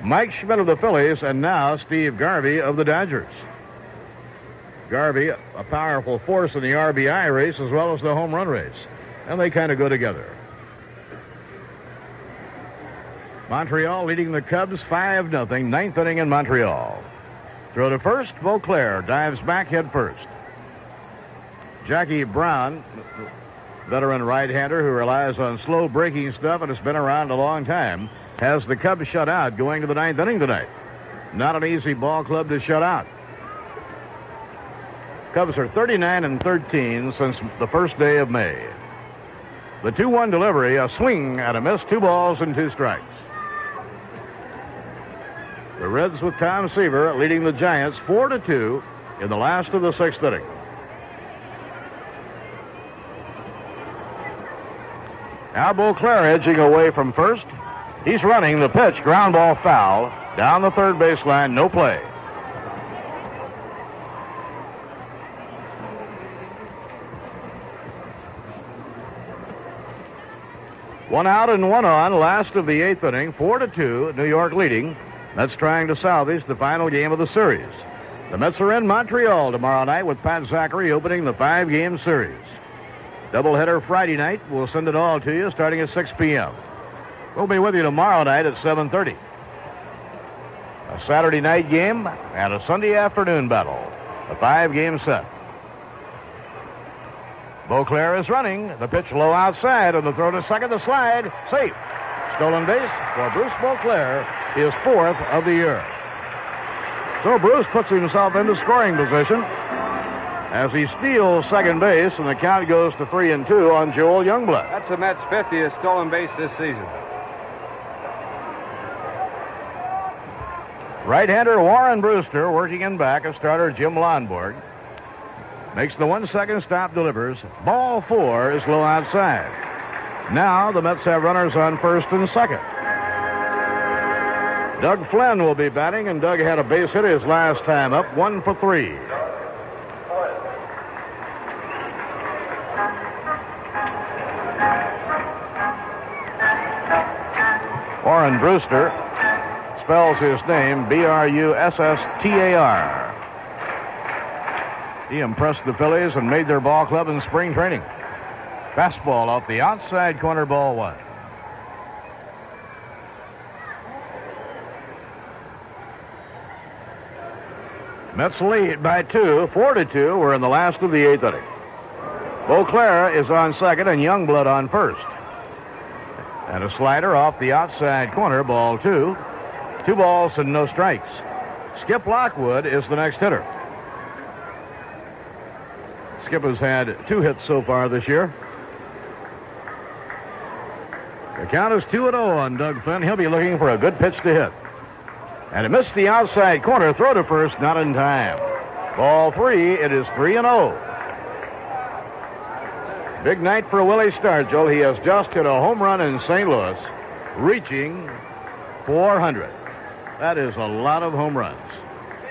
Mike Schmidt of the Phillies, and now Steve Garvey of the Dodgers. Garvey, a powerful force in the RBI race as well as the home run race. And they kind of go together. Montreal leading the Cubs 5-0. Ninth inning in Montreal. Throw to first. Boisclair dives back head first. Jackie Brown, veteran right-hander who relies on slow breaking stuff and has been around a long time, has the Cubs shut out going to the ninth inning tonight. Not an easy ball club to shut out. Cubs are 39-13 since the first day of May. The 2-1 delivery, a swing and a miss, 2 balls and 2 strikes. The Reds with Tom Seaver leading the Giants 4-2 in the last of the 6th inning. Now Boisclair edging away from first. He's running the pitch, ground ball foul, down the third baseline, no play. One out and one on, last of the 8th inning, 4-2, New York leading. Mets trying to salvage the final game of the series. The Mets are in Montreal tomorrow night with Pat Zachary opening the 5-game series. Doubleheader Friday night. We'll send it all to you starting at 6 p.m. We'll be with you tomorrow night at 7:30. A Saturday night game and a Sunday afternoon battle. A 5-game set. Boisclair is running. The pitch low outside, and the throw to second, the slide, safe. Stolen base for Bruce Boisclair, his 4th of the year. So Bruce puts himself into scoring position as he steals second base, and the count goes to 3-2 on Joel Youngblood. That's the Mets' 50th stolen base this season. Right-hander Warren Brewster working in back of starter Jim Lonborg. Makes the 1-second stop, delivers. Ball 4 is low outside. Now the Mets have runners on first and second. Doug Flynn will be batting, and Doug had a base hit his last time up, 1 for 3. Warren Brewster spells his name Brussstar. He impressed the Phillies and made their ball club in spring training. Fastball off the outside corner, ball 1. Mets lead by 2, 4-2. We're in the last of the 8th inning. Boisclair is on second and Youngblood on first. And a slider off the outside corner, ball 2. 2 balls and no strikes. Skip Lockwood is the next hitter. Skip has had 2 hits so far this year. The count is 2-0 on Doug Flynn. He'll be looking for a good pitch to hit. And it missed the outside corner. Throw to first, not in time. Ball 3, it is 3-0. Big night for Willie Stargell. He has just hit a home run in St. Louis, reaching 400. That is a lot of home runs.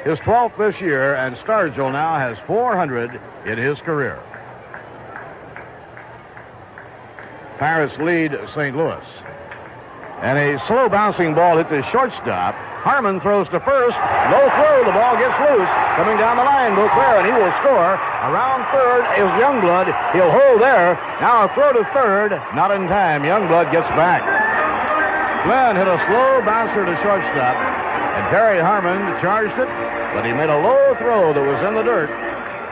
His 12th this year, and Stargell now has 400 in his career. Pirates lead St. Louis. And a slow bouncing ball hit the shortstop. Harmon throws to first. Low throw. The ball gets loose. Coming down the line, Boisclair, and he will score. Around third is Youngblood. He'll hold there. Now a throw to third. Not in time. Youngblood gets back. Flynn hit a slow bouncer to shortstop. And Terry Harmon charged it, but he made a low throw that was in the dirt.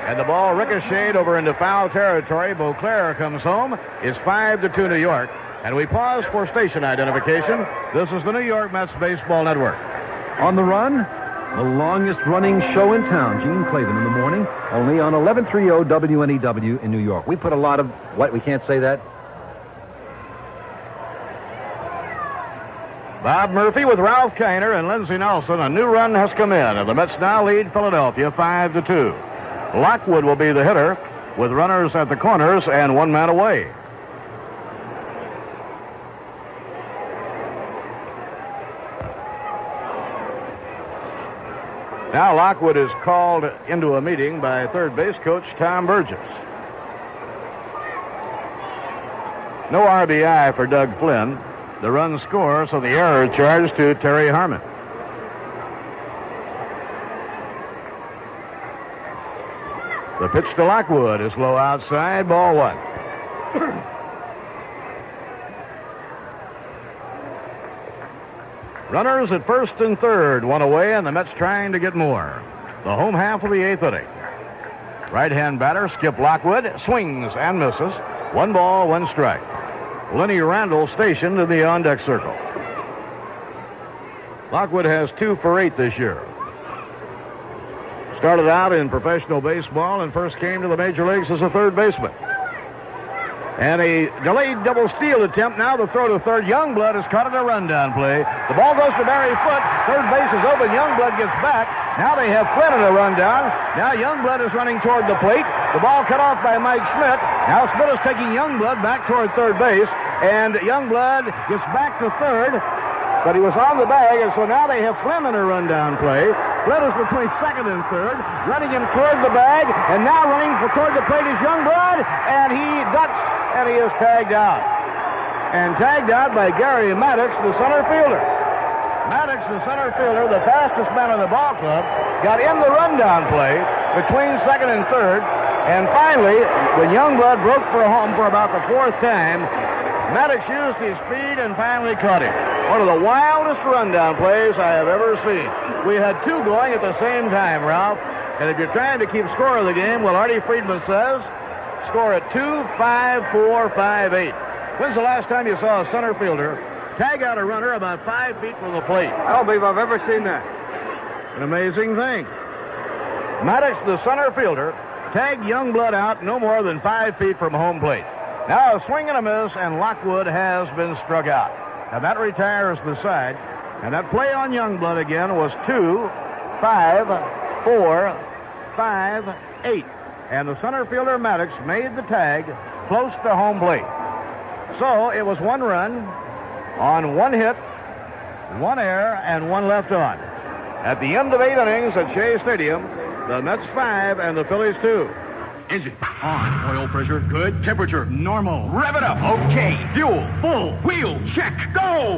And the ball ricocheted over into foul territory. Boisclair comes home. It's 5-2 New York. And we pause for station identification. This is the New York Mets Baseball Network. On the run, the longest-running show in town. Gene Clavin in the morning, only on 1130 WNEW in New York. We put a lot of... What? We can't say that? Bob Murphy with Ralph Kiner and Lindsey Nelson. A new run has come in, and the Mets now lead Philadelphia 5-2. Lockwood will be the hitter with runners at the corners and 1 man away. Now Lockwood is called into a meeting by third base coach Tom Burgess. No RBI for Doug Flynn. The run score, so the error charged to Terry Harmon. The pitch to Lockwood is low outside, ball one. Runners at first and third, one away, and the Mets trying to get more. The home half of the eighth inning. Right-hand batter, Skip Lockwood, swings and misses. 1 ball, 1 strike. Lenny Randle stationed in the on-deck circle. Lockwood has 2 for 8 this year. Started out in professional baseball and first came to the major leagues as a third baseman. And a delayed double steal attempt. Now the throw to third. Youngblood is caught in a rundown play. The ball goes to Barry Foote. Third base is open. Youngblood gets back. Now they have Flynn in a rundown. Now Youngblood is running toward the plate. The ball cut off by Mike Schmidt. Now Schmidt is taking Youngblood back toward third base. And Youngblood gets back to third. But he was on the bag, and so now they have Flynn in a rundown play. Flynn is between second and third, running him toward the bag, and now running toward the plate is Youngblood, and he ducks, and he is tagged out. And tagged out by Garry Maddox, the center fielder. Maddox, the center fielder, the fastest man in the ball club, got in the rundown play between second and third, and finally, when Youngblood broke for home for about the 4th time, Maddox used his speed and finally caught him. One of the wildest rundown plays I have ever seen. We had 2 going at the same time, Ralph. And if you're trying to keep score of the game, well, Artie Friedman says, score at 2-5-4-5-8. When's the last time you saw a center fielder tag out a runner about 5 feet from the plate? I don't believe I've ever seen that. An amazing thing. Maddox, the center fielder, tagged Youngblood out no more than 5 feet from home plate. Now a swing and a miss, and Lockwood has been struck out. And that retires the side. And that play on Youngblood again was 2-5-4-5-8. And the center fielder, Maddox, made the tag close to home plate. So it was 1 run on 1 hit, 1 error, and 1 left on. At the end of 8 innings at Shea Stadium, the Mets 5 and the Phillies 2. Engine on. Oil pressure good. Temperature normal. Rev it up. Okay. Fuel full. Wheel check. Go.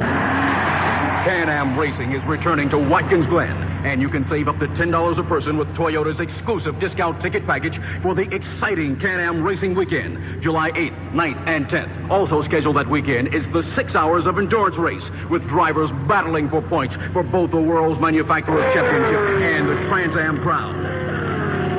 Can-Am Racing is returning to Watkins Glen, and you can save up to $10 a person with Toyota's exclusive discount ticket package for the exciting Can-Am Racing Weekend, July 8th, 9th, and 10th. Also scheduled that weekend is the 6 hours of endurance race with drivers battling for points for both the World's Manufacturers Championship and the Trans Am Crown.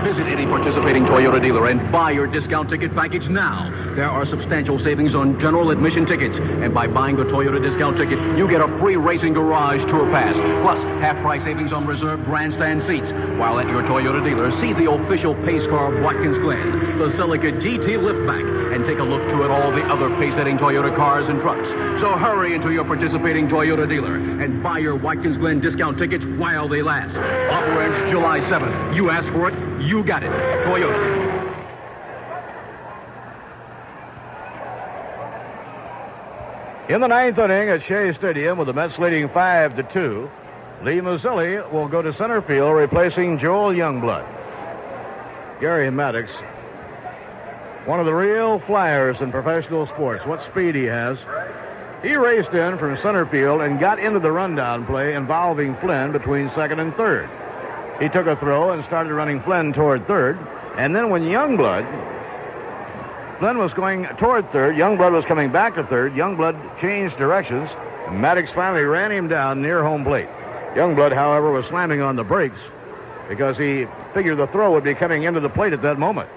Visit any participating Toyota dealer and buy your discount ticket package now. There are substantial savings on general admission tickets. And by buying the Toyota discount ticket, you get a free Racing Garage Tour Pass. Plus, half-price savings on reserved grandstand seats. While at your Toyota dealer, see the official pace car of Watkins Glen, the Celica GT Liftback, and take a look too at all the other pace-setting Toyota cars and trucks. So hurry into your participating Toyota dealer and buy your Watkins Glen discount tickets while they last. Offer ends July 7th. You asked for it. You got it. Toyota. In the 9th inning at Shea Stadium with the Mets leading 5-2, Lee Mazzilli will go to center field replacing Joel Youngblood. Garry Maddox, one of the real flyers in professional sports. What speed he has. He raced in from center field and got into the rundown play involving Flynn between second and third. He took a throw and started running Flynn toward third. And then when Flynn was going toward third, Youngblood was coming back to third. Youngblood changed directions. And Maddox finally ran him down near home plate. Youngblood, however, was slamming on the brakes because he figured the throw would be coming into the plate at that moment.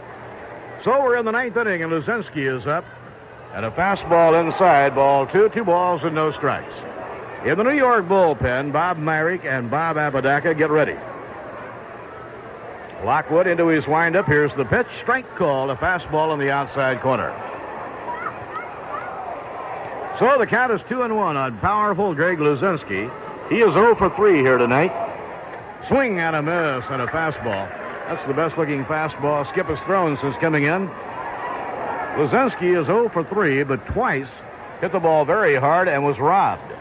So we're in the 9th inning, and Luzinski is up. And a fastball inside, ball 2, 2 balls and no strikes. In the New York bullpen, Bob Myrick and Bob Apodaca get ready. Lockwood into his windup. Here's the pitch. Strike called. A fastball in the outside corner. So the count is 2-1 on powerful Greg Luzinski. He is 0 for 3 here tonight. Swing and a miss and a fastball. That's the best-looking fastball Skip has thrown since coming in. Luzinski is 0 for 3, but twice hit the ball very hard and was robbed.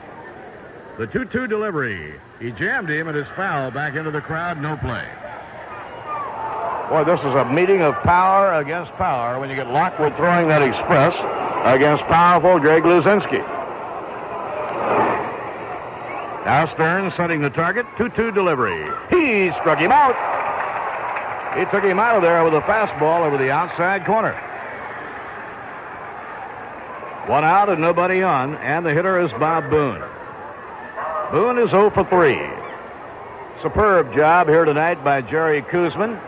The 2-2 delivery. He jammed him at his foul back into the crowd. No play. Boy, this is a meeting of power against power when you get Lockwood throwing that express against powerful Greg Luzinski. Now Stearns setting the target. 2-2 delivery. He struck him out. He took him out of there with a fastball over the outside corner. 1 out and nobody on, and the hitter is Bob Boone. Boone is 0 for 3. Superb job here tonight by Jerry Koosman.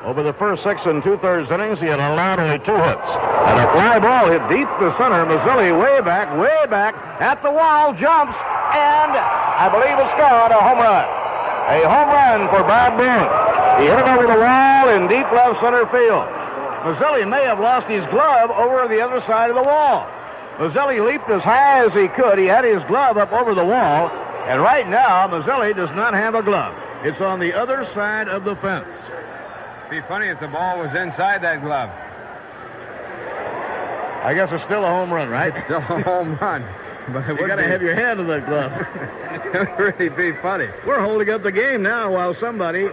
Over the first 6 2/3 innings, he had allowed only 2 hits. And a fly ball hit deep to center. Mazzilli way back at the wall, jumps, and I believe it's scored a home run. A home run for Bob Boone. He hit it over the wall in deep left center field. Mazzilli may have lost his glove over the other side of the wall. Mazzilli leaped as high as he could. He had his glove up over the wall, and right now, Mazzilli does not have a glove. It's on the other side of the fence. It'd be funny if the ball was inside that glove. I guess it's still a home run, right? It's still a home run. But you got to have your hand in that glove. It would really be funny. We're holding up the game now while somebody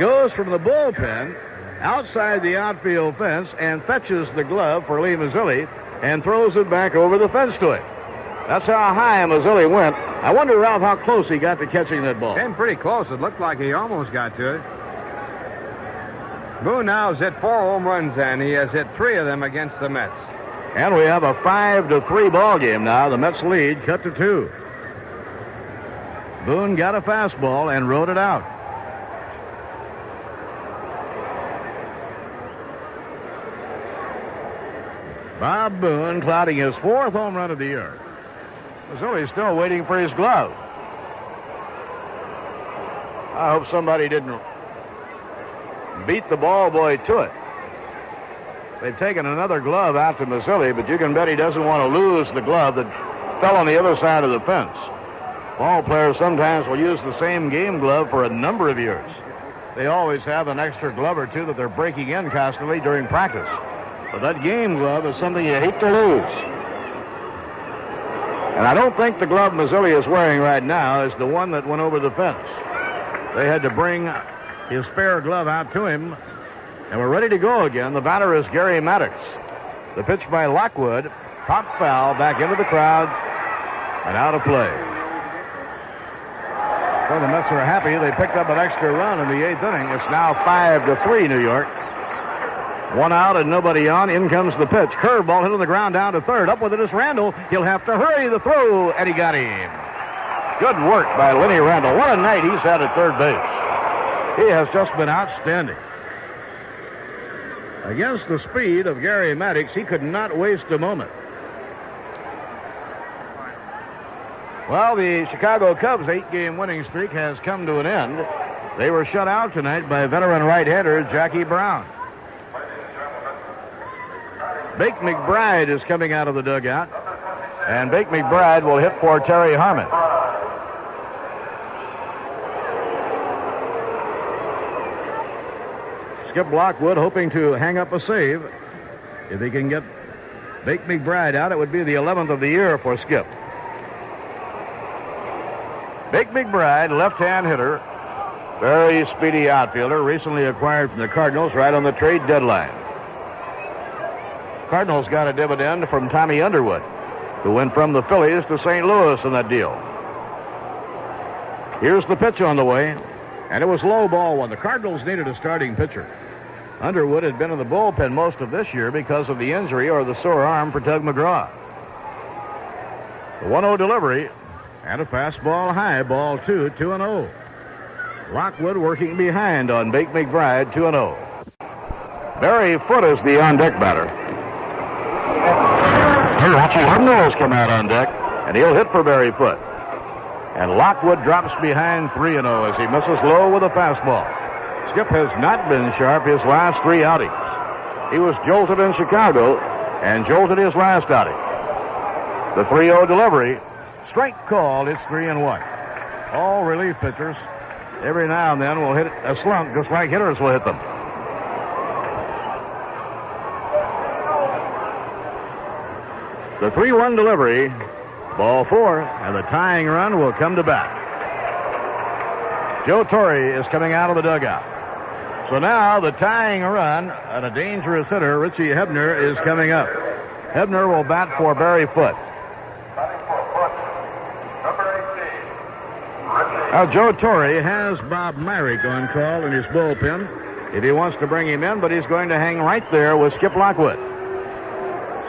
goes from the bullpen outside the outfield fence and fetches the glove for Lee Mazzilli and throws it back over the fence to him. That's how high Mazzilli went. I wonder, Ralph, how close he got to catching that ball. Came pretty close. It looked like he almost got to it. Boone now has hit 4 home runs, and he has hit 3 of them against the Mets. And we have a 5-3 ball game now. The Mets lead cut to 2. Boone got a fastball and rode it out. Bob Boone clouding his 4th home run of the year. Mazzilli's still waiting for his glove. I hope somebody didn't beat the ball boy to it. They've taken another glove out to Mazzilli, but you can bet he doesn't want to lose the glove that fell on the other side of the fence. Ball players sometimes will use the same game glove for a number of years. They always have an extra glove or two that they're breaking in constantly during practice. But that game glove is something you hate to lose. And I don't think the glove Mazzilli is wearing right now is the one that went over the fence. They had to bring his spare glove out to him, and we're ready to go again. The batter is Garry Maddox. The pitch by Lockwood, pop foul back into the crowd, and out of play. So the Mets are happy. They picked up an extra run in the 8th inning. It's now 5-3 New York. 1 out and nobody on. In comes the pitch. Curveball hit on the ground down to third. Up with it is Randle. He'll have to hurry the throw, and he got him. Good work by Lenny Randle. What a night he's had at third base. He has just been outstanding. Against the speed of Garry Maddox, he could not waste a moment. Well, the Chicago Cubs' 8-game winning streak has come to an end. They were shut out tonight by veteran right-hander Jackie Brown. Bake McBride is coming out of the dugout, and Bake McBride will hit for Terry Harmon. Skip Lockwood hoping to hang up a save. If he can get Bake McBride out, it would be the 11th of the year for Skip. Bake McBride, left-hand hitter, very speedy outfielder, recently acquired from the Cardinals right on the trade deadline. Cardinals got a dividend from Tommy Underwood, who went from the Phillies to St. Louis in that deal. Here's the pitch on the way, and it was low ball one. The Cardinals needed a starting pitcher. Underwood had been in the bullpen most of this year because of the injury or the sore arm for Doug McGraw. The 1-0 delivery and a fastball high, ball 2, 2-0. Lockwood working behind on Bake McBride, 2-0. Barry Foote is the on-deck batter. Richie Hudnall's come out on deck, and he'll hit for Barry Foote. And Lockwood drops behind 3-0 as he misses low with a fastball. Skip has not been sharp his last 3 outings. He was jolted in Chicago and jolted his last outing. The 3-0 delivery, strike called, it's 3-1. All relief pitchers, every now and then, will hit a slump just like hitters will hit them. The 3-1 delivery Ball 4, and the tying run will come to bat. Joe Torre is coming out of the dugout. So now the tying run and a dangerous hitter, Richie Hebner, is coming up. Hebner will bat for Barry Foote. Now, Joe Torre has Bob Myrick on call in his bullpen if he wants to bring him in, but he's going to hang right there with Skip Lockwood.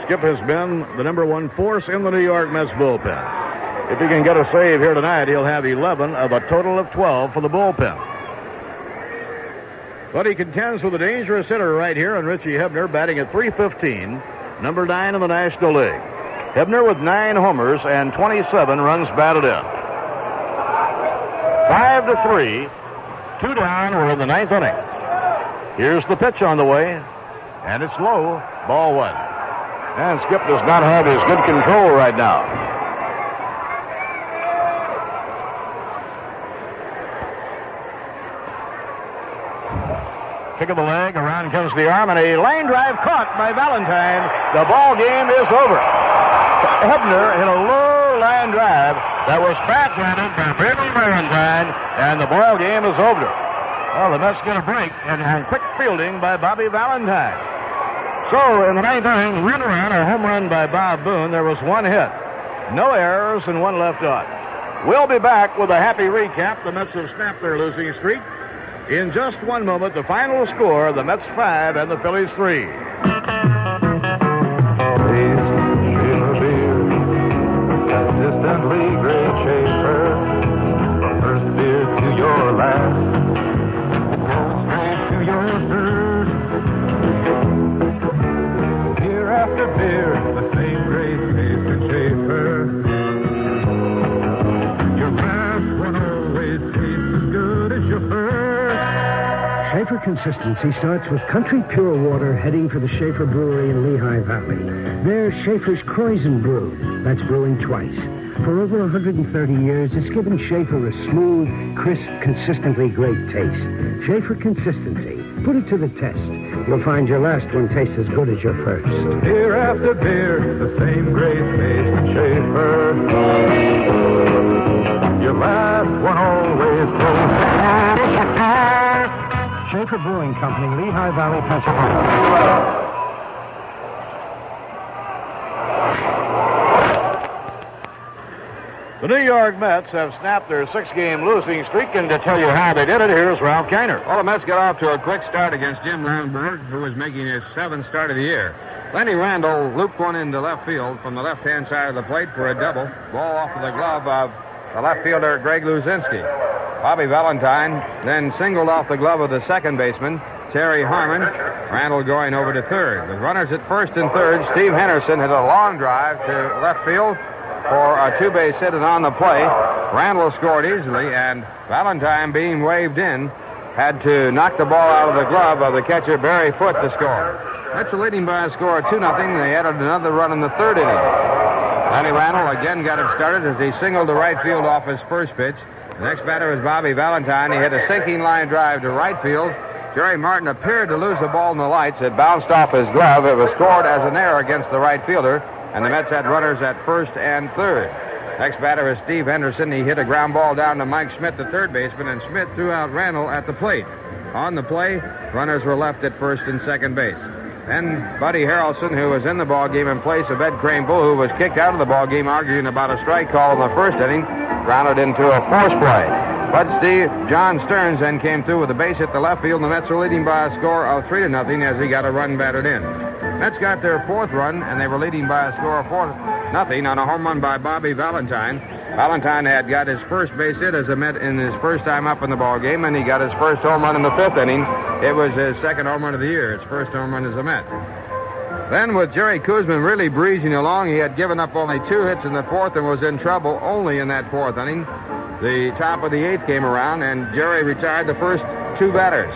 Skip has been the number one force in the New York Mets bullpen. If he can get a save here tonight, he'll have 11 of a total of 12 for the bullpen. But he contends with a dangerous hitter right here, and Richie Hebner batting at .315, number 9 in the National League. Hebner with 9 homers and 27 runs batted in. 5-3, 2 down. We're in the 9th inning. Here's the pitch on the way, and it's low. Ball 1. And Skip does not have his good control right now. Kick of the leg, around comes the arm, and a line drive caught by Valentine. The ball game is over. Hebner hit a low line drive that was backhanded by Barry Valentine, and the ball game is over. Well, the Mets get a break, and quick fielding by Bobby Valentine. So, in the 9th inning, run around, a home run by Bob Boone. There was 1 hit, no errors, and 1 left on. We'll be back with a happy recap. The Mets have snapped their losing streak. In just 1 moment, the final score, the Mets 5 and the Phillies 3. Consistently great Schaefer, from first beer to your last, straight to your third. Beer after beer, the same great taste in Schaefer. Your last one always tastes as good as your first. Schaefer consistency starts with country pure water heading for the Schaefer Brewery in Lehigh Valley. There's Schaefer's Kreuzen Brewed. That's brewing twice. For over 130 years, it's given Schaefer a smooth, crisp, consistently great taste. Schaefer consistency. Put it to the test. You'll find your last one tastes as good as your first. Beer after beer, the same great taste in Schaefer. Your last one always tastes. Schaefer Brewing Company, Lehigh Valley, Pennsylvania. The New York Mets have snapped their 6-game losing streak, and to tell you how they did it, here's Ralph Kiner. Well, the Mets got off to a quick start against Jim Lonborg, who was making his 7th start of the year. Lenny Randle looped one into left field from the left-hand side of the plate for a double. Ball off of the glove of the left fielder, Greg Luzinski. Bobby Valentine then singled off the glove of the second baseman, Terry Harmon. Randle going over to third. The runners at first and third, Steve Henderson hit a long drive to left field for a 2-base hit, and on the play, Randle scored easily, and Valentine, being waved in, had to knock the ball out of the glove of the catcher, Barry Foote, to score. Mets are leading by a score of 2-0. They added another run in the 3rd inning. Lenny Randle again got it started as he singled to right field off his first pitch. The next batter was Bobby Valentine. He hit a sinking line drive to right field. Jerry Martin appeared to lose the ball in the lights. It bounced off his glove. It was scored as an error against the right fielder, and the Mets had runners at first and third. Next batter is Steve Henderson. He hit a ground ball down to Mike Schmidt, the third baseman, and Schmidt threw out Randle at the plate. On the play, runners were left at first and second base. Then Buddy Harrelson, who was in the ballgame in place of Ed Kranepool, who was kicked out of the ballgame arguing about a strike call in the first inning, grounded into a force play. But John Stearns then came through with a base hit to left field, and the Mets were leading by a score of 3-0 as he got a run batted in. Mets got their 4th run, and they were leading by a score of 4-0 on a home run by Bobby Valentine. Valentine had got his first base hit as a Met in his first time up in the ball game, and he got his first home run in the 5th inning. It was his 2nd home run of the year, his first home run as a Met. Then, with Jerry Koosman really breezing along, he had given up only 2 hits in the 4th and was in trouble only in that 4th inning. The top of the 8th came around, and Jerry retired the first 2 batters.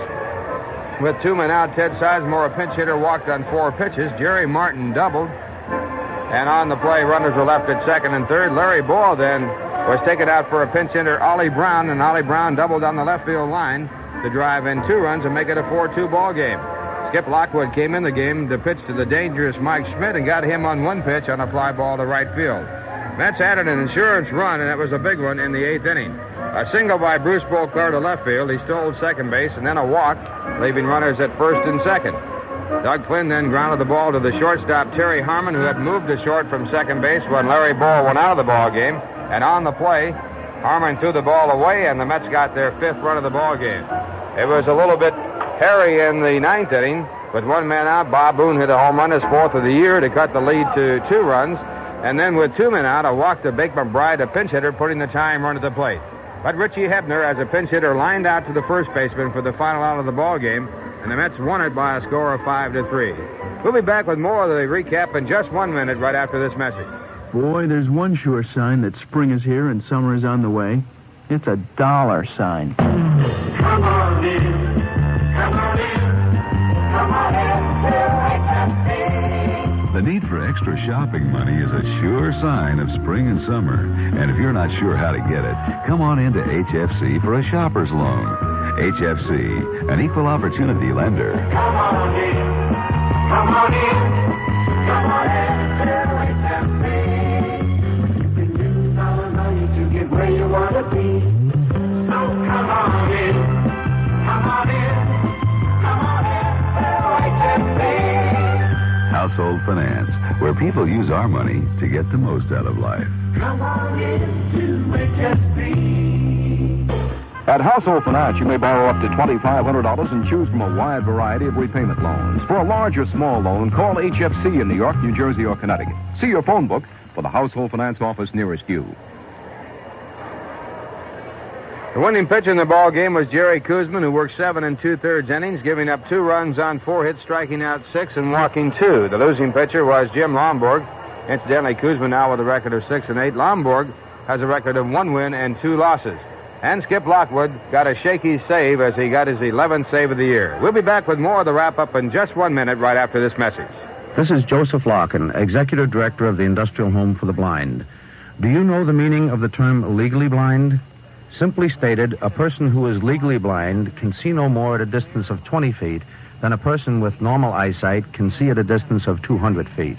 With 2 men out, Ted Sizemore, a pinch hitter, walked on 4 pitches. Jerry Martin doubled. And on the play, runners were left at second and third. Larry Bowa then was taken out for a pinch hitter, Ollie Brown, and Ollie Brown doubled on the left field line to drive in 2 runs and make it a 4-2 ball game. Skip Lockwood came in the game to pitch to the dangerous Mike Schmidt and got him on 1 pitch on a fly ball to right field. Mets added an insurance run, and that was a big one in the 8th inning. A single by Bruce Boisclair to left field. He stole second base, and then a walk, leaving runners at first and second. Doug Flynn then grounded the ball to the shortstop, Terry Harmon, who had moved to short from second base when Larry Bowa went out of the ball game. And on the play, Harmon threw the ball away, and the Mets got their 5th run of the ball game. It was a little bit hairy in the 9th inning. With one man out, Bob Boone hit a home run, his 4th of the year, to cut the lead to 2 runs. And then with 2 men out, a walk to Bake McBride, a pinch hitter, putting the tying run at the plate. But Richie Hebner, as a pinch hitter, lined out to the first baseman for the final out of the ball game, and the Mets won it by a score of 5-3. We'll be back with more of the recap in just 1 minute right after this message. Boy, there's one sure sign that spring is here and summer is on the way. It's a dollar sign. Come on in, come on in, come on in to HFC. The need for extra shopping money is a sure sign of spring and summer. And if you're not sure how to get it, come on into HFC for a shopper's loan. HFC, an equal opportunity lender. Come on in, come on in, come on in to HFC. You can use our money to get where you want to be. So come on in, come on in, come on in to HFC. Household Finance, where people use our money to get the most out of life. Come on in to HFC. At Household Finance, you may borrow up to $2,500 and choose from a wide variety of repayment loans. For a large or small loan, call HFC in New York, New Jersey, or Connecticut. See your phone book for the Household Finance office nearest you. The winning pitcher in the ball game was Jerry Koosman, who worked 7 2/3 innings, giving up 2 runs on 4 hits, striking out 6 and walking 2. The losing pitcher was Jim Lonborg. Incidentally, Koosman now with a record of 6-8. Lonborg has a record of 1 win and 2 losses. And Skip Lockwood got a shaky save as he got his 11th save of the year. We'll be back with more of the wrap-up in just 1 minute right after this message. This is Joseph Larkin, Executive Director of the Industrial Home for the Blind. Do you know the meaning of the term legally blind? Simply stated, a person who is legally blind can see no more at a distance of 20 feet than a person with normal eyesight can see at a distance of 200 feet.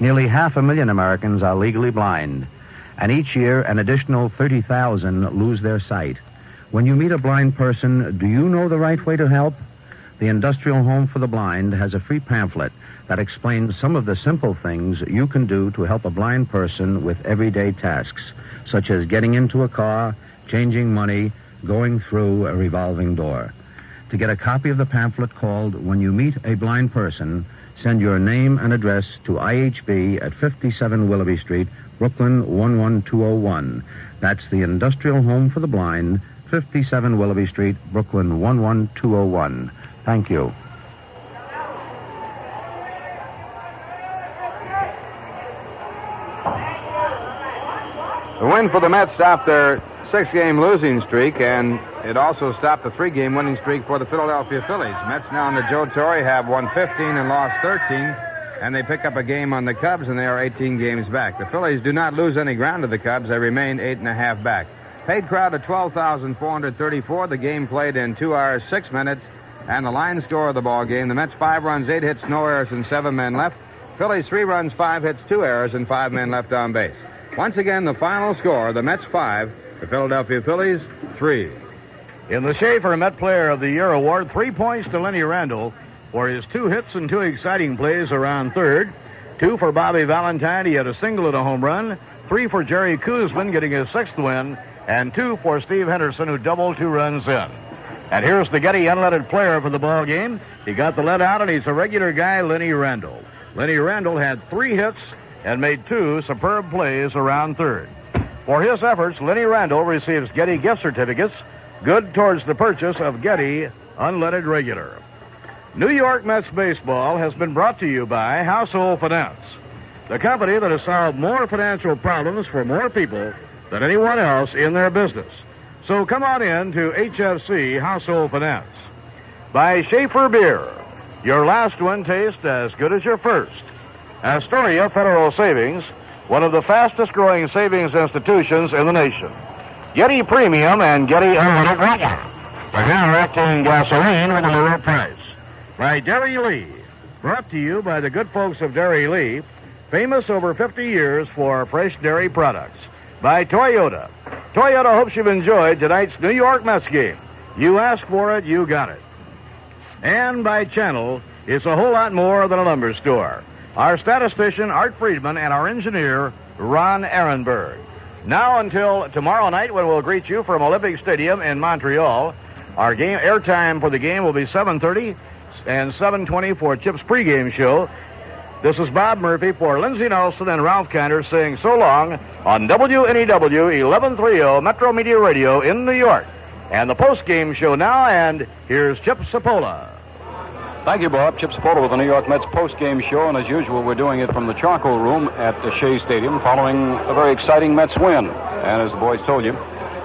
Nearly 500,000 Americans are legally blind, and each year an additional 30,000 lose their sight. When you meet a blind person, do you know the right way to help? The Industrial Home for the Blind has a free pamphlet that explains some of the simple things you can do to help a blind person with everyday tasks, such as getting into a car, changing money, going through a revolving door. To get a copy of the pamphlet called When You Meet a Blind Person, send your name and address to IHB at 57 Willoughby Street, Brooklyn 11201. That's the Industrial Home for the Blind, 57 Willoughby Street, Brooklyn 11201. Thank you. The win for the Mets stopped their 6-game losing streak, and it also stopped the 3-game winning streak for the Philadelphia Phillies. Mets now under Joe Torre have won 15 and lost 13, and they pick up a game on the Cubs, and they are 18 games back. The Phillies do not lose any ground to the Cubs. They remain 8.5 back. Paid crowd of 12,434. The game played in 2 hours, 6 minutes, and the line score of the ball game, the Mets 5 runs, 8 hits, no errors, and 7 men left. Phillies 3 runs, 5 hits, 2 errors, and 5 men left on base. Once again, the final score, the Mets 5, the Philadelphia Phillies 3. In the Shea Met Player of the Year award, 3 points to Lenny Randle for his 2 hits and 2 exciting plays around third. 2 for Bobby Valentine. He had a single and a home run. 3 for Jerry Koosman, getting his 6th win. And 2 for Steve Henderson, who doubled 2 runs in. And here's the Getty unleaded player for the ball game. He got the lead out, and he's a regular guy, Lenny Randle. Lenny Randle had 3 hits and made 2 superb plays around third. For his efforts, Lenny Randle receives Getty gift certificates, good towards the purchase of Getty unleaded regular. New York Mets baseball has been brought to you by Household Finance, the company that has solved more financial problems for more people than anyone else in their business. So come on in to HFC Household Finance. By Schaefer Beer, your last one tastes as good as your first. Astoria Federal Savings, one of the fastest-growing savings institutions in the nation. Getty Premium and Getty Unlimited Regular. For directing gasoline at a lower price. By Derry Lee, brought to you by the good folks of Derry Lee, famous over 50 years for fresh dairy products. By Toyota. Toyota hopes you've enjoyed tonight's New York Mets game. You asked for it, you got it. And by Channel, it's a whole lot more than a lumber store. Our statistician, Art Friedman, and our engineer, Ron Ehrenberg. Now until tomorrow night, when we'll greet you from Olympic Stadium in Montreal. Our game airtime for the game will be 7:30 and 7:20 for Chip's pregame show. This is Bob Murphy for Lindsey Nelson and Ralph Cantor saying so long on WNEW 1130 Metro Media Radio in New York. And the postgame show now, and here's Chip Sapola. Thank you, Bob. Chip Sapola with the New York Mets post-game show, and as usual, we're doing it from the charcoal room at the Shea Stadium following a very exciting Mets win. And as the boys told you,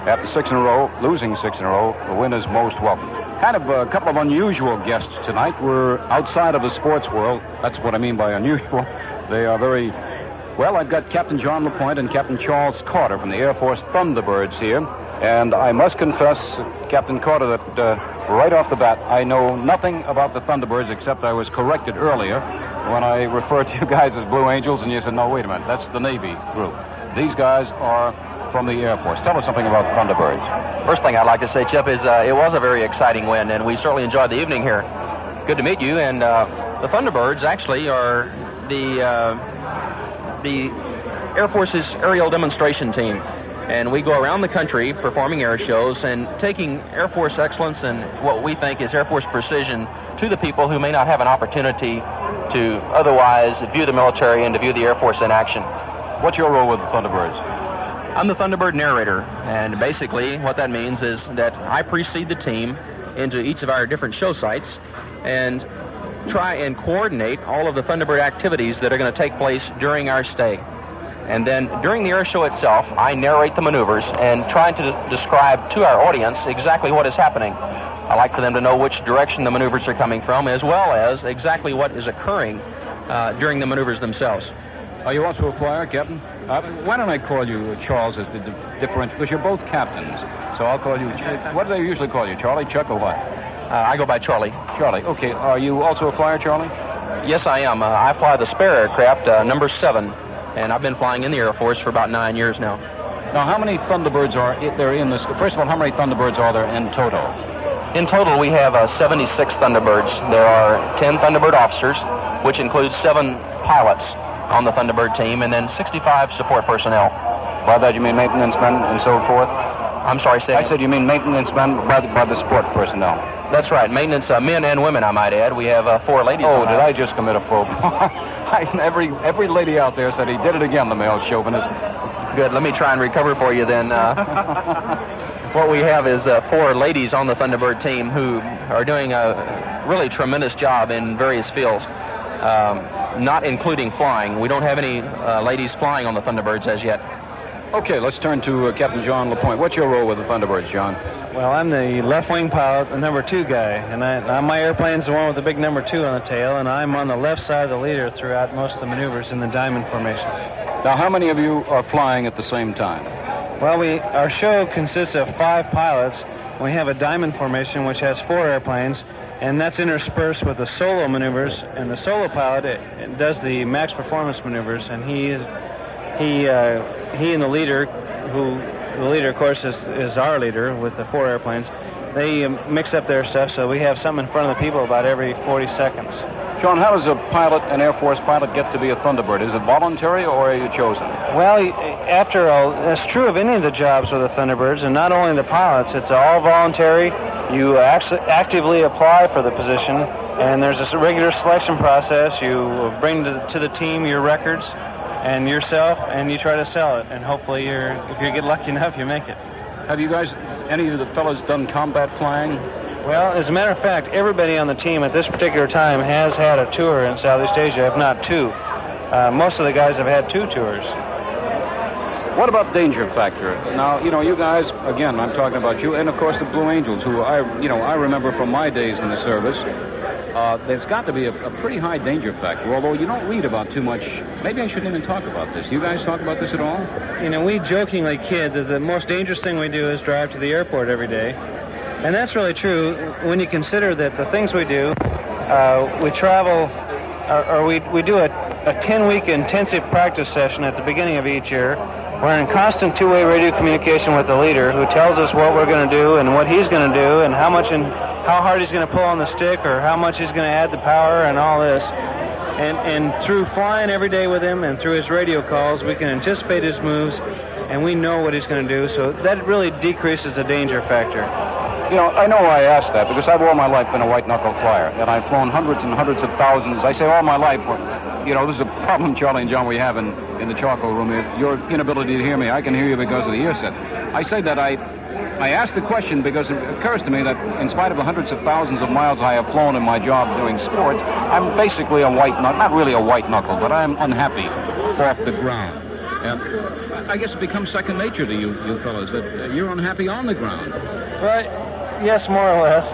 after 6 in a row, losing 6 in a row, the win is most welcome. Kind of a couple of unusual guests tonight. We're outside of the sports world. That's what I mean by unusual. They are very... Well, I've got Captain John LaPointe and Captain Charles Carter from the Air Force Thunderbirds here. And I must confess, Captain Carter, that right off the bat, I know nothing about the Thunderbirds except I was corrected earlier when I referred to you guys as Blue Angels, and you said, no, wait a minute, that's the Navy group. These guys are from the Air Force. Tell us something about the Thunderbirds. First thing I'd like to say, Chip, is it was a very exciting win, and we certainly enjoyed the evening here. Good to meet you, and the Thunderbirds actually are the Air Force's aerial demonstration team. And we go around the country performing air shows and taking Air Force excellence and what we think is Air Force precision to the people who may not have an opportunity to otherwise view the military and to view the Air Force in action. What's your role with the Thunderbirds? I'm the Thunderbird narrator, and basically what that means is that I precede the team into each of our different show sites and try and coordinate all of the Thunderbird activities that are going to take place during our stay. And then during the air show itself, I narrate the maneuvers and try to describe to our audience exactly what is happening. I like for them to know which direction the maneuvers are coming from, as well as exactly what is occurring during the maneuvers themselves. Are you also a flyer, Captain? Why don't I call you Charles as the difference? Because you're both captains. So I'll call you... What do they usually call you, Charlie, Chuck, or what? I go by Charlie. Charlie. Okay. Are you also a flyer, Charlie? Yes, I am. I fly the spare aircraft, number 7. And I've been flying in the Air Force for about 9 years now. Now, how many Thunderbirds are there in this? First of all, how many Thunderbirds are there in total? In total, we have 76 Thunderbirds. There are 10 Thunderbird officers, which includes 7 pilots on the Thunderbird team, and then 65 support personnel. By that, you mean maintenance men and so forth? I'm sorry, say I said you mean maintenance men by the support personnel. That's right, maintenance men and women, I might add. We have 4 ladies. Oh, did I just commit a faux pas? Every lady out there said he did it again, the male chauvinist. Good, let me try and recover for you then. What we have is 4 ladies on the Thunderbird team who are doing a really tremendous job in various fields, not including flying. We don't have any ladies flying on the Thunderbirds as yet. Okay, let's turn to Captain John LaPointe. What's your role with the Thunderbirds, John? Well, I'm the left-wing pilot, the number 2 guy, and my airplane's the one with the big number 2 on the tail, and I'm on the left side of the leader throughout most of the maneuvers in the diamond formation. Now, how many of you are flying at the same time? Well, our show consists of 5 pilots. We have a diamond formation, which has 4 airplanes, and that's interspersed with the solo maneuvers, and the solo pilot does the max performance maneuvers, and he and the leader, the leader, of course, is our leader with the 4 airplanes. They mix up their stuff, so we have something in front of the people about every 40 seconds. John, how does an Air Force pilot get to be a Thunderbird? Is it voluntary, or are you chosen? Well, after all, that's true of any of the jobs with the Thunderbirds, and not only the pilots. It's all voluntary. You actively apply for the position, and there's a regular selection process. You bring to the team your records and yourself, and you try to sell it, and hopefully if you get lucky enough, you make it. Have you guys, any of the fellows, done combat flying? Well, as a matter of fact, everybody on the team at this particular time has had a tour in Southeast Asia, if not 2. Most of the guys have had 2 tours. What about danger factor? Now, you guys, again, I'm talking about you, and of course the Blue Angels, who I remember from my days in the service. There's got to be a pretty high danger factor, although you don't read about too much. Maybe I shouldn't even talk about this. You guys talk about this at all? We jokingly kid that the most dangerous thing we do is drive to the airport every day. And that's really true when you consider that the things we do, we travel, or we do a a 10-week intensive practice session at the beginning of each year. We're in constant two-way radio communication with the leader, who tells us what we're going to do and what he's going to do and how hard he's going to pull on the stick or how much he's going to add the power and all this. And through flying every day with him and through his radio calls, we can anticipate his moves, and we know what he's going to do. So that really decreases the danger factor. You know, I know why I asked that, because I've all my life been a white-knuckle flyer, and I've flown hundreds and hundreds of thousands. I say all my life, you know, this is a problem, Charlie and John, we have in the charcoal room. Your inability to hear me. I can hear you because of the ear set. I say that I asked the question because it occurs to me that in spite of the hundreds of thousands of miles I have flown in my job doing sports, I'm basically a white-knuckle, not really a white-knuckle, but I'm unhappy off the ground. I guess it becomes second nature to you fellows that you're unhappy on the ground. Well, yes, more or less.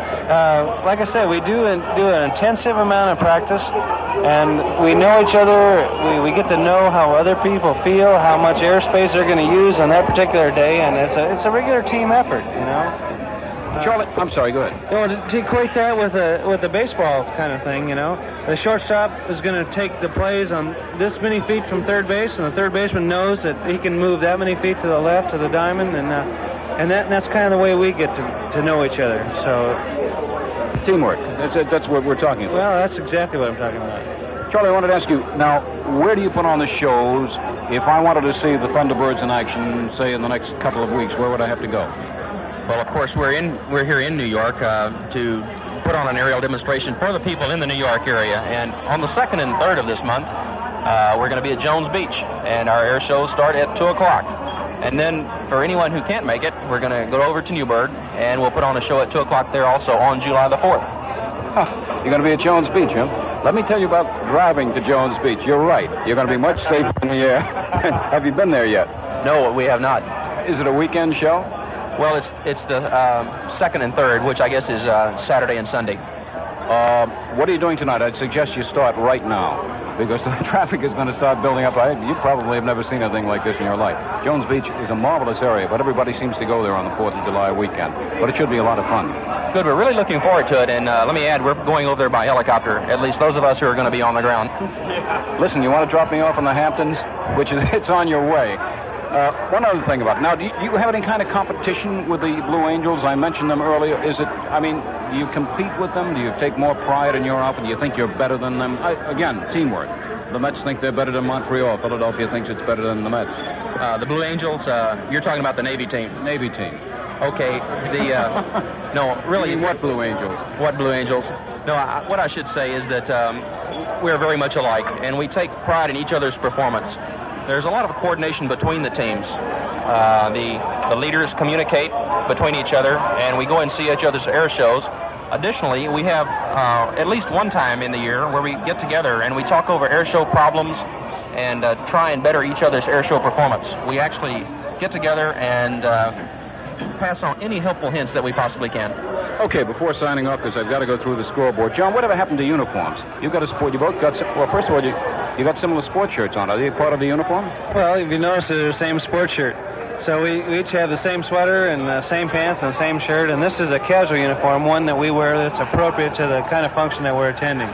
Like I said, we do an intensive amount of practice, and we know each other. We get to know how other people feel, how much airspace they're going to use on that particular day, and it's a regular team effort, you know. Charlie, I'm sorry, go ahead. You know, to equate that with the baseball kind of thing, you know, the shortstop is going to take the plays on this many feet from third base, and the third baseman knows that he can move that many feet to the left to the diamond, and that's kind of the way we get to know each other. So teamwork. That's what we're talking about. Well, that's exactly what I'm talking about. Charlie, I wanted to ask you, now, where do you put on the shows? If I wanted to see the Thunderbirds in action, say, in the next couple of weeks, where would I have to go? Well, of course, we're here in New York to put on an aerial demonstration for the people in the New York area. And on the 2nd and 3rd of this month, we're going to be at Jones Beach, and our air shows start at 2 o'clock. And then for anyone who can't make it, we're going to go over to Newburgh, and we'll put on a show at 2 o'clock there also on July the 4th. You're going to be at Jones Beach, huh? Let me tell you about driving to Jones Beach. You're right. You're going to be much safer in the air. Have you been there yet? No, we have not. Is it a weekend show? Well, it's the 2nd and 3rd, which I guess is Saturday and Sunday. What are you doing tonight? I'd suggest you start right now, because the traffic is going to start building up. You probably have never seen anything like this in your life. Jones Beach is a marvelous area, but everybody seems to go there on the 4th of July weekend. But it should be a lot of fun. Good. We're really looking forward to it, and let me add, we're going over there by helicopter, at least those of us who are going to be on the ground. Listen, you want to drop me off in the Hamptons? It's on your way. One other thing about it. Now, do you have any kind of competition with the Blue Angels? I mentioned them earlier. Do you compete with them? Do you take more pride in your outfit? Do you think you're better than them? Again, teamwork. The Mets think they're better than Montreal. Philadelphia thinks it's better than the Mets. The Blue Angels, you're talking about the Navy team. Navy team. Okay. No, really. You mean what Blue Angels? What Blue Angels? No, what I should say is that we're very much alike, and we take pride in each other's performance. There's a lot of coordination between the teams. The leaders communicate between each other, and we go and see each other's air shows. Additionally, we have at least one time in the year where we get together and we talk over air show problems and try and better each other's air show performance. We actually get together and pass on any helpful hints that we possibly can. Okay, before signing off, because I've got to go through the scoreboard. John, whatever happened to uniforms? You got a sport. You both got. Well, first of all, you got similar sports shirts on. Are they part of the uniform? Well, if you notice, they're the same sports shirt. So we each have the same sweater and the same pants and the same shirt. And this is a casual uniform, one that we wear that's appropriate to the kind of function that we're attending.